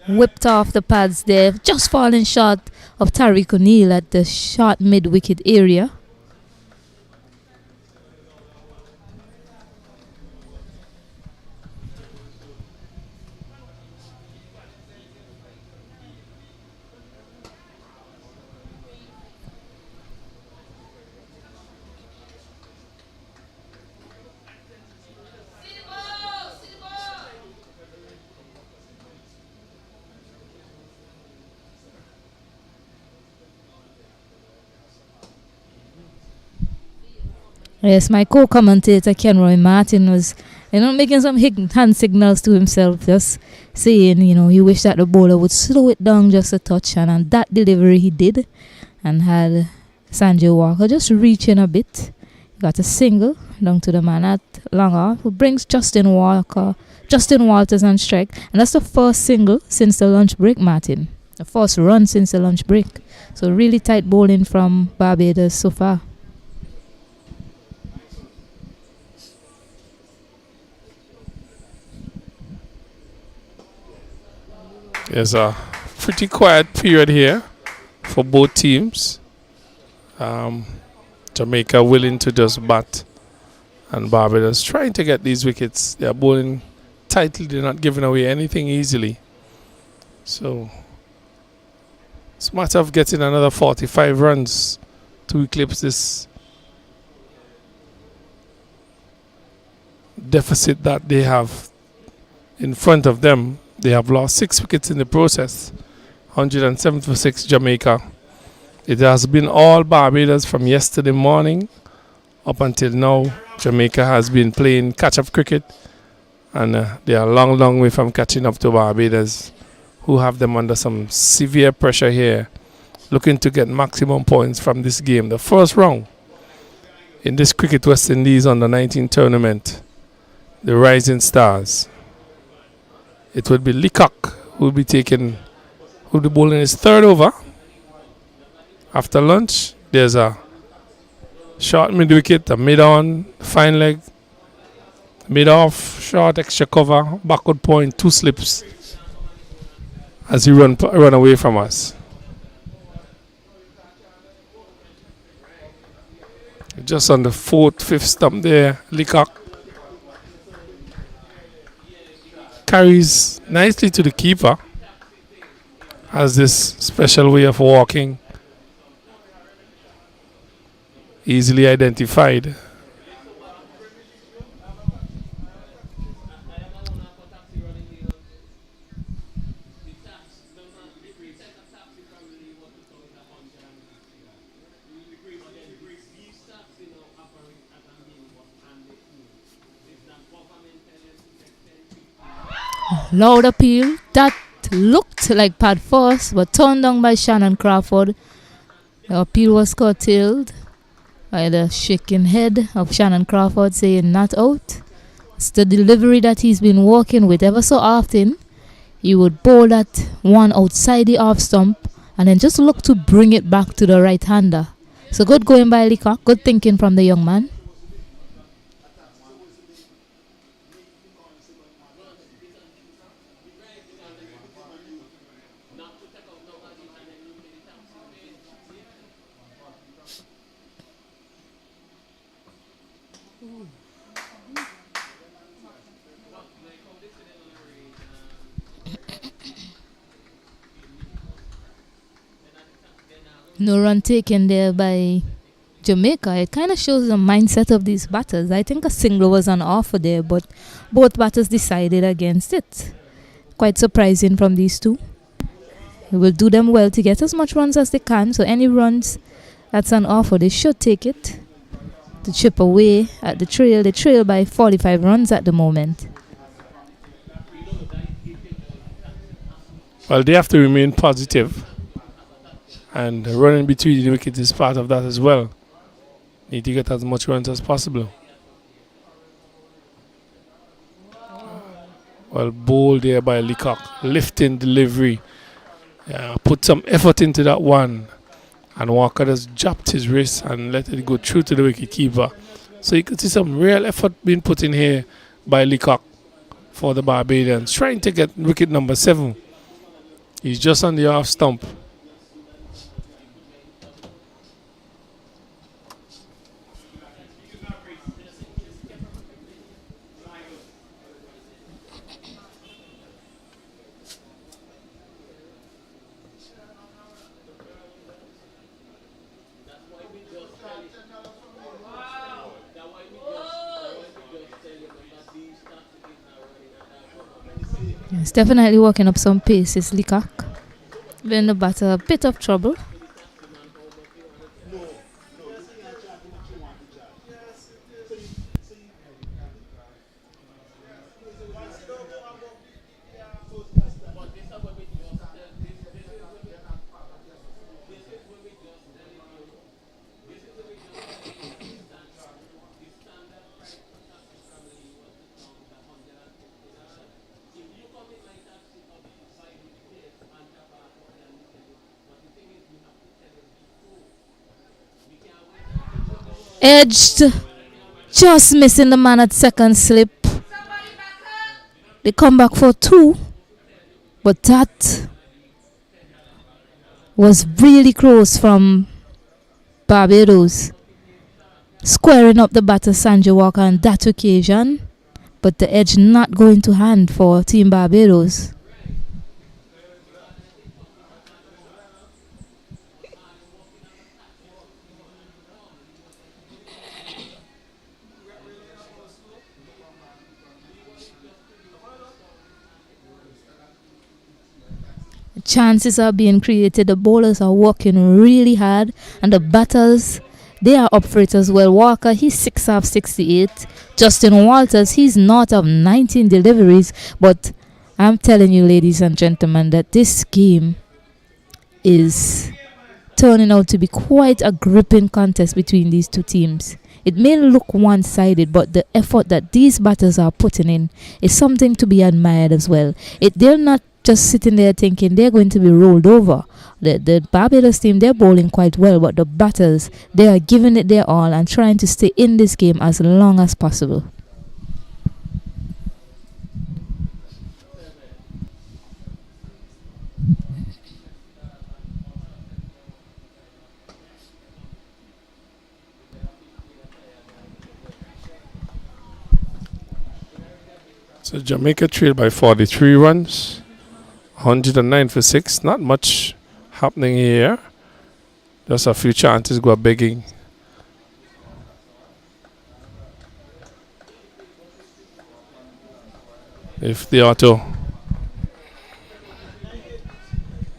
Whipped off the pads there, just falling short of Tariq O'Neill at the short mid-wicket area. Yes, my co-commentator Kenroy Martin was, making some hand signals to himself, just saying, he wished that the bowler would slow it down just a touch, and on that delivery he did, and had Sanjay Walker just reach in a bit. Got a single down to the man at long off, who brings Justin Walters on strike, and that's the first single since the lunch break, Martin. The first run since the lunch break. So really tight bowling from Barbados so far. There's a pretty quiet period here for both teams. Jamaica willing to just bat, and Barbados trying to get these wickets. They're bowling tightly. They're not giving away anything easily. So it's a matter of getting another 45 runs to eclipse this deficit that they have in front of them. They have lost 6 wickets in the process. 107 for 6 Jamaica. It has been all Barbados from yesterday morning up until now. Jamaica has been playing catch-up cricket, and they are a long, long way from catching up to Barbados, who have them under some severe pressure here, looking to get maximum points from this game. The first round in this Cricket West Indies under 19 tournament, the Rising Stars. It would be Leacock who will be taking, who will be bowling his third over. After lunch, there's a short mid wicket, a mid on, fine leg, mid off, short extra cover, backward point, 2 slips as he run away from us. Just on the 4th, 5th stump there, Leacock carries nicely to the keeper. Has this special way of walking, easily identified. Loud appeal. That looked like pad first, but turned down by Shannon Crawford. The appeal was curtailed by the shaking head of Shannon Crawford saying not out. It's the delivery that he's been working with ever so often. He would bowl that one outside the off stump and then just look to bring it back to the right hander. So good going by Leacock. Good thinking from the young man. No run taken there by Jamaica. It kind of shows the mindset of these batters. I think a single was on offer there, but both batters decided against it. Quite surprising from these two. It will do them well to get as much runs as they can. So any runs that's on offer, they should take it to chip away at the trail. They trail by 45 runs at the moment. Well, they have to remain positive. And running between the wickets is part of that as well. Need to get as much runs as possible. Well, bowled there by Leacock. Lifting delivery. Put some effort into that one. And Walker just dropped his wrist and let it go through to the wicket keeper. So you could see some real effort being put in here by Leacock for the Barbadians. Trying to get wicket number 7. He's just on the off stump. It's definitely working up some pace, is Leacock. Giving the batter a bit of trouble. Edged, just missing the man at second slip. They come back for 2, but that was really close from Barbados, squaring up the batter Sanjay Walker on that occasion, but the edge not going to hand for Team Barbados. chances are being created. The bowlers are working really hard, and the batters, they are up for it as well. Walker, he's 6 off 68. Justin Walters, he's not of 19 deliveries. But I'm telling you, ladies and gentlemen, that this game is turning out to be quite a gripping contest between these two teams. It may look one-sided, but the effort that these batters are putting in is something to be admired as well. They're not just sitting there thinking they're going to be rolled over. The Barbados team, they're bowling quite well, but the batters, they are giving it their all and trying to stay in this game as long as possible. So Jamaica trailed by 43 runs, 109 for 6. Not much happening here. Just a few chances go begging. If they are to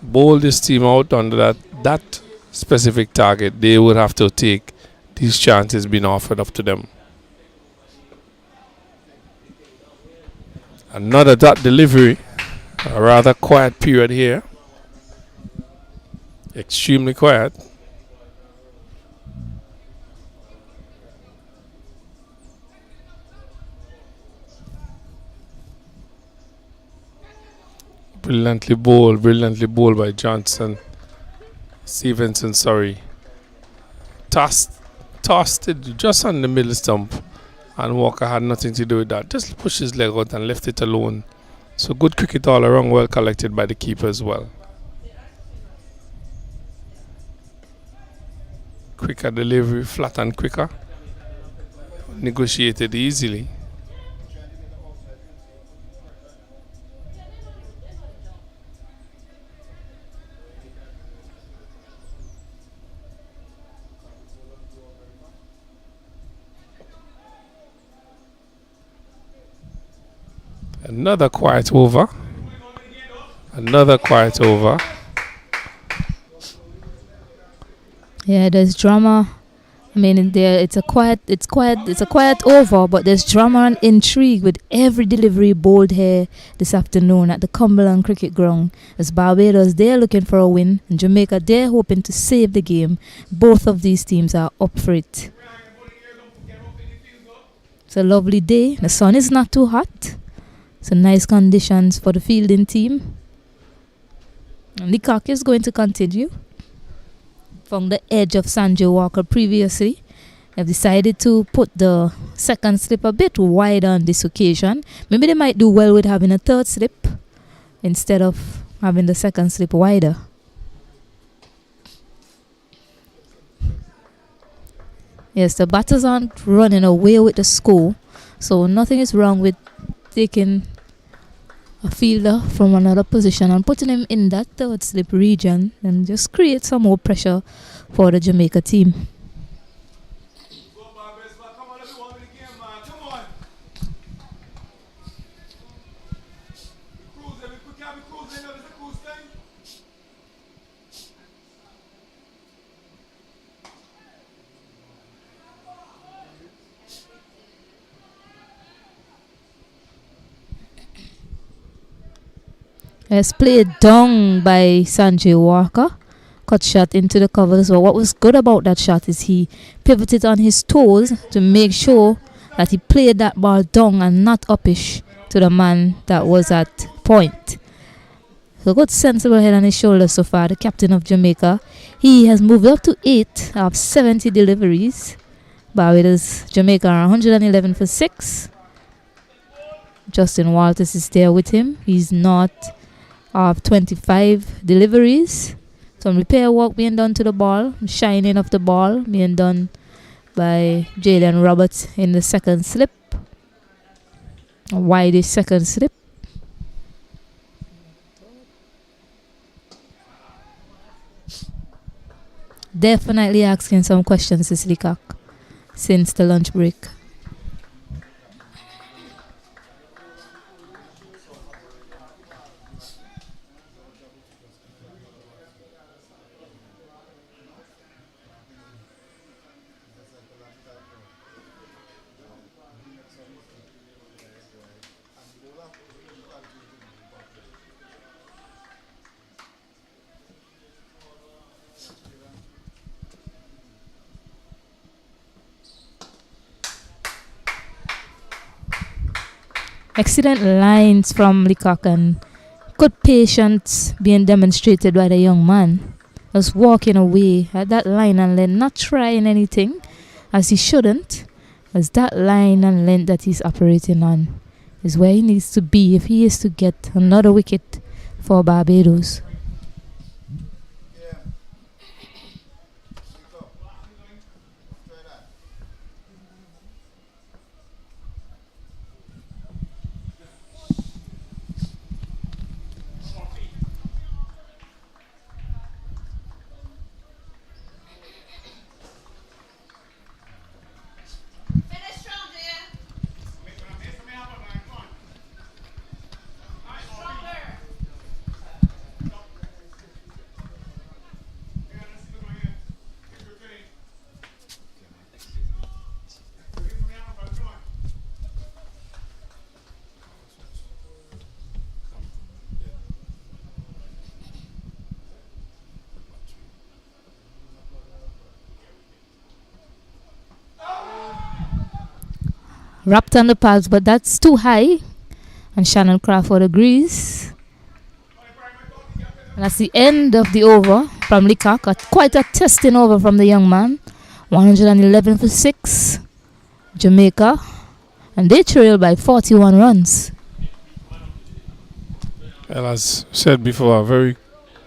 bowl this team out under that specific target, they would have to take these chances being offered up to them. Another dot delivery. A rather quiet period here. Extremely quiet. Brilliantly bowled by Johnson. Stevenson, sorry. Tossed it just on the middle stump. And Walker had nothing to do with that. Just pushed his leg out and left it alone. So good cricket all around, well collected by the keeper as well. Quicker delivery, flat and quicker. Negotiated easily. Another quiet over. Yeah, there's drama. I mean, it's a quiet over, but there's drama and intrigue with every delivery bowled here this afternoon at the Cumberland cricket ground. As Barbados, they're looking for a win, and Jamaica, they're hoping to save the game. Both of these teams are up for it. It's a lovely day. The sun is not too hot. So nice conditions for the fielding team. And the cock is going to continue. From the edge of Sanjay Walker previously, have decided to put the second slip a bit wider on this occasion. Maybe they might do well with having a third slip instead of having the second slip wider. Yes, the batters aren't running away with the score, so nothing is wrong with taking a fielder from another position and putting him in that third slip region and just create some more pressure for the Jamaica team. It's played down by Sanjay Walker. Cut shot into the covers. But what was good about that shot is he pivoted on his toes to make sure that he played that ball down and not uppish to the man that was at point. So good sensible head on his shoulders so far. The captain of Jamaica. He has moved up to 8 out of 70 deliveries. Barbados, Jamaica are 111 for 6. Justin Walters is there with him. He's not of 25 deliveries. Some repair work being done to the ball, shining of the ball being done by Jalen Roberts in the second slip, a widest second slip. Definitely asking some questions to Slickak since the lunch break. Excellent lines from Leacock and good patience being demonstrated by the young man. Just walking away at that line and length, not trying anything as he shouldn't, as that line and length that he's operating on is where he needs to be if he is to get another wicket for Barbados. Wrapped on the pads, but that's too high. And Shannon Crawford agrees. And that's the end of the over from Leacock. Quite a testing over from the young man. 111 for 6. Jamaica. And they trail by 41 runs. Well, as said before, a very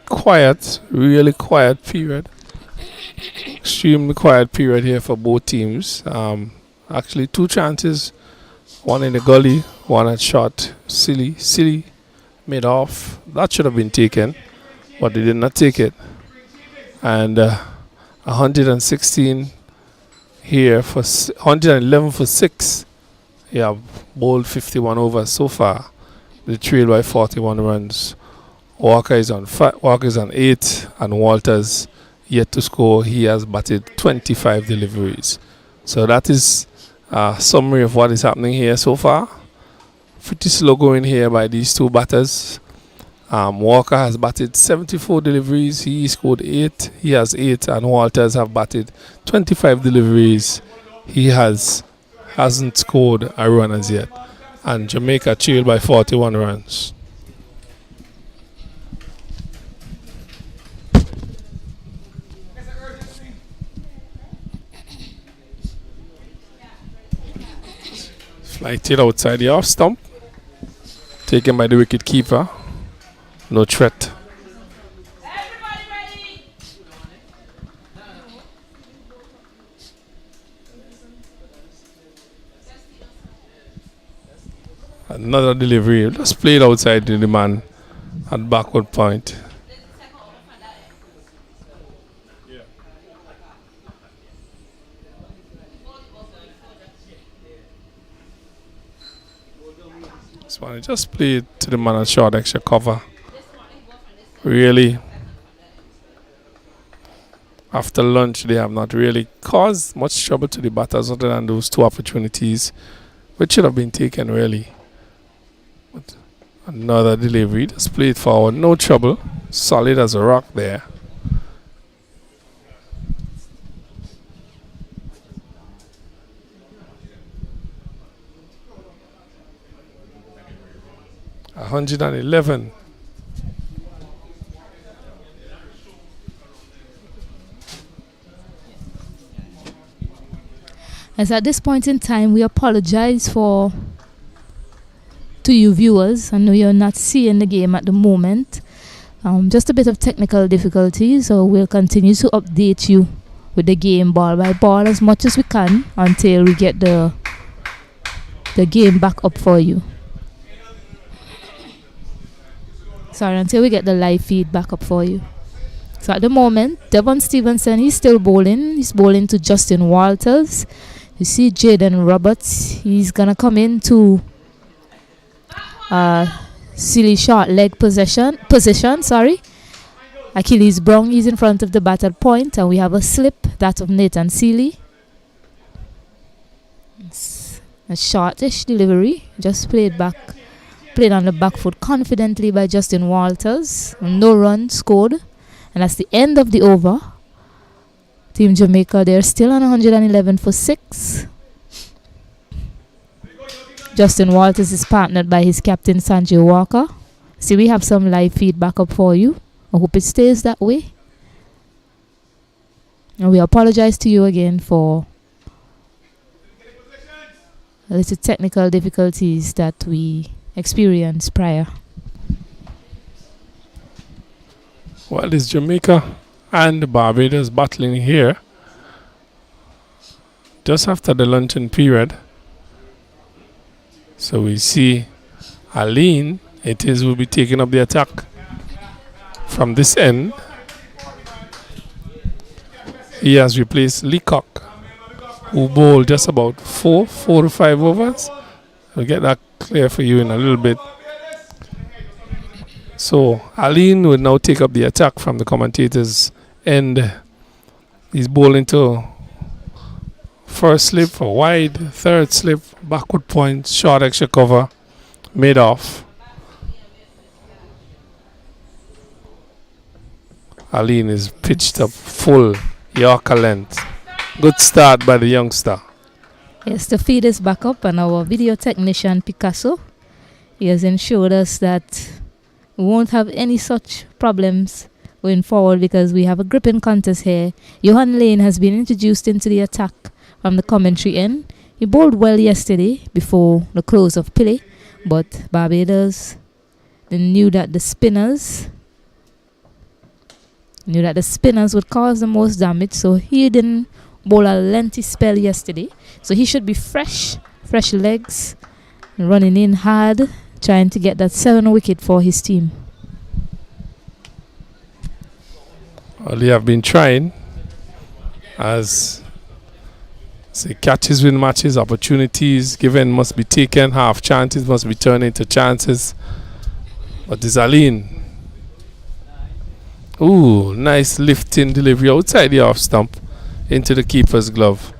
quiet, really quiet period. Extremely quiet period here for both teams. Actually, 2 chances, one in the gully, one at shot. Silly, made off. That should have been taken, but they did not take it. And 116 here for 111 for 6. Yeah, bowled 51 overs so far. They trail by 41 runs. Walker is on 8, and Walters yet to score. He has batted 25 deliveries. So that is a summary of what is happening here so far. Pretty slow going here by these 2 batters. Walker has batted 74 deliveries. He scored 8. He has 8, and Walters have batted 25 deliveries. He hasn't scored a run as yet. And Jamaica trailed by 41 runs. Flighted outside the off stump. Taken by the wicket keeper. No threat. Everybody ready? Another delivery. Just played outside the man at backward point. This one just played to the man at short extra cover. Really, after lunch, they have not really caused much trouble to the batters other than those 2 opportunities, which should have been taken really. But another delivery, just played forward, no trouble, solid as a rock there. A 111. As at this point in time, we apologize to you viewers. I know you're not seeing the game at the moment. Just a bit of technical difficulties, so we'll continue to update you with the game ball by ball as much as we can until we get the game back up for you. Sorry, until we get the live feed back up for you. So at the moment, Devon Stevenson, he's still bowling. He's bowling to Justin Walters. You see Jaden Roberts, he's going to come into silly short leg position. Achilles Brown, he's in front of the batter point, and we have a slip, that of Nathan Seeley. It's a shortish delivery, just played on the back foot confidently by Justin Walters. No run scored, and that's the end of the over. Team Jamaica, they're still on 111 for 6. Justin Walters is partnered by his captain Sanjay Walker. See, we have some live feedback up for you. I hope it stays that way. And we apologize to you again for a little technical difficulties that we experienced prior. Well, it's Jamaica and Barbados battling here just after the luncheon period. So we see Aline, will be taking up the attack from this end. He has replaced Leacock, who bowled just about 4 to 5 overs. I'll get that clear for you in a little bit. So Aline will now take up the attack from the commentator's end. He's bowling to first slip for wide, third slip, backward point, short extra cover, made off. Aline is pitched up full Yorker length. Good start by the youngster. Yes, the feed is back up, and our video technician Picasso, he has ensured us that we won't have any such problems going forward because we have a gripping contest here. Johan Lane has been introduced into the attack from the commentary end. He bowled well yesterday before the close of play, but Barbados, they knew that the spinners would cause the most damage, so he didn't bowl a lengthy spell yesterday. So he should be fresh legs, running in hard, trying to get that 7 wicket for his team. Well, they have been trying as catches win matches, opportunities given must be taken, half chances must be turned into chances. But this Aline, ooh, nice lifting delivery outside the off stump into the keeper's glove.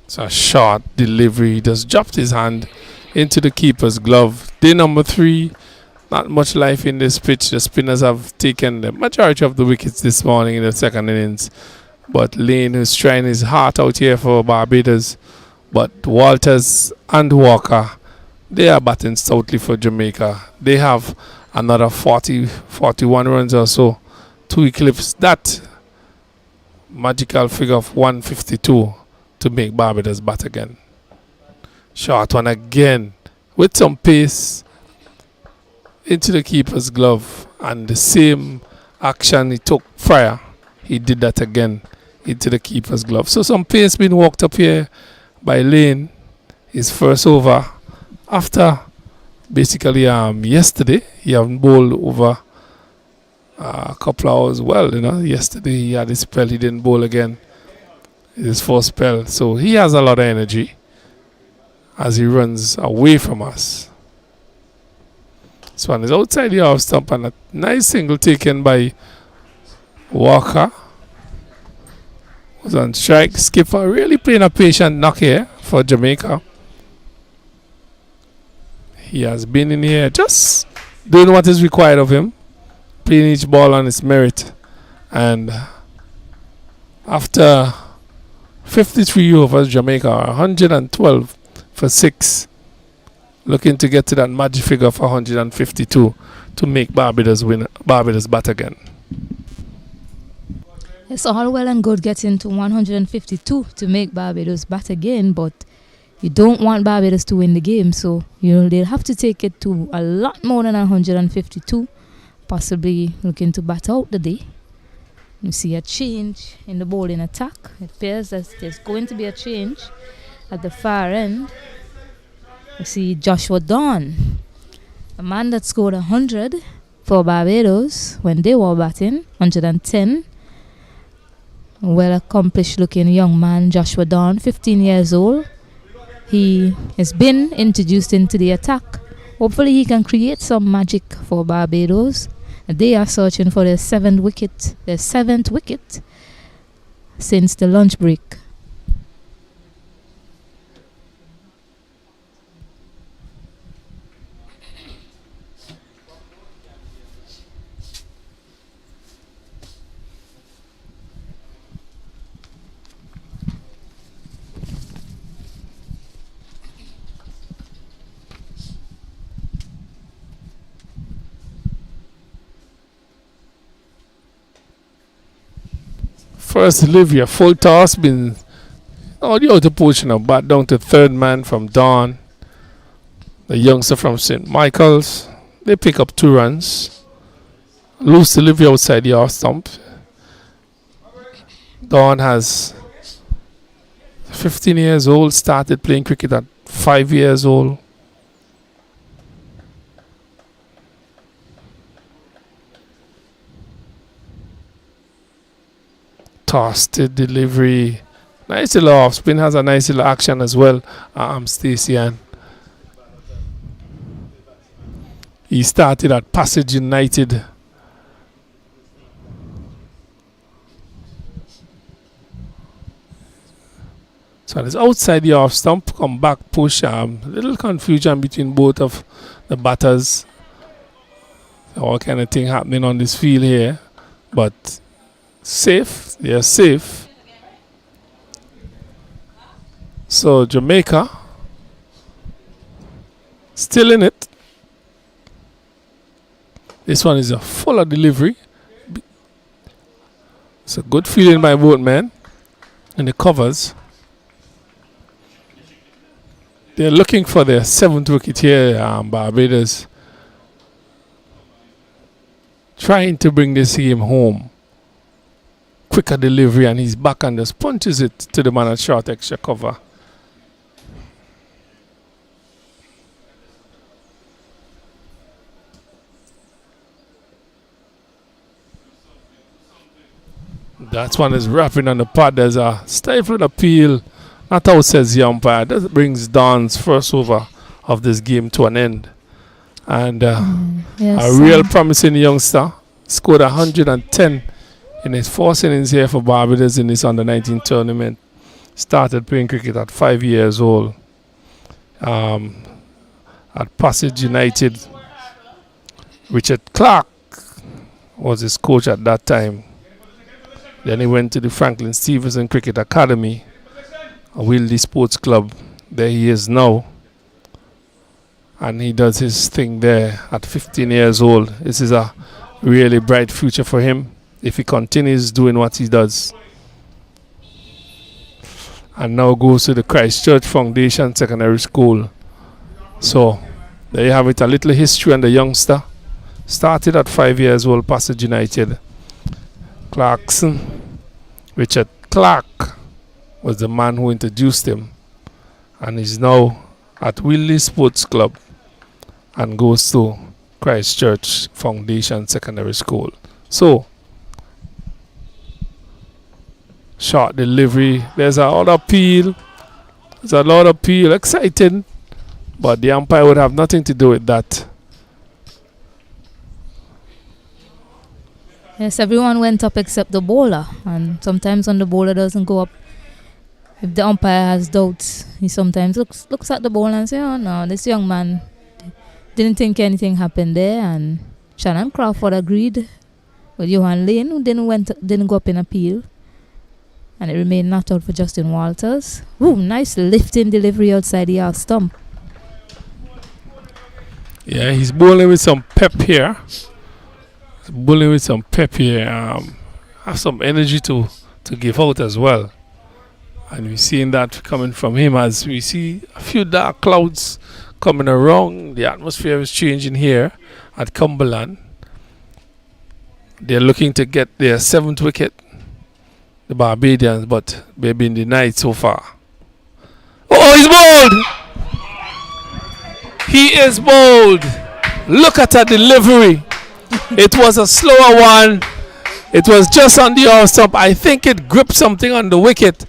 It's a short delivery. He just dropped his hand into the keeper's glove. Day number 3, not much life in this pitch. The spinners have taken the majority of the wickets this morning in the second innings. But Lane is trying his heart out here for Barbados. But Walters and Walker, they are batting stoutly for Jamaica. They have another 41 runs or so to eclipse that magical figure of 152 to make Barbados bat again. Short one again with some pace into the keeper's glove, and the same action he took prior, he did that again into the keeper's glove. So some pace being walked up here by Lane. His first over after basically yesterday he had bowled over a couple hours. Well, yesterday he had his spell, he didn't bowl again. His first spell, so he has a lot of energy as he runs away from us. This one is outside the off stump, and a nice single taken by Walker, who's on strike. Skipper really playing a patient knock here for Jamaica. He has been in here just doing what is required of him, playing each ball on its merit, and after 53 overs, Jamaica are 112 for 6, looking to get to that magic figure of 152 to make Barbados bat again. It's all well and good getting to 152 to make Barbados bat again, but you don't want Barbados to win the game, so they'll have to take it to a lot more than 152, possibly looking to bat out the day. You see a change in the bowling attack. It appears that there's going to be a change at the far end. You see Joshua Dawn, a man that scored 100 for Barbados when they were batting, 110. Well accomplished looking young man, Joshua Dawn, 15 years old. He has been introduced into the attack. Hopefully he can create some magic for Barbados. They are searching for their seventh wicket since the lunch break. First delivery, a full toss, been the outer portion of bat down to third man from Dawn. The youngster from St. Michael's. They pick up 2 runs. Loose delivery outside the off stump. Dawn has 15 years old, started playing cricket at 5 years old. Tossed delivery. Nice little off spin, has a nice little action as well. Stacey Ann. He started at Passage United. So it's outside the off stump, come back, push. Little confusion between both of the batters. All kind of thing happening on this field here. But safe, they're safe. So Jamaica still in it. This one is a fuller delivery. It's a good feeling by both men. And the covers. They're looking for their 7th wicket here, Barbados. Trying to bring this game home. Quicker delivery, and he's back and just punches it to the man at short extra cover. That one is wrapping on the pad. There's a stifled appeal. Not how says the umpire. That brings Don's first over of this game to an end. And a real promising youngster. Scored 110 in his 4th innings here for Barbados in this under-19 tournament. Started playing cricket at 5 years old. At Passage United. Richard Clark was his coach at that time. Then he went to the Franklin Stevenson Cricket Academy, a Windies Sports Club. There he is now. And he does his thing there at 15 years old. This is a really bright future for him if he continues doing what he does. And now goes to the Christchurch Foundation Secondary School. So there you have it, a little history on the youngster. Started at 5 years old, Passage United. Richard Clark was the man who introduced him, and he's now at Windies Sports Club and goes to Christchurch Foundation Secondary School. So, short delivery. There's a lot of appeal. Exciting, but the umpire would have nothing to do with that. Yes, everyone went up except the bowler, and sometimes when the bowler doesn't go up, if the umpire has doubts, he sometimes looks at the bowler and say, "Oh no, this young man didn't think anything happened there." And Shannon Crawford agreed with Johan Lane, who didn't go up in appeal, and it remained not out for Justin Walters. Ooh, nice lifting delivery outside the half stump. Yeah, he's bowling with some pep here. Have some energy to give out as well. And we're seeing that coming from him as we see a few dark clouds coming around. The atmosphere is changing here at Cumberland. They're looking to get their 7th wicket, the Barbadians, but they've been denied so far. Oh, he's bowled! He is bowled! Look at that delivery. It was a slower one. It was just on the off stump. I think it gripped something on the wicket.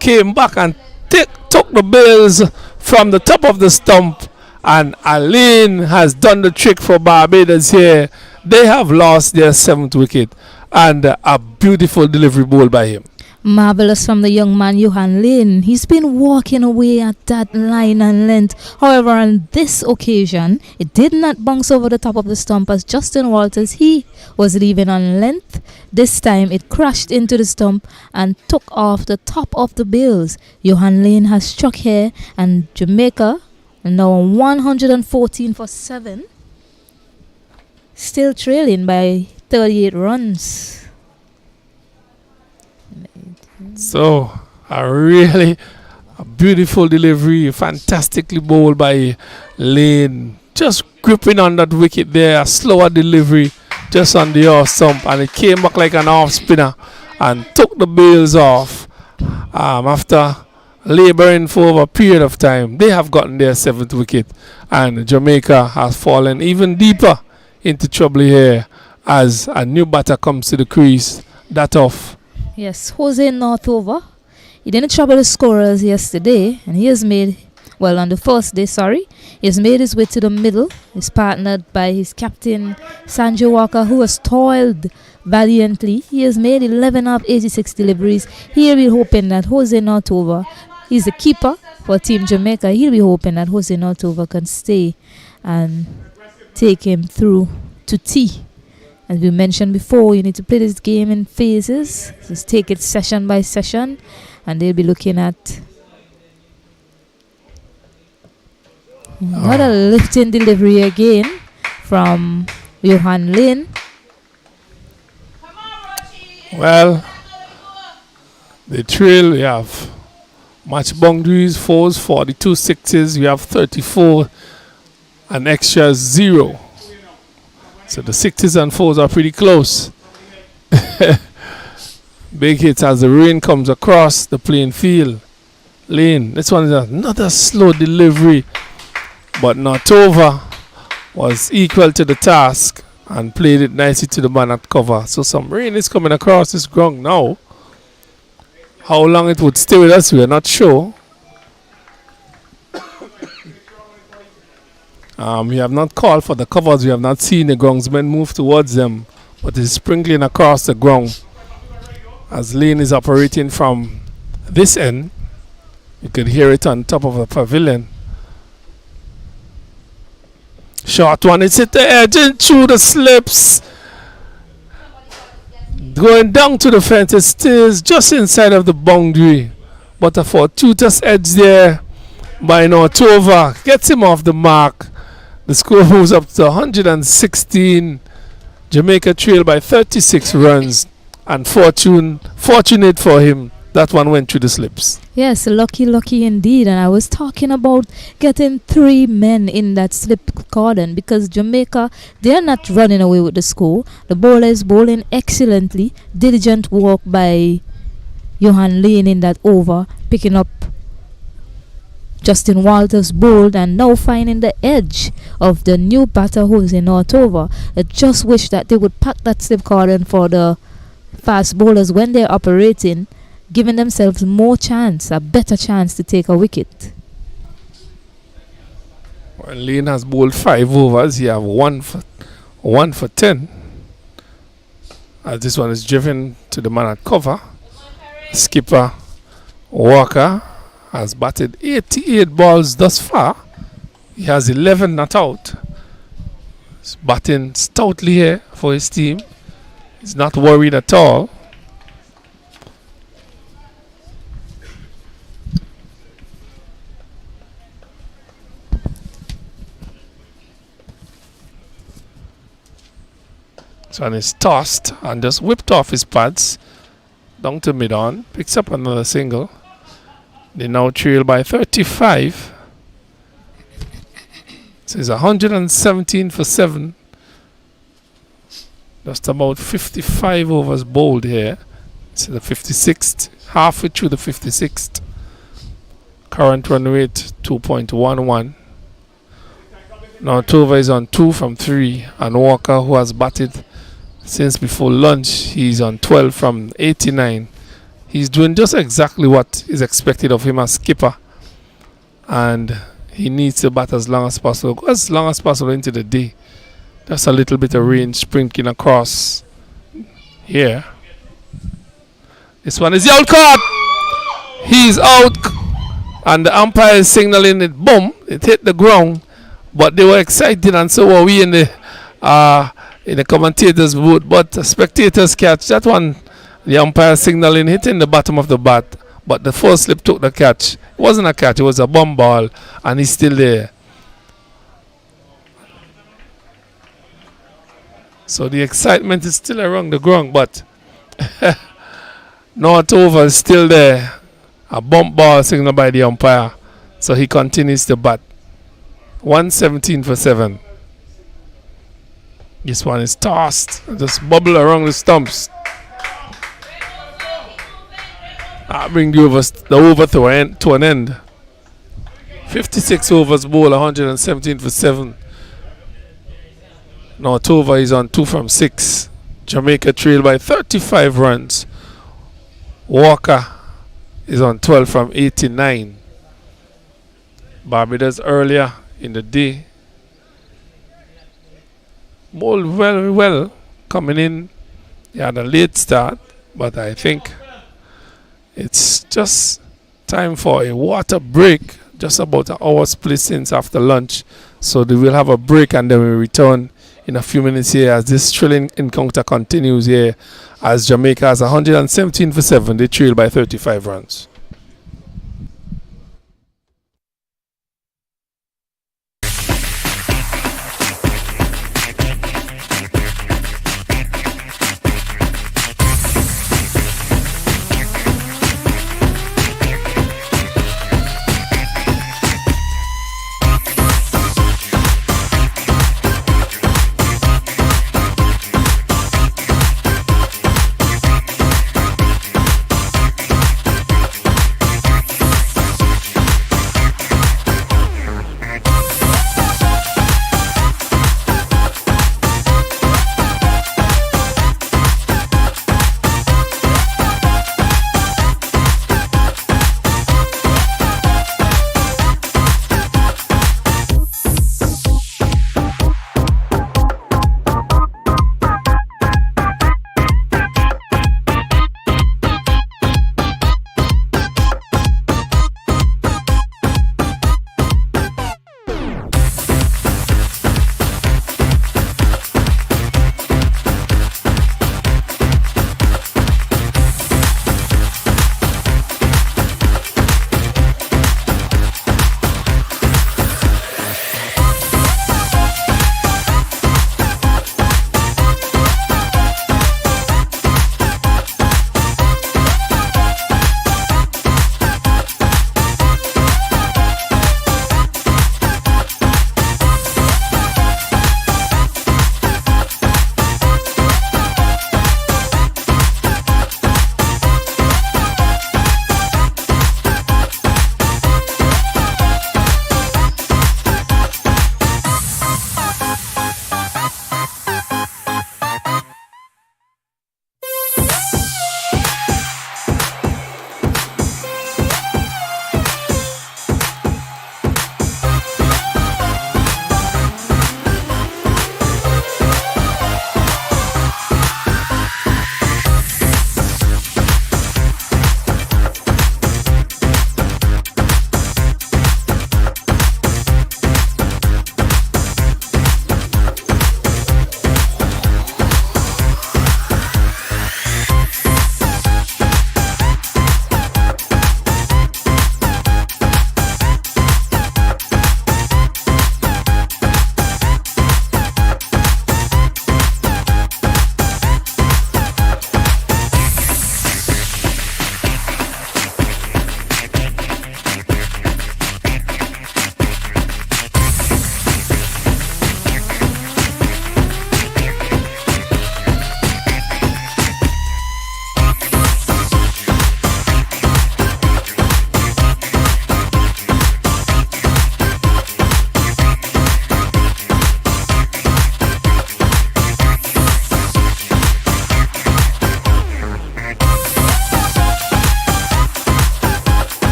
Came back and took the bills from the top of the stump. And Aline has done the trick for Barbados here. They have lost their 7th wicket, and a beautiful delivery ball by him. Marvelous from the young man Johan Lane. He's been walking away at that line and length. However, on this occasion, it did not bounce over the top of the stump as Justin Walters, he was leaving on length. This time, it crashed into the stump and took off the top of the bails. Johan Lane has struck here, and Jamaica now on 114 for 7. Still trailing by 38 runs. So, a beautiful delivery, fantastically bowled by Lane. Just gripping on that wicket there, a slower delivery just on the off stump, and it came back like an off spinner and took the bails off. After laboring for over a period of time, they have gotten their 7th wicket, and Jamaica has fallen even deeper into trouble here as a new batter comes to the crease. That off. Yes, Jose Northover. He didn't trouble the scorers yesterday, and he has made, well, on the first day, he has made his way to the middle. He's partnered by his captain, Sanjay Walker, who has toiled valiantly. He has made 11 of 86 deliveries. He'll be hoping that Jose Northover, he's the keeper for Team Jamaica. He'll be hoping that Jose Northover can stay and take him through to tea. As we mentioned before, you need to play this game in phases. Just take it session by session, and they'll be looking at another lifting delivery again from Johan Lane. Well, the trail, we have match boundaries, 4s, 42 sixes, we have 34, and extra 0. So the 6s and 4s are pretty close. Big hits as the rain comes across the playing field. Lane, this one is another slow delivery, but Northover was equal to the task and played it nicely to the man at cover. So some rain is coming across this ground now. How long it would stay with us, we are not sure. We have not called for the covers. We have not seen the groundsmen move towards them, but it's sprinkling across the ground. As Lane is operating from this end, you could hear it on top of the pavilion. Short one, it's hit the edge and through the slips. Going down to the fence, it stays just inside of the boundary. But a fortuitous edge there by Northover gets him off the mark. The score moves up to 116. Jamaica trail by 36 runs. And fortunate for him, that one went through the slips. Yes, lucky indeed. And I was talking about getting 3 men in that slip cordon, because Jamaica, they are not running away with the score. The bowler is bowling excellently. Diligent work by Johan Lane in that over, picking up Justin Walters bowled and now finding the edge of the new batter Jose Northover. I just wish that they would pack that slip cordon for the fast bowlers when they're operating, giving themselves more chance, a better chance to take a wicket. Well, Lane has bowled 5 overs. He have one for 10. As this one is driven to the man at cover. Skipper Walker has batted 88 balls thus far. He has 11 not out. He's batting stoutly here for his team. He's not worried at all. So and it's tossed and just whipped off his pads down to mid-on. Picks up another single. They now trail by 35. So it's 117 for 7. Just about 55 overs bowled here. It's the 56th, halfway through the 56th. Current run rate 2.11. Now Tova is on 2 from 3, and Walker, who has batted since before lunch, he's on 12 from 89. He's doing just exactly what is expected of him as skipper, and he needs to bat as long as possible into the day. Just a little bit of rain sprinkling across here. This one is out caught. He's out, and the umpire is signaling it. Boom! It hit the ground, but they were excited, and so were we in the commentators' booth. But the spectators catch that one. The umpire signaling hitting the bottom of the bat, but the first slip took the catch. It wasn't a catch; it was a bomb ball, and he's still there. So the excitement is still around the ground, but not over is still there. A bump ball signaled by the umpire. So he continues to bat. 117 for 7. This one is tossed. Just bubble around the stumps. That bring the over to an end. 56 overs bowl, 117 for 7. Now Tova is on 2 from 6. Jamaica trail by 35 runs. Walker is on 12 from 89. Barbados earlier in the day bowled very well coming in. They had a late start, but I think it's just time for a water break. Just about an hour split since after lunch. So they will have a break and then we return in a few minutes here as this thrilling encounter continues here as Jamaica has 117 for 7. They trail by 35 runs.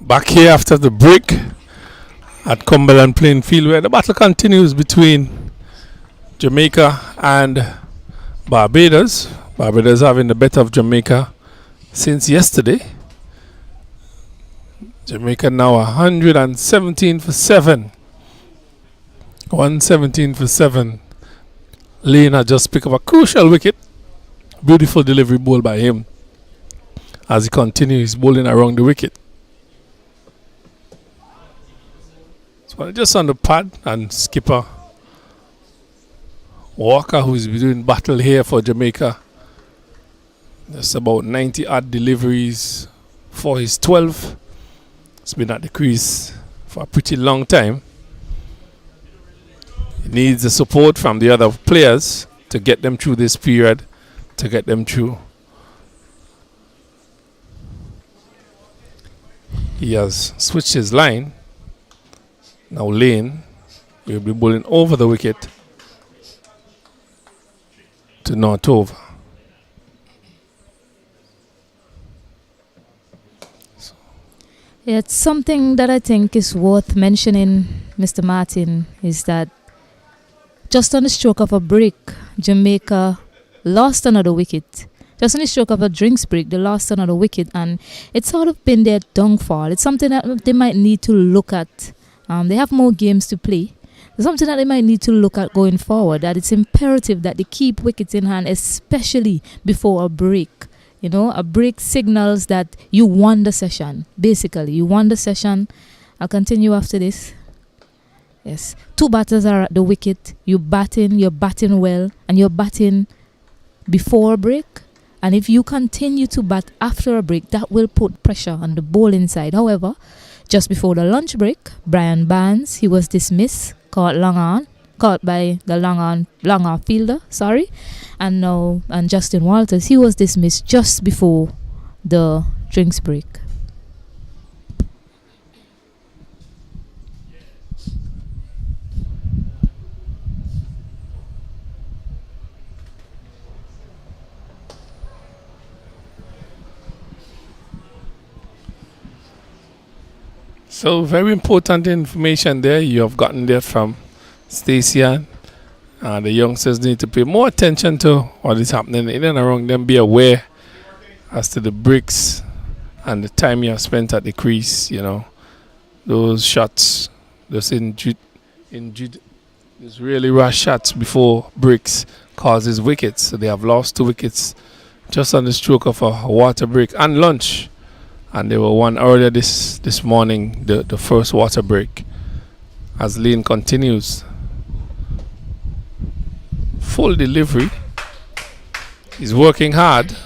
Back here after the break at Cumberland playing field, where the battle continues between Jamaica and Barbados. Barbados having the better of Jamaica since yesterday. Jamaica now 117 for 7. 117 for 7. Lane had just picked up a crucial wicket. Beautiful delivery ball by him as he continues bowling around the wicket. So just on the pad, and skipper Walker, who's been doing battle here for Jamaica. That's about 90 odd deliveries for his 12. It's been at the crease for a pretty long time. He needs the support from the other players to get them through this period, to get them through. He has switched his line. Now Lane will be bowling over the wicket to not over. Yeah, it's something that I think is worth mentioning, Mr. Martin, is that just on the stroke of a break, Jamaica lost another wicket. Just on the stroke of a drinks break, they lost another wicket, and it's sort of been their downfall. It's something that they might need to look at. They have more games to play. It's something that they might need to look at going forward, that it's imperative that they keep wickets in hand, especially before a break. You know, a break signals that you won the session. Basically, you won the session. I'll continue after this. Yes. 2 batters are at the wicket. You're batting well, and you're batting before a break. And if you continue to bat after a break, that will put pressure on the bowling side. However, just before the lunch break, Brian Barnes, he was dismissed, caught by the long on fielder, and Justin Walters, he was dismissed just before the drinks break. So very important information there you have gotten there from Stacey. The youngsters need to pay more attention to what is happening in and around them. Be aware as to the breaks and the time you have spent at the crease. You know, those shots, those those really rash shots before breaks causes wickets. So they have lost 2 wickets just on the stroke of a water break and lunch. And they were one earlier this morning, the first water break. As Lane continues. Full delivery. He's working hard.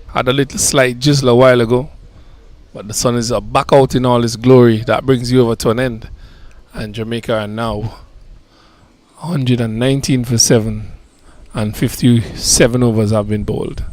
Had a little slight drizzle a while ago. But the sun is back out in all its glory. That brings you over to an end. And Jamaica are now 119 for 7. And 57 overs have been bowled.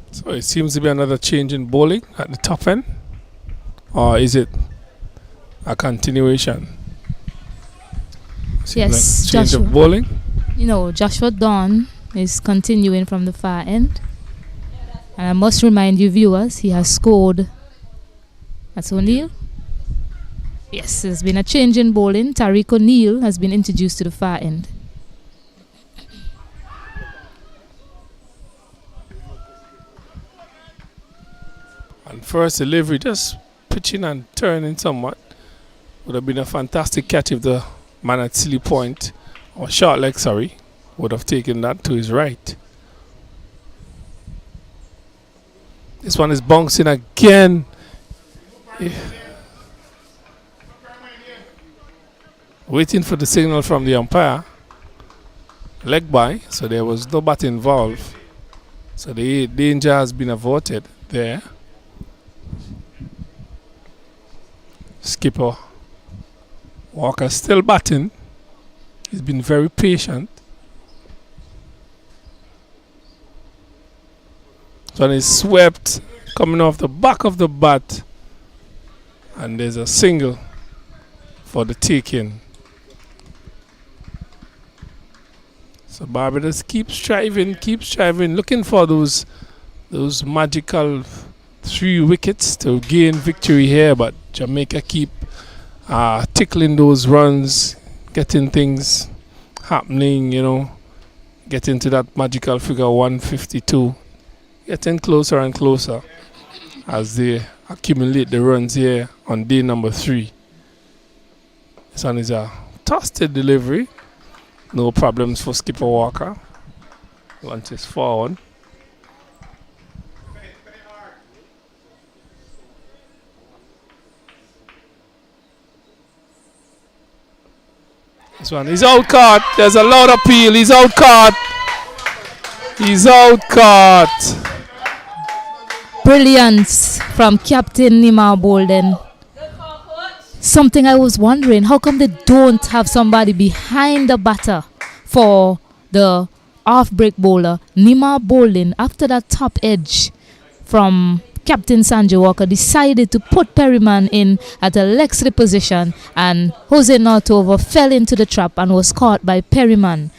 So it seems to be another change in bowling at the top end. Or is it a continuation? Yes, like change Joshua. of bowling. You know, Joshua Dawn is continuing from the far end. And I must remind you viewers, he has scored. That's O'Neill. Yes, there's been a change in bowling. Tariq O'Neill has been introduced to the far end. And first delivery, just pitching and turning somewhat. Would have been a fantastic catch if the man at silly point, or short leg, would have taken that to his right. This one is bouncing again. Waiting for the signal from the umpire. Leg by, so there was no bat involved. So the danger has been averted there. Skipper Walker still batting. He's been very patient. So he's swept coming off the back of the bat. And there's a single for the taking. So Barbados keeps striving, looking for those magical 3 wickets to gain victory here. But Jamaica keep tickling those runs, getting things happening, getting to that magical figure 152, getting closer and closer as they accumulate the runs here on day number 3. This one is a toasted delivery. No problems for Skipper Walker. Once it's forward. This one, he's out caught. There's a loud appeal. He's out caught. He's out caught. Brilliance from Captain Nima Bolden. Something I was wondering, how come they don't have somebody behind the batter for the off-break bowler? Nima Bolden, after that top edge from Captain Sanjay Walker, decided to put Perryman in at a leg slip position, and Jose Northover fell into the trap and was caught by Perryman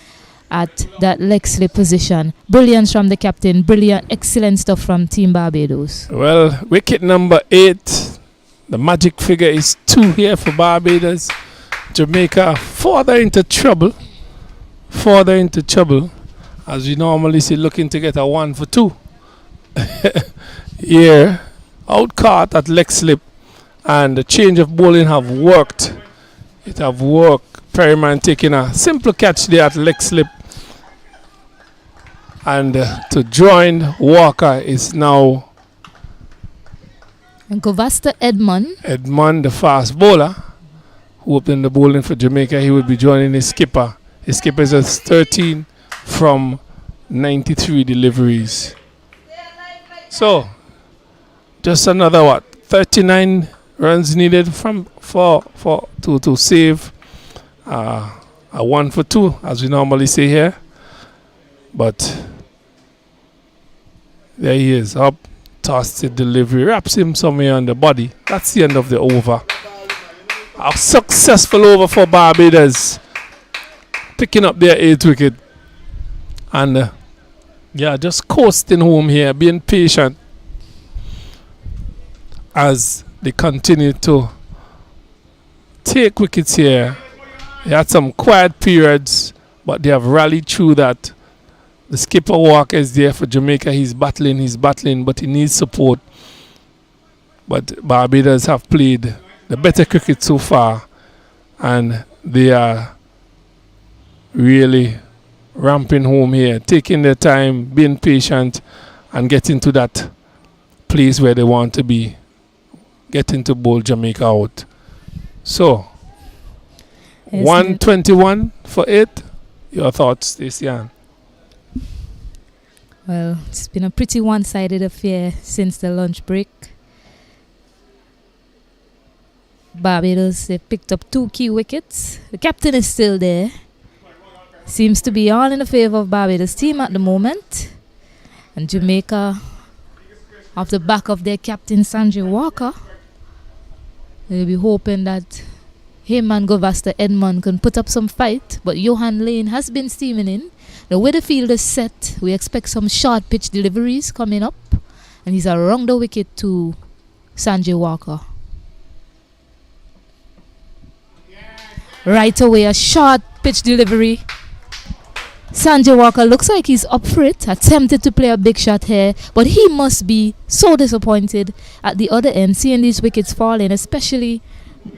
at that leg slip position. Brilliance from the captain, brilliant, excellent stuff from Team Barbados. Well, wicket number 8. The magic figure is 2 here for Barbados. Jamaica further into trouble. As we normally see, looking to get a 1 for 2. Here, out caught at leg slip. And the change of bowling have worked. It have worked. Perryman taking a simple catch there at leg slip. And to join Walker is now and Govasta Edmund, the fast bowler, who opened the bowling for Jamaica. He would be joining his skipper. His skipper is 13 from 93 deliveries. So, just another 39 runs needed to save a 1 for 2, as we normally say here. But there he is, up. Tossed delivery, wraps him somewhere on the body. That's the end of the over. A successful over for Barbados, picking up their 8th wicket. And just coasting home here, being patient as they continue to take wickets here. They had some quiet periods, but they have rallied through that. The skipper Walker is there for Jamaica. He's battling, but he needs support. But Barbados have played the better cricket so far, and they are really ramping home here, taking their time, being patient, and getting to that place where they want to be, getting to bowl Jamaica out. So, 121 for 8. Your thoughts, Stacey-Ann? Well, it's been a pretty one-sided affair since the lunch break. Barbados, they picked up 2 key wickets. The captain is still there. Seems to be all in the favor of Barbados team at the moment. And Jamaica, off the back of their captain Sanjay Walker, they'll be hoping that him and Govasta Edmund can put up some fight. But Johan Lane has been steaming in. The way the field is set, we expect some short pitch deliveries coming up. And he's around the wicket to Sanjay Walker. Right away, a short pitch delivery. Sanjay Walker looks like he's up for it, attempted to play a big shot here, but he must be so disappointed at the other end, seeing these wickets falling, especially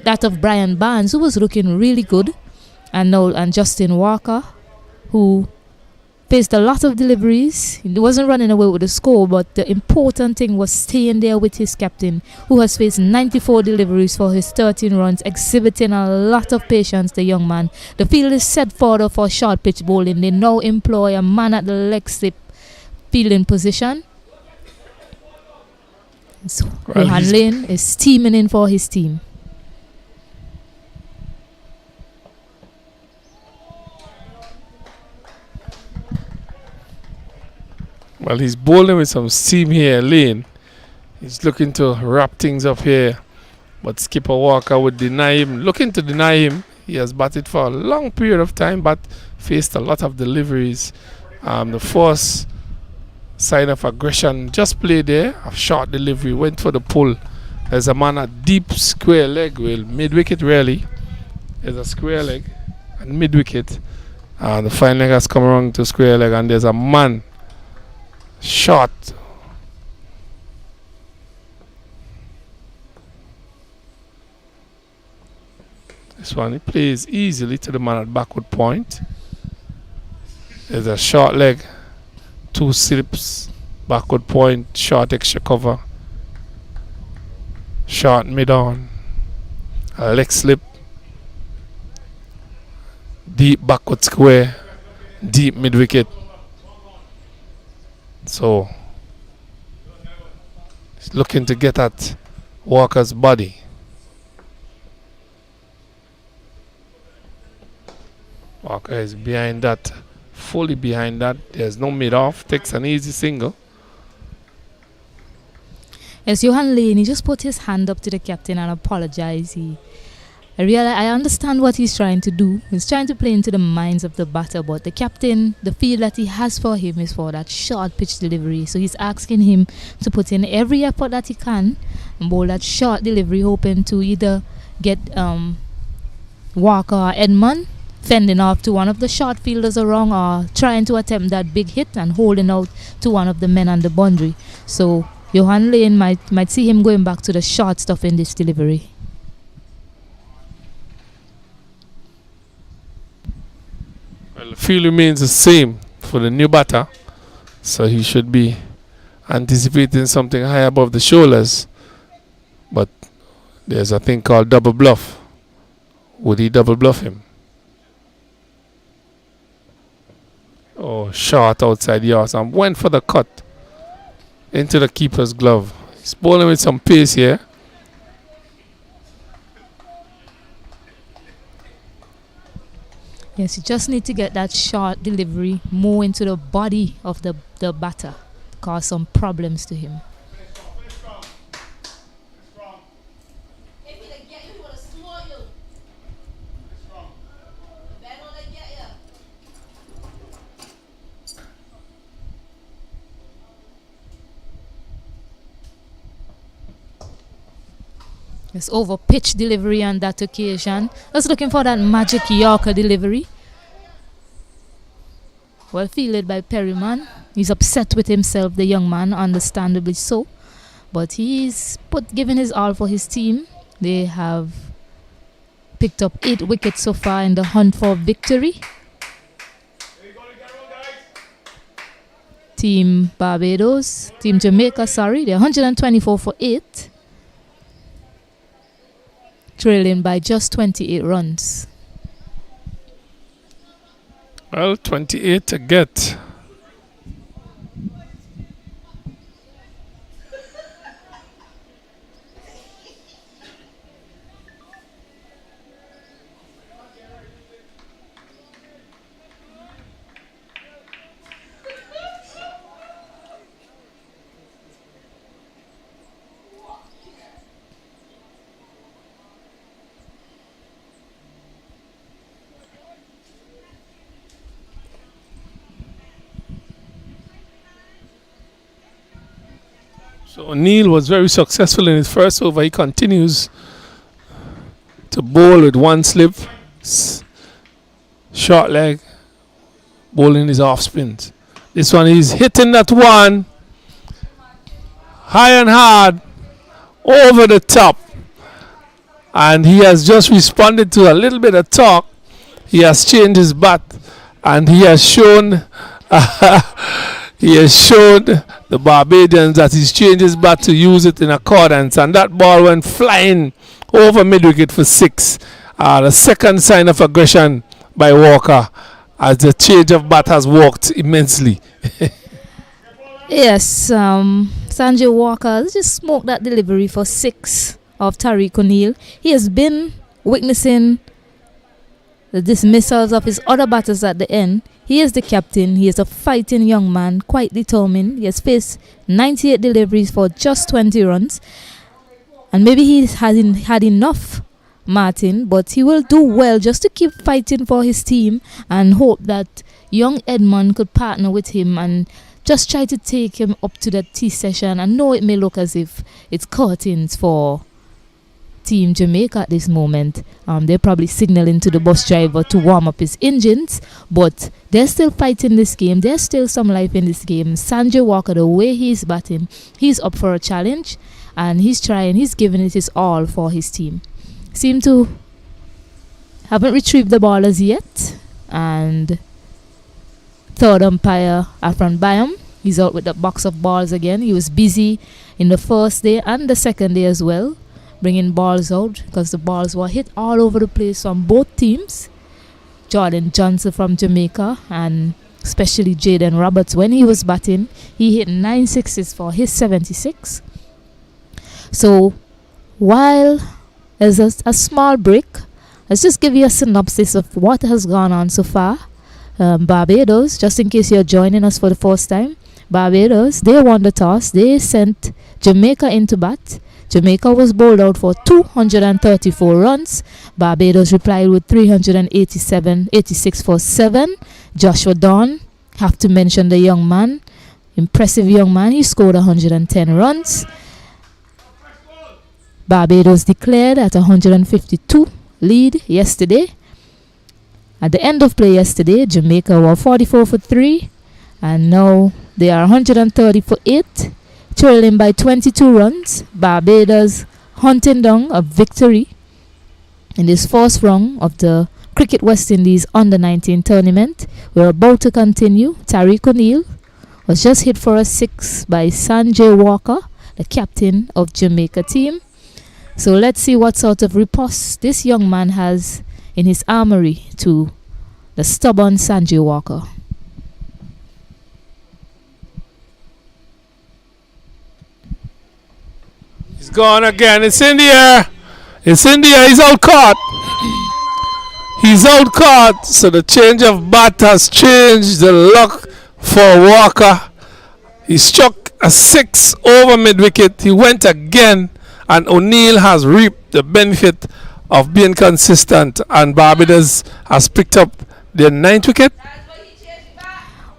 that of Brian Barnes, who was looking really good, and Justin Walker, who faced a lot of deliveries. He wasn't running away with the score, but the important thing was staying there with his captain, who has faced 94 deliveries for his 13 runs, exhibiting a lot of patience, the young man. The field is set further for short pitch bowling. They now employ a man at the leg slip fielding position. So Well, Johan he's- Lane is steaming in for his team. Well, he's bowling with some steam here, Lane. He's looking to wrap things up here, but skipper Walker would deny him. Looking to deny him. He has batted for a long period of time, but faced a lot of deliveries. The first sign of aggression just played there. A short delivery, went for the pull. There's a man at deep square leg, well, mid wicket really. There's a square leg and mid wicket. The fine leg has come around to square leg, and there's a man short. This one he plays easily to the man at backward point. There's a short leg, 2 slips, backward point, short extra cover, short mid on, a leg slip, deep backward square, deep mid wicket. So he's looking to get at Walker's body. Walker is behind that, fully behind that. There's no mid off, takes an easy single. As Johan Lane, he just put his hand up to the captain and apologized. I understand what he's trying to do. He's trying to play into the minds of the batter, but the captain, the feel that he has for him is for that short pitch delivery. So he's asking him to put in every effort that he can and bowl that short delivery, hoping to either get Walker or Edmund fending off to one of the short fielders around, or trying to attempt that big hit and holding out to one of the men on the boundary. So Johan Lane might see him going back to the short stuff in this delivery. Well, the field remains the same for the new batter, so he should be anticipating something high above the shoulders. But there's a thing called double bluff. Would he double bluff him? Oh, short outside the arse and went for the cut into the keeper's glove. He's bowling with some pace here. Yes, you just need to get that short delivery more into the body of the batter, cause some problems to him. If he done get you, he would have smote you. Better not let get you. It's over pitch delivery on that occasion. Just looking for that magic Yorker delivery. Well fielded by Perryman. He's upset with himself, the young man, understandably so. But he's given his all for his team. They have picked up 8 wickets so far in the hunt for victory. Team Barbados, Team Jamaica, sorry, they're 124 for 8. Trailing by just 28 runs. Well, 28 to get. So O'Neill was very successful in his first over. He continues to bowl with one slip, short leg, bowling his off spins. This one he's hitting that one high and hard over the top, and he has just responded to a little bit of talk. He has changed his bat, and he has shown the Barbadians that he's changed his bat to use it in accordance, and that ball went flying over mid-wicket for 6. The second sign of aggression by Walker, as the change of bat has worked immensely. Yes, Sanjay Walker just smoked that delivery for 6 of Tariq O'Neill. He has been witnessing the dismissals of his other batters at the end. He is the captain. He is a fighting young man, quite determined. He has faced 98 deliveries for just 20 runs. And maybe he hasn't had enough, Martin, but he will do well just to keep fighting for his team and hope that young Edmund could partner with him and just try to take him up to the tea session. I know it may look as if it's curtains for Team Jamaica at this moment. They're probably signaling to the bus driver to warm up his engines, but they're still fighting this game. There's still some life in this game. Sanjay Walker, the way he's batting, he's up for a challenge and he's trying, he's giving it his all for his team. Seem to haven't retrieved the ball as yet, and third umpire Afran Bayam, he's out with the box of balls again. He was busy in the first day and the second day as well, bringing balls out because the balls were hit all over the place from both teams. Jordan Johnson from Jamaica and especially Jaden Roberts, when he was batting, he hit 9 sixes for his 76. So while there's a small break, let's just give you a synopsis of what has gone on so far. Barbados, just in case you're joining us for the first time, Barbados, they won the toss. They sent Jamaica into bat. Jamaica was bowled out for 234 runs. Barbados replied with 86 for 7. Joshua Dawn, have to mention the young man, impressive young man. He scored 110 runs. Barbados declared at 152 lead yesterday. At the end of play yesterday, Jamaica were 44 for 3, and now they are 130 for 8, trailing by 22 runs. Barbados hunting down a victory in this first round of the Cricket West Indies Under-19 tournament. We're about to continue. Tariq O'Neill was just hit for a 6 by Sanjay Walker, the captain of Jamaica team. So let's see what sort of riposte this young man has in his armory to the stubborn Sanjay Walker. He's gone again. It's in the air. It's in the air. He's out caught. He's out caught. So the change of bat has changed the luck for Walker. He struck a 6 over mid-wicket. He went again. And O'Neill has reaped the benefit of being consistent. And Barbados has picked up their 9th wicket.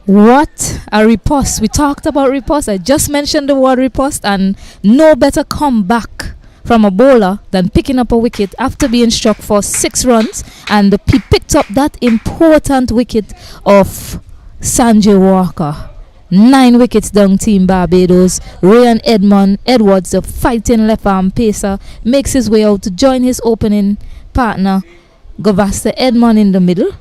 What a riposte. We talked about riposte. I just mentioned the word riposte, and no better comeback from a bowler than picking up a wicket after being struck for 6 runs. And he picked up that important wicket of Sanjay Walker. 9 wickets down, Team Barbados. Ryan Edwards, the fighting left arm pacer, makes his way out to join his opening partner, Gavaskar Edmund, in the middle.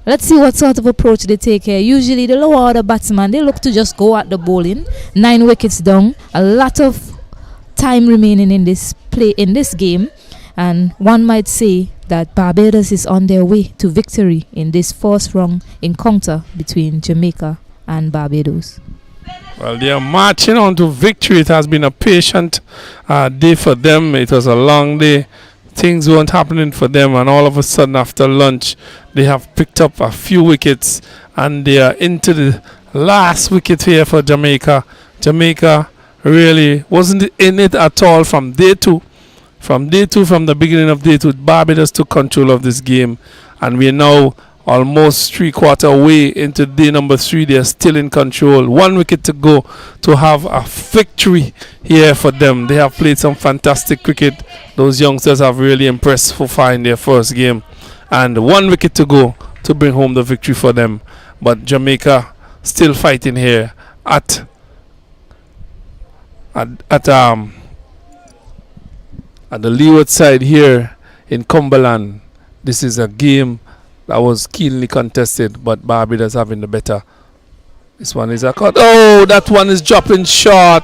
Let's see what sort of approach they take here. Usually the lower order batsman, they look to just go at the bowling. 9 wickets down, a lot of time remaining in this game, and one might say that Barbados is on their way to victory in this first round encounter between Jamaica and Barbados. Well, they are marching on to victory. It has been a patient day for them. It was a long day. Things weren't happening for them, and all of a sudden after lunch they have picked up a few wickets, and they are into the last wicket here for Jamaica. Jamaica really wasn't in it at all from day 2. From the beginning of day 2, Barbados took control of this game, and we are now almost 3/4 way into day number 3. They are still in control. 1 wicket to go to have a victory here for them. They have played some fantastic cricket. Those youngsters have really impressed so far in their first game. And 1 wicket to go to bring home the victory for them. But Jamaica still fighting here at the leeward side here in Cumberland. This is a game that was keenly contested, but Barbados having the better. This one is a cut. Oh, that one is dropping short.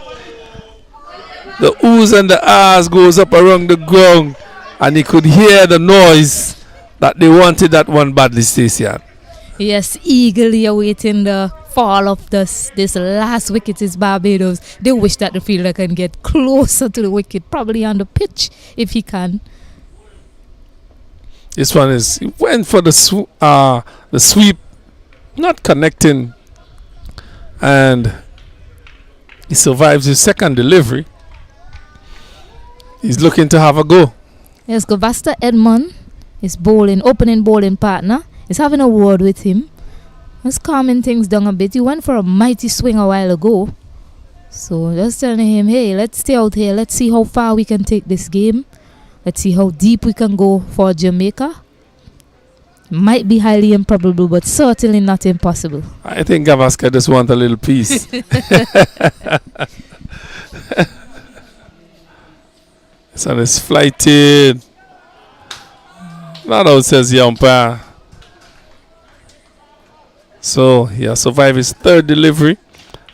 The oohs and the ahs goes up around the ground, and you could hear the noise that they wanted that one badly, Stacey. Yes, eagerly awaiting the fall of this last wicket is Barbados. They wish that the fielder can get closer to the wicket, probably on the pitch if he can. This one is, he went for the sweep, not connecting, and he survives his second delivery. He's looking to have a go. Yes, Govasta Edmond, his opening bowling partner, is having a word with him. He's calming things down a bit. He went for a mighty swing a while ago. So just telling him, hey, let's stay out here. Let's see how far we can take this game. Let's see how deep we can go for Jamaica. Might be highly improbable, but certainly not impossible. I think Gavaskar just want a little piece. So it's flighted. Not out, says the umpire. So he has survived his third delivery.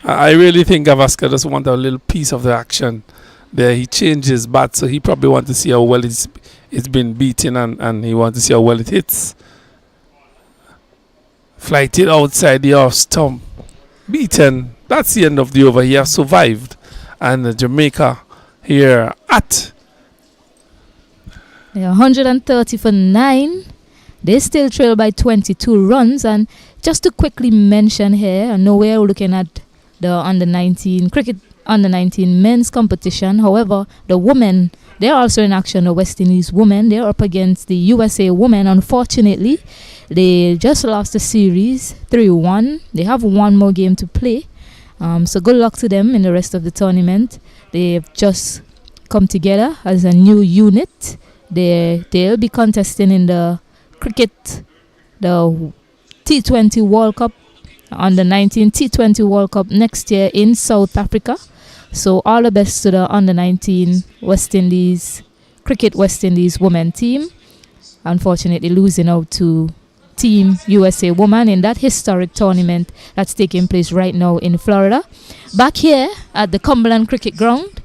I really think Gavaskar just want a little piece of the action there. He changed his bat, so he probably want to see how well it's been beaten, and he wants to see how well it hits. Flighted outside the off stump. Beaten. That's the end of the over. He has survived. And Jamaica here at 130 for 9. They still trail by 22 runs. And just to quickly mention here, I know we're looking at the under-19 cricket under-19 men's competition. However, the women, they're also in action. The West Indies women, they're up against the USA women. Unfortunately, they just lost the series 3-1. They have one more game to play. So good luck to them in the rest of the tournament. They've just come together as a new unit. They'll be contesting in the cricket, the T20 World Cup, under 19 T20 World Cup next year in South Africa. So all the best to the under 19 West Indies women team. Unfortunately losing out to Team USA woman in that historic tournament that's taking place right now in Florida. Back here at the Cumberland Cricket Ground,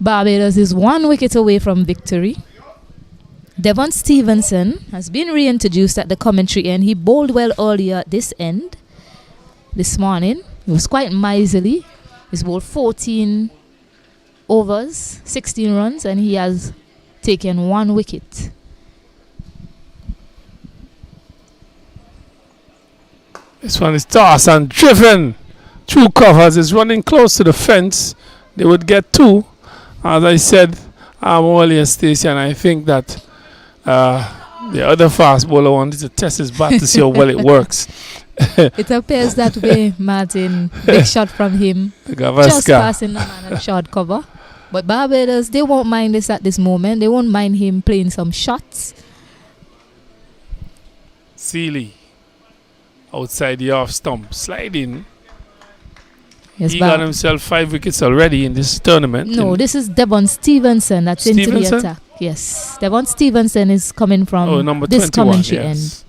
Barbados is 1 wicket away from victory. Devon Stevenson has been reintroduced at the commentary end. He bowled well earlier at this end this morning. He was quite miserly. He's bowled 14 overs, 16 runs, and he has taken 1 wicket. This one is tossed and driven through covers. It's running close to the fence. They would get 2. As I said earlier, Station, I think that the other fast bowler wanted to test his bat to see how well it works. It appears that way, Martin. Big shot from him. Just passing the man at short cover. But Barbados, they won't mind this at this moment. They won't mind him playing some shots. Seeley outside the off stump, sliding. Yes, he got himself 5 wickets already in this tournament. No, this is Devon Stevenson that's into the attack. Yes, Devon Stevenson is coming from number this 21, commentary yes. end.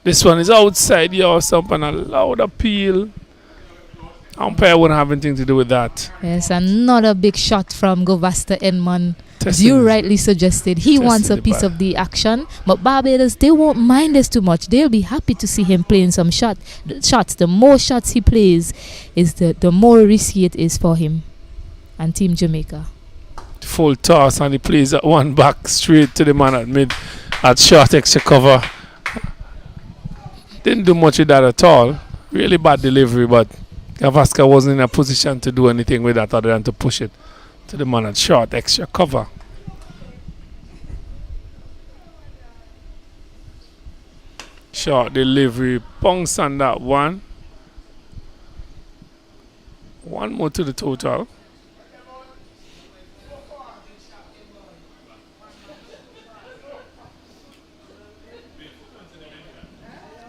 This one is outside the off stump and a loud appeal. Umpire wouldn't have anything to do with that. Yes, another big shot from Govasta Edmond. As you rightly suggested, he wants a piece of the action. But Barbados, they won't mind this too much. They'll be happy to see him playing some shots. The more shots he plays, is the more risky it is for him and Team Jamaica. Full toss, and he plays that one back straight to the man at mid at short extra cover. Didn't do much with that at all. Really bad delivery, but Gavaskar wasn't in a position to do anything with that other than to push it to the man at short extra cover. Short delivery, bunks on that one. 1 more to the total.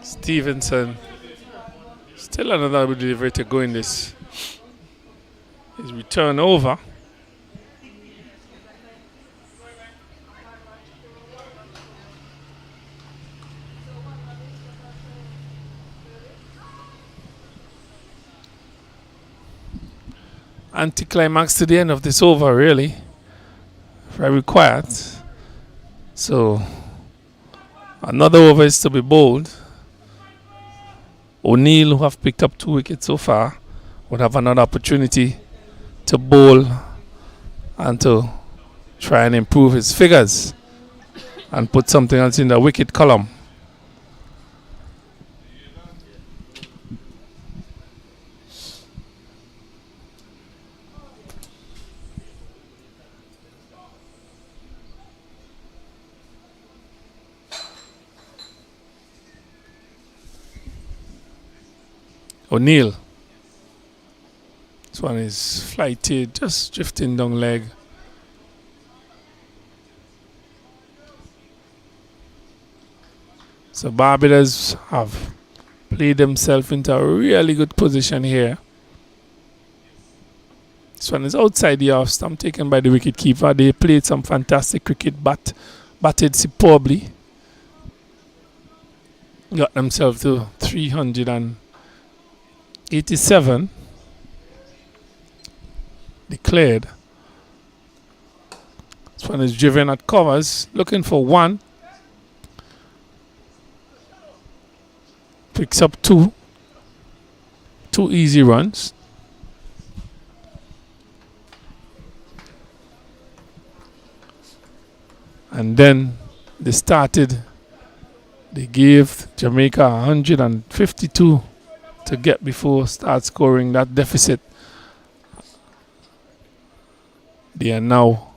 Stevenson. Still another delivery to go in this. His return over. Anticlimax to the end of this over, really. Very quiet. So Another over is to be bowled. O'Neill, who have picked up 2 wickets so far, would have another opportunity to bowl and to try and improve his figures and put something else in the wicket column. O'Neill. This one is flighted, just drifting down leg. So Barbados have played themselves into a really good position here. This one is outside the off stump, taken by the wicketkeeper. They played some fantastic cricket, batted superbly. Got themselves to 387. Declared. This one is driven at covers, looking for 1. Picks up 2. 2 easy runs. And then they gave Jamaica 152 to get before start scoring that deficit. They are now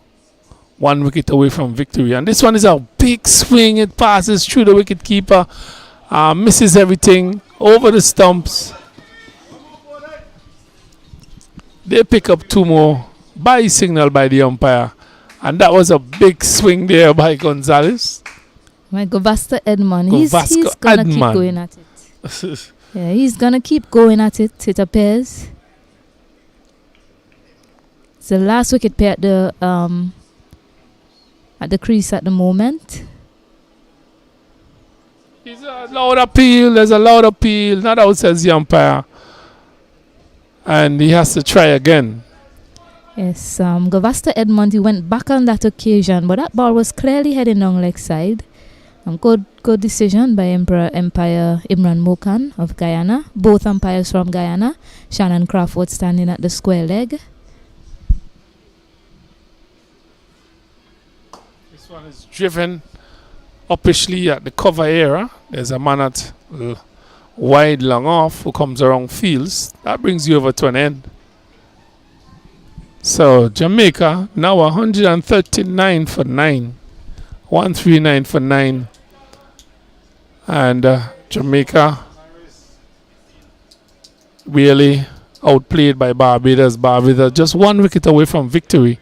1 wicket away from victory. And this one is a big swing. It passes through the wicket keeper. Misses everything over the stumps. They pick up 2 more by signal by the umpire. And that was a big swing there by Gonzalez. My Govasta Edmond, he's gonna keep going at it. Yeah, he's gonna keep going at it, it appears. It's the last wicket pair at the crease at the moment. There's a loud appeal. Not out, says the umpire. And he has to try again. Yes, Govasta Edmond, he went back on that occasion, but that ball was clearly heading down leg side. Good decision by umpire Imran Mokan of Guyana. Both umpires from Guyana. Shannon Crawford standing at the square leg. This one is driven uppishly at the cover area. There's a man at wide long off who comes around fields. That brings you over to an end. So Jamaica now 139 for 9. 139 for 9. And Jamaica really outplayed by Barbados. Barbados just 1 wicket away from victory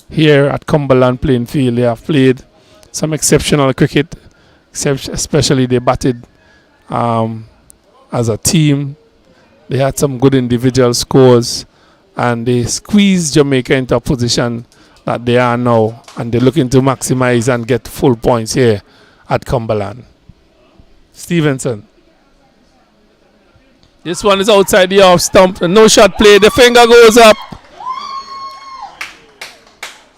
here at Cumberland playing field. They have played some exceptional cricket, especially they batted as a team. They had some good individual scores and they squeezed Jamaica into a position that they are now, and they're looking to maximize and get full points here at Cumberland. Stevenson. This one is outside the off stump. No shot play. The finger goes up.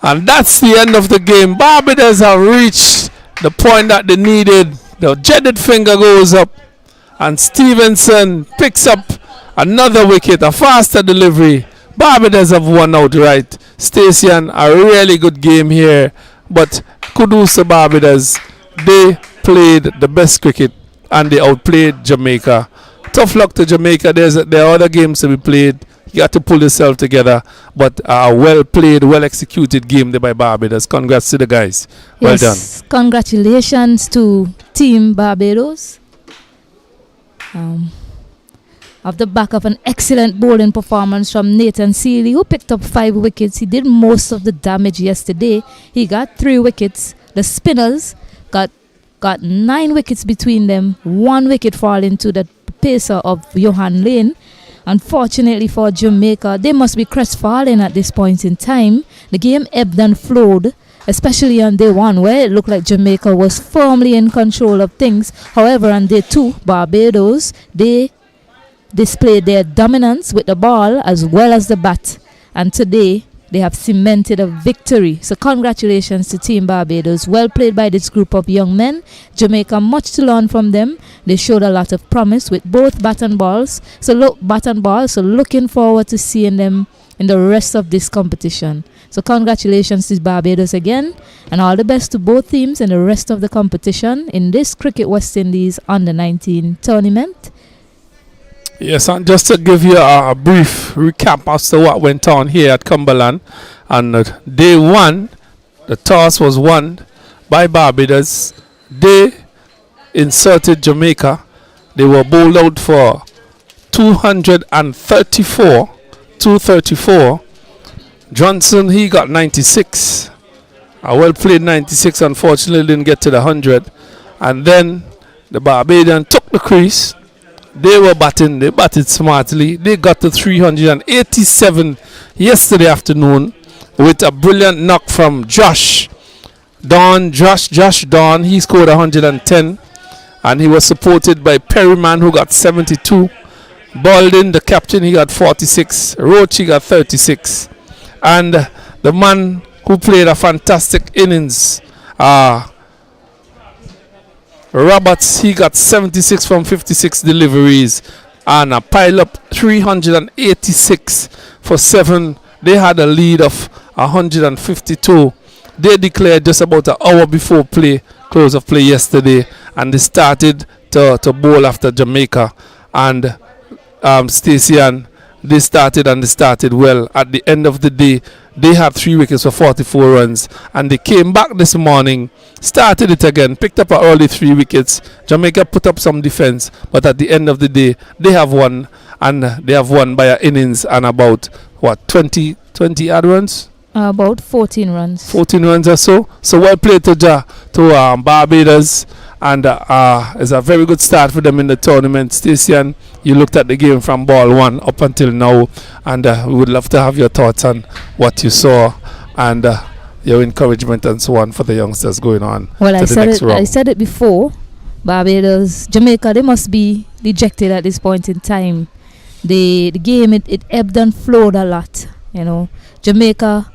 And that's the end of the game. Barbados have reached the point that they needed. The jetted finger goes up. And Stevenson picks up another wicket. A faster delivery. Barbados have won outright. Stacey, a really good game here. But kudos to Barbados. They played the best cricket and they outplayed Jamaica. Tough luck to Jamaica. There are other games to be played. You got to pull yourself together. But a well played, well executed game there by Barbados. Congrats to the guys. Well done. Congratulations to Team Barbados. Off the back of an excellent bowling performance from Nathan Seeley, who picked up 5 wickets. He did most of the damage yesterday. He got 3 wickets. The spinners got 9 wickets between them. 1 wicket falling to the pacer of Johan Lane. Unfortunately for Jamaica, they must be crestfallen at this point in time. The game ebbed and flowed, especially on day 1, where it looked like Jamaica was firmly in control of things. However, on day 2, Barbados, they displayed their dominance with the ball as well as the bat. And today, They have cemented a victory. So congratulations to Team Barbados. Well played by this group of young men. Jamaica, much to learn from them. They showed a lot of promise with both bat and balls. So looking forward to seeing them in the rest of this competition. So congratulations to Barbados again, and all the best to both teams in the rest of the competition in this Cricket West Indies Under-19 tournament. Yes, and just to give you a brief recap as to what went on here at Cumberland. On day one, the toss was won by Barbados. They inserted Jamaica. They were bowled out for 234. Johnson, he got 96. A well played 96, unfortunately didn't get to the 100. And then the Barbadian took the crease. They were batting, they batted smartly. They got to 387 yesterday afternoon with a brilliant knock from Josh Dawn. He scored 110, and he was supported by Perryman, who got 72. Baldwin, the captain, he got 46. Roach, he got 36. And the man who played a fantastic innings, Roberts, he got 76 from 56 deliveries and a pile up 386 for 7. They had a lead of 152. They declared just about an hour before close of play yesterday, and they started to bowl after Jamaica. And Stacey, and they started well. At the end of the day, they had 3 wickets for 44 runs, and they came back this morning, started it again, picked up an early 3 wickets. Jamaica put up some defense, but at the end of the day, they have won, and they have won by an innings and about 20 odd runs. About 14 runs. 14 runs or so. So well played to Barbados, and it's a very good start for them in the tournament. Stacey, you looked at the game from ball 1 up until now, and we would love to have your thoughts on what you saw and your encouragement and so on for the youngsters going on. Well, to the next round. I said it before. Barbados, Jamaica, they must be dejected at this point in time. The game, it ebbed and flowed a lot. You know, Jamaica,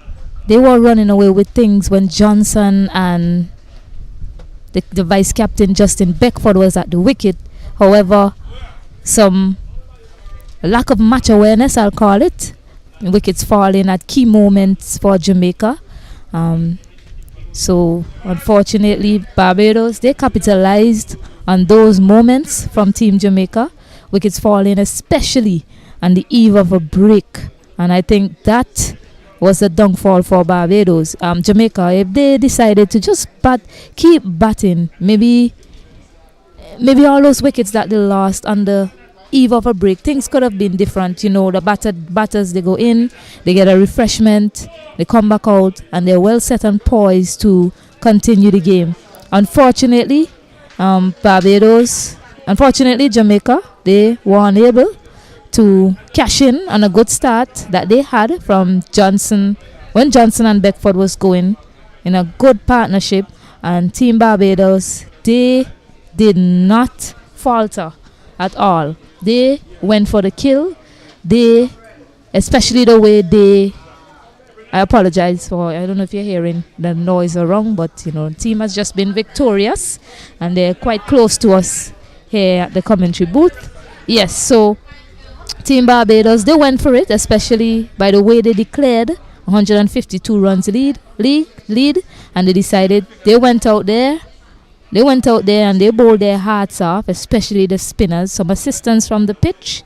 they were running away with things when Johnson and the vice captain Justin Beckford was at the wicket. However, some lack of match awareness, I'll call it. Wickets falling at key moments for Jamaica. So unfortunately, Barbados, they capitalized on those moments from Team Jamaica. Wickets falling, especially on the eve of a break, and I think that was the downfall for Barbados. Jamaica, if they decided to just keep batting, maybe all those wickets that they lost on the eve of a break, things could have been different. You know, the batters, they go in, they get a refreshment, they come back out, and they're well set and poised to continue the game. Unfortunately, Jamaica, they were unable to cash in on a good start that they had from Johnson when Johnson and Beckford was going in a good partnership. And Team Barbados, they did not falter at all. They went for the kill. Especially the way I apologize for, I don't know if you're hearing the noise around, but you know, the team has just been victorious, and they're quite close to us here at the commentary booth. Yes, so Team Barbados, they went for it, especially by the way they declared 152 runs lead, and they decided they went out there and they bowled their hearts off, especially the spinners, some assistance from the pitch,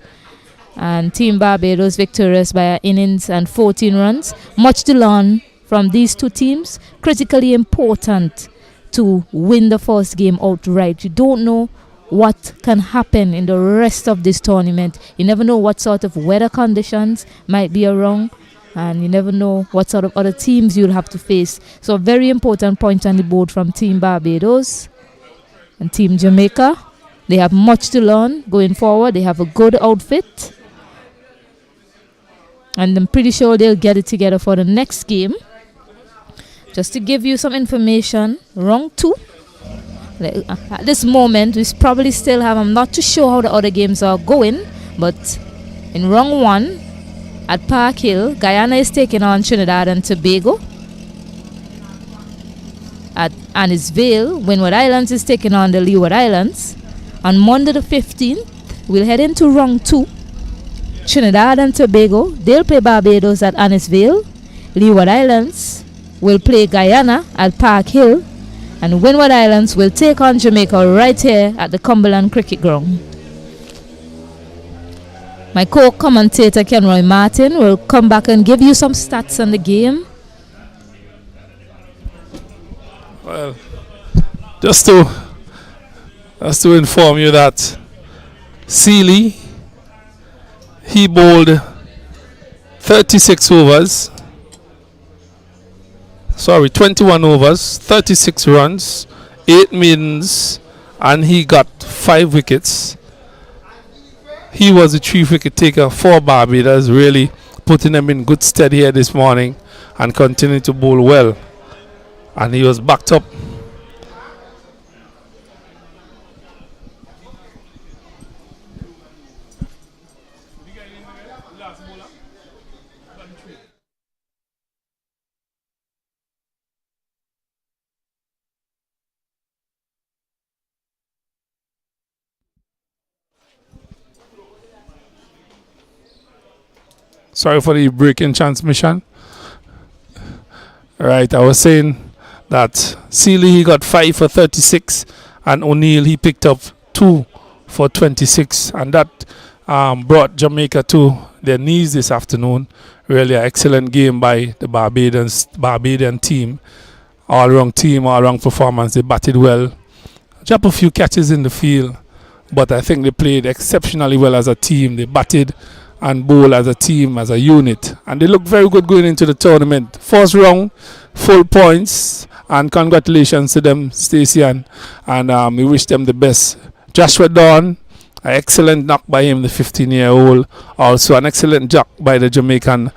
and Team Barbados victorious by an innings and 14 runs. Much to learn from these two teams. Critically important to win the first game outright. You don't know what can happen in the rest of this tournament. You never know what sort of weather conditions might be around, and you never know what sort of other teams you'll have to face. So a very important point on the board from Team Barbados and Team Jamaica. They have much to learn going forward. They have a good outfit, and I'm pretty sure they'll get it together for the next game. Just to give you some information, round 2. At this moment, we probably still have, I'm not too sure how the other games are going, but in round 1, At Park Hill, Guyana is taking on Trinidad and Tobago. At Annisvale, Windward Islands is taking on the Leeward Islands. On Monday the 15th, we'll head into round 2. Trinidad and Tobago, they'll play Barbados at Annisvale. Leeward Islands will play Guyana at Park Hill. And Windward Islands will take on Jamaica right here at the Cumberland Cricket Ground. My co-commentator Kenroy Martin will come back and give you some stats on the game. Well, just to inform you that Seeley, he bowled 36 overs. 21 overs, 36 runs, 8 maidens, and he got 5 wickets. He was the chief wicket taker for Barbados, really putting them in good stead here this morning and continuing to bowl well. And he was backed up. Sorry for the break in transmission. Right, I was saying that Seeley, he got 5 for 36, and O'Neill, he picked up 2 for 26, and that brought Jamaica to their knees this afternoon. Really an excellent game by the Barbadian team. All-round performance. They batted well. Dropped a few catches in the field, but I think they played exceptionally well as a team. They batted and bowl as a team, as a unit, and they look very good going into the tournament. First round, full points, and congratulations to them, Stacey, and we wish them the best. Joshua Dawn, an excellent knock by him, the 15-year-old. Also an excellent knock by the Jamaican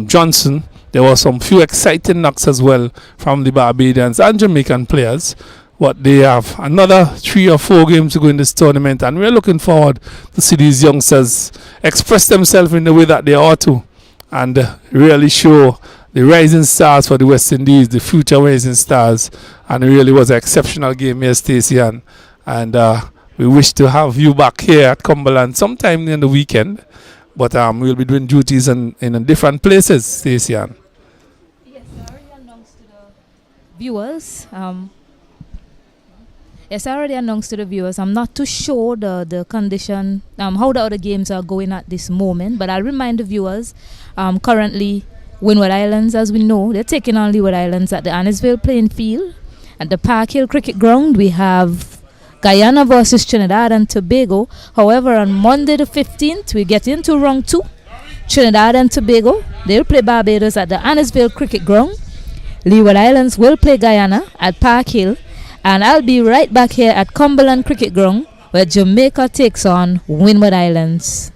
Johnson. There were some few exciting knocks as well from the Barbadians and Jamaican players. But they have another 3 or 4 games to go in this tournament, and we're looking forward to see these youngsters express themselves in the way that they ought to, and really show the rising stars for the West Indies, the future rising stars. And it really was an exceptional game here, Stacey, and we wish to have you back here at Cumberland sometime in the weekend, but we'll be doing duties in different places, Stacey. Yes, I already announced to the viewers. Yes, I already announced to the viewers. I'm not too sure the condition, how the other games are going at this moment, but I'll remind the viewers, currently Windward Islands, as we know, they're taking on Leeward Islands at the Annisvale playing field. At the Park Hill Cricket Ground, we have Guyana versus Trinidad and Tobago. However, on Monday the 15th, we get into round 2. Trinidad and Tobago, they'll play Barbados at the Annisvale Cricket Ground. Leeward Islands will play Guyana at Park Hill. And I'll be right back here at Cumberland Cricket Ground, where Jamaica takes on Windward Islands.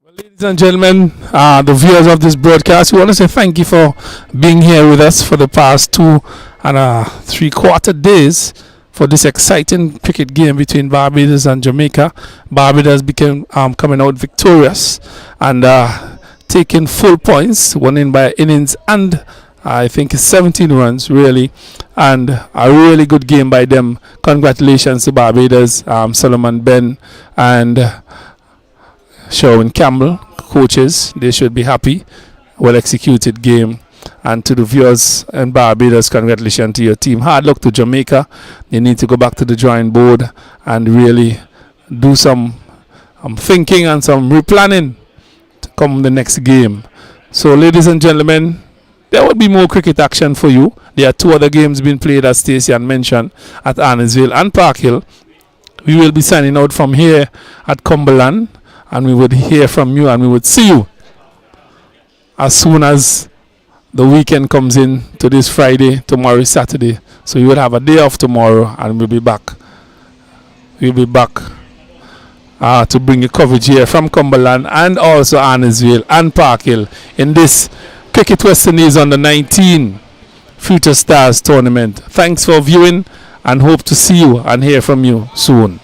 Well, ladies and gentlemen, the viewers of this broadcast, we want to say thank you for being here with us for the past 2 and 3/4 days for this exciting cricket game between Barbados and Jamaica. Barbados became coming out victorious and taking full points, winning by innings and I think 17 runs really, and a really good game by them. Congratulations to Barbados, Solomon Ben and Sherwin Campbell, coaches. They should be happy. Well executed game. And to the viewers in Barbados, congratulations to your team. Hard luck to Jamaica. They need to go back to the drawing board and really do some thinking and some replanning to come the next game. So, ladies and gentlemen, there will be more cricket action for you. There are 2 other games being played, as Stacey had mentioned, at Annisvale and Park Hill. We will be signing out from here at Cumberland, and we would hear from you and we would see you as soon as the weekend comes in to this Friday. Tomorrow is Saturday, so you will have a day off tomorrow, and we'll be back. We'll be back to bring you coverage here from Cumberland and also Annisvale and Park Hill in this Cricket West Indies Under 19 Future Stars tournament. Thanks for viewing, and hope to see you and hear from you soon.